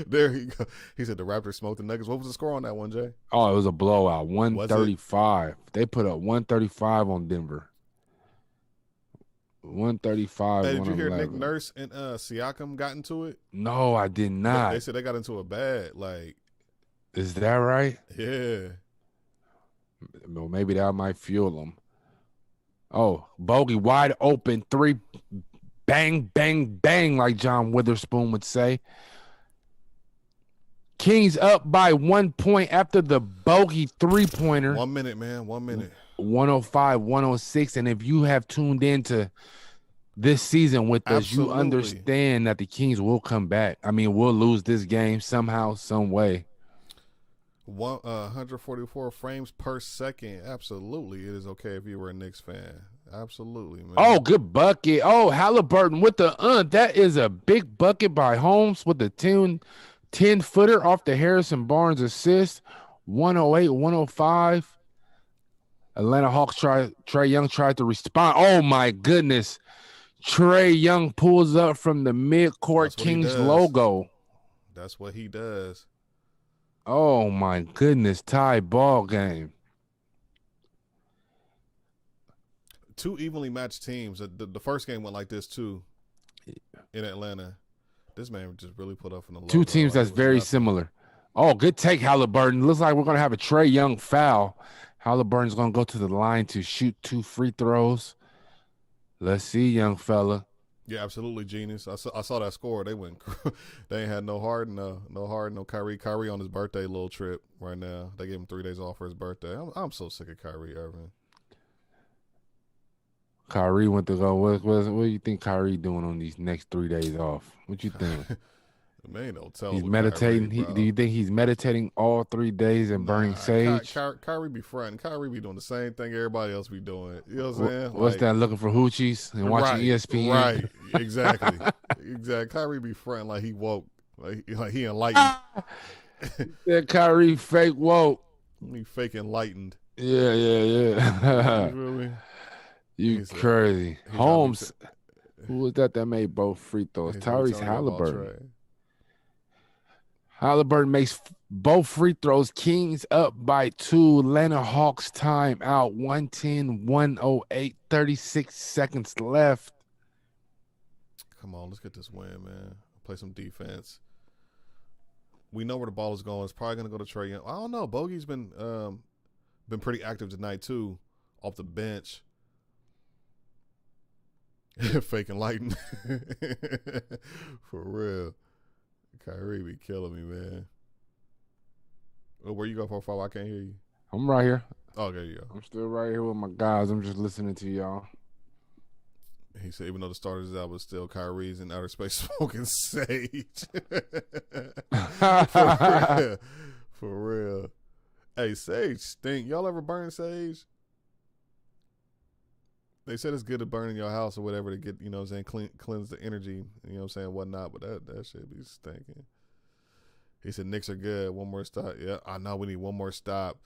There you go. He said the Raptors smoked the Nuggets. What was the score on that one, Jay? Oh, it was a blowout. 135. They put up 135 on Denver. 135. Hey, did you hear Nick Nurse and Siakam got into it? No, I did not. They said they got into a bad. Is that right? Yeah. Well, maybe that might fuel them. Oh, Bogey wide open 3. Bang, bang, bang, like John Witherspoon would say. Kings up by 1 point after the Bogey 3-pointer. 1 minute, man. 1 minute. 105-106. And if you have tuned into this season with us, you understand that the Kings will come back. I mean, we'll lose this game somehow, some way. 144 frames per second. Absolutely. It is okay if you were a Knicks fan. Absolutely, man. Oh, good bucket. Oh, Halliburton with the that is a big bucket by Holmes with the 10-footer off the Harrison Barnes assist. 108, 105. Atlanta Hawks Trey Young tried to respond. Oh my goodness. Trey Young pulls up from the midcourt Kings logo. That's what he does. Oh my goodness. Tie ball game. Two evenly matched teams. The first game went like this too in Atlanta. This man just really put up in the logo. Two teams that's very similar. Oh, good take, Halliburton. Looks like we're going to have a Trey Young foul. Halliburton's going to go to the line to shoot 2 free throws. Let's see, young fella. Yeah, absolutely, genius. I saw that score. They went. They ain't had no Harden, no Kyrie. Kyrie on his birthday little trip right now. They gave him 3 days off for his birthday. I'm so sick of Kyrie Irving. Kyrie went to go. What do you think Kyrie doing on these next 3 days off? What you think? Man, don't tell. He's meditating. Kyrie, do you think he's meditating all 3 days and burning sage? Kyrie be fronting. Kyrie be doing the same thing everybody else be doing. You know what I'm saying? What's that? Looking for hoochies and watching ESPN. Right. Exactly. Exactly. Kyrie be fronting like he woke, like he enlightened. That Kyrie fake woke. He fake enlightened. Yeah. Really? You crazy. Holmes, who was that made both free throws? Tyrese Halliburton. Halliburton makes both free throws. Kings up by 2. Atlanta Hawks time out. 110, 108, 36 seconds left. Come on, let's get this win, man. Play some defense. We know where the ball is going. It's probably going to go to Trey Young. I don't know. Bogey's been pretty active tonight, too, off the bench. Fake enlightened. For real. Kyrie be killing me, man. Oh, where you go, 4-5? I can't hear you. I'm right here. Oh, there you go. I'm still right here with my guys. I'm just listening to y'all. He said, even though the starters out, but still Kyrie's in outer space smoking sage. For real. Hey, sage stink. Y'all ever burn sage? They said it's good to burn in your house or whatever to get, you know what I'm saying, cleanse the energy, you know what I'm saying, whatnot, but that shit be stinking. He said Knicks are good. One more stop. Yeah, I know we need one more stop.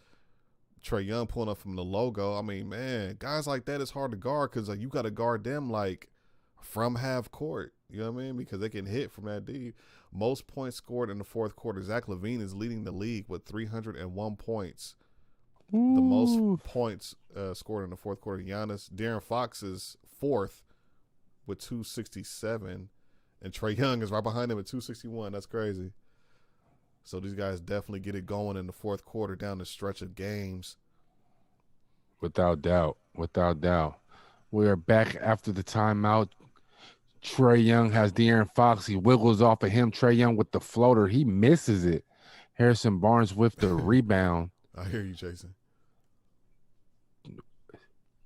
Trey Young pulling up from the logo. I mean, man, guys like that is hard to guard because you got to guard them like from half court. You know what I mean? Because they can hit from that deep. Most points scored in the fourth quarter. Zach LaVine is leading the league with 301 points. Ooh. The most points scored in the fourth quarter. De'Aaron Fox is fourth with 267, and Trey Young is right behind him at 261. That's crazy. So these guys definitely get it going in the fourth quarter down the stretch of games. Without doubt. We are back after the timeout. Trey Young has De'Aaron Fox. He wiggles off of him. Trey Young with the floater. He misses it. Harrison Barnes with the rebound. I hear you, Jason.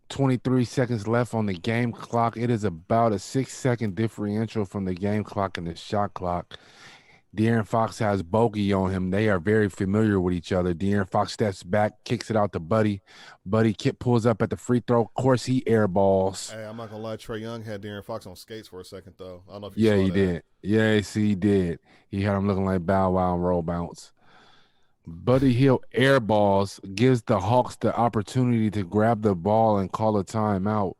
23 seconds left on the game clock. It is about a 6-second differential from the game clock and the shot clock. De'Aaron Fox has Bogey on him. They are very familiar with each other. De'Aaron Fox steps back, kicks it out to Buddy. Buddy pulls up at the free throw. Of course, he airballs. Hey, I'm not going to lie. Trey Young had De'Aaron Fox on skates for a second, though. I don't know if you saw that. Yeah, he did. Yes, he did. He had him looking like Bow Wow and roll bounce. Buddy Hield airballs, gives the Hawks the opportunity to grab the ball and call a timeout.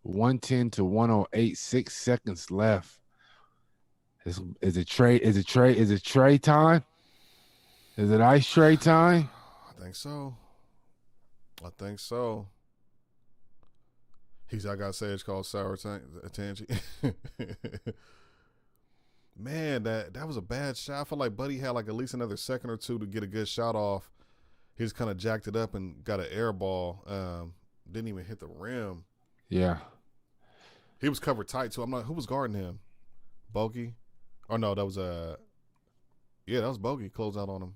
110 to 108, 6 seconds left. Is it Trey time? Is it Ice Trey time? I think so. I got sage called sour tangy. Man, that was a bad shot. I feel like Buddy had like at least another second or two to get a good shot off. He just kind of jacked it up and got an air ball. Didn't even hit the rim. Yeah. He was covered tight too. I'm like, who was guarding him? Bogey? Oh no, that was that was Bogey. Close out on him.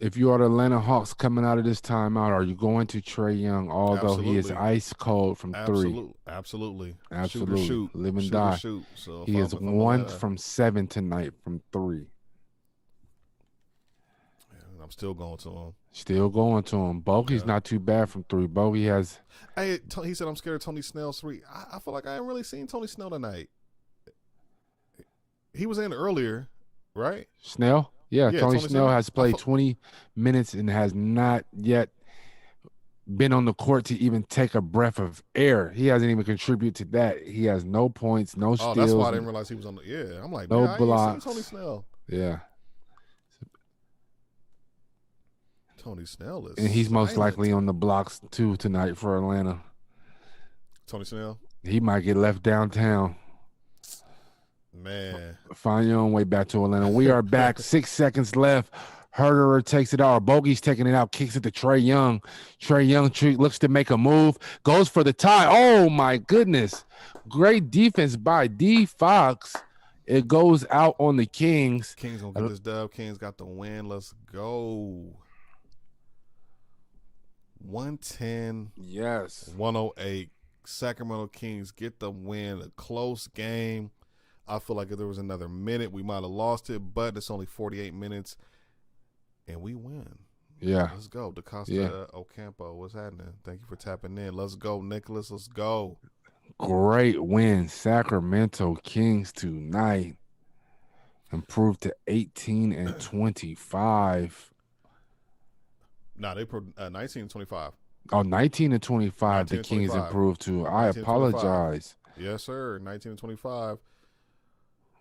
If you are the Atlanta Hawks coming out of this timeout, are you going to Trey Young, although he is ice cold from three? Absolutely. Shoot. Live and die. So he is 1 from 7 tonight from 3. I'm still going to him. Bogey's not too bad from 3. Bogey has. Hey, he said I'm scared of Tony Snell's 3. I feel like I ain't really seen Tony Snell tonight. He was in earlier, right? Snell? Yeah, Tony Snell Snell. has played 20 minutes and has not yet been on the court to even take a breath of air. He hasn't even contributed to that. He has no points, no Oh, that's why I steals, didn't realize he was on the. Yeah, I'm like, no man, I ain't seen blocks. Tony Snell. Yeah. Tony Snell is. And he's most silent. likely on the blocks too tonight for Atlanta. Tony Snell. He might get left downtown. Man, Find your own way back to Atlanta. We are back. 6 seconds left. Herderer takes it out. Bogey's taking it out. Kicks it to Trey Young. Trey Young looks to make a move. Goes for the tie. Oh, my goodness. Great defense by D. Fox. It goes out on the Kings. Kings gonna get this dub. Kings got the win. Let's go. 110. Yes. 108. Sacramento Kings get the win. A close game. I feel like if there was another minute, we might have lost it, but it's only 48 minutes, and we win. Yeah. Let's go. DaCosta Ocampo, what's happening? Thank you for tapping in. Let's go, Nicholas. Let's go. Great win. Sacramento Kings tonight. Improved to 18 and 25. Nah, they 19-25. Oh, 19 and 25. 19 The Kings 25. improved to. I 19 apologize. Yes, sir. 19-25.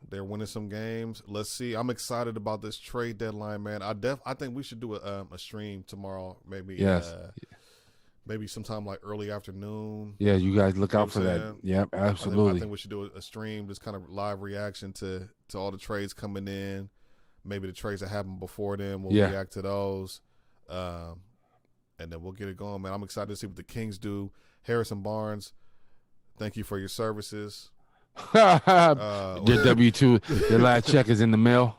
They're winning some games. Let's see. I'm excited about this trade deadline, man. I think we should do a stream tomorrow. Maybe Yes. Maybe sometime like early afternoon. Yeah, you guys look You know out for what I'm that. saying? Yep, I absolutely. think we should do a stream, just kind of live reaction to all the trades coming in. Maybe the trades that happened before them. We'll react to those. And then we'll get it going, man. I'm excited to see what the Kings do. Harrison Barnes, thank you for your services. Your W-2, your last check is in the mail.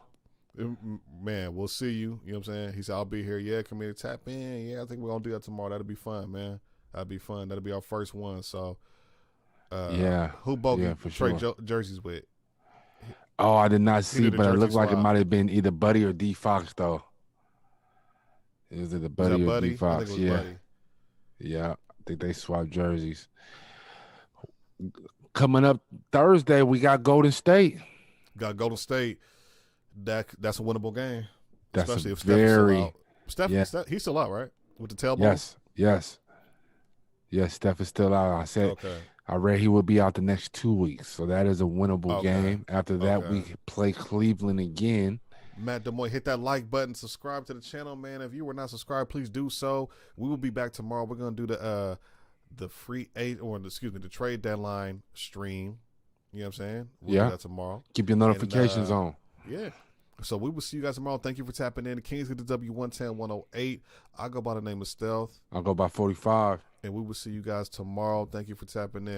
Man, we'll see you. You know what I'm saying? He said, I'll be here. Yeah, come here, tap in. Yeah, I think we're going to do that tomorrow. That'll be fun, man. That'll be fun. That'll be our first one. So, who Bogey for trade sure. jerseys with? Oh, I did not see, did a but it jersey looked like it swap. might have been either Buddy or D Fox, though. Is it the Buddy or Buddy? D Fox? I think it was Yeah. Buddy. Yeah, I think they swapped jerseys. Coming up Thursday, we got Golden State. Got Golden State. That's a winnable game. That's especially a if Steph is very still out. Steph, he's still out, right? With the tailbone? Yes. Steph is still out. I said I read he will be out the next 2 weeks, so that is a winnable game. After that, we play Cleveland again. Matt Demoy, hit that like button, subscribe to the channel, man. If you were not subscribed, please do so. We will be back tomorrow. We're gonna do the the trade deadline stream. You know what I'm saying? We'll do that tomorrow. Keep your notifications on. Yeah. So we will see you guys tomorrow. Thank you for tapping in. The Kings get the W 110-108. I go by the name of Stealth. I'll go by 45. And we will see you guys tomorrow. Thank you for tapping in.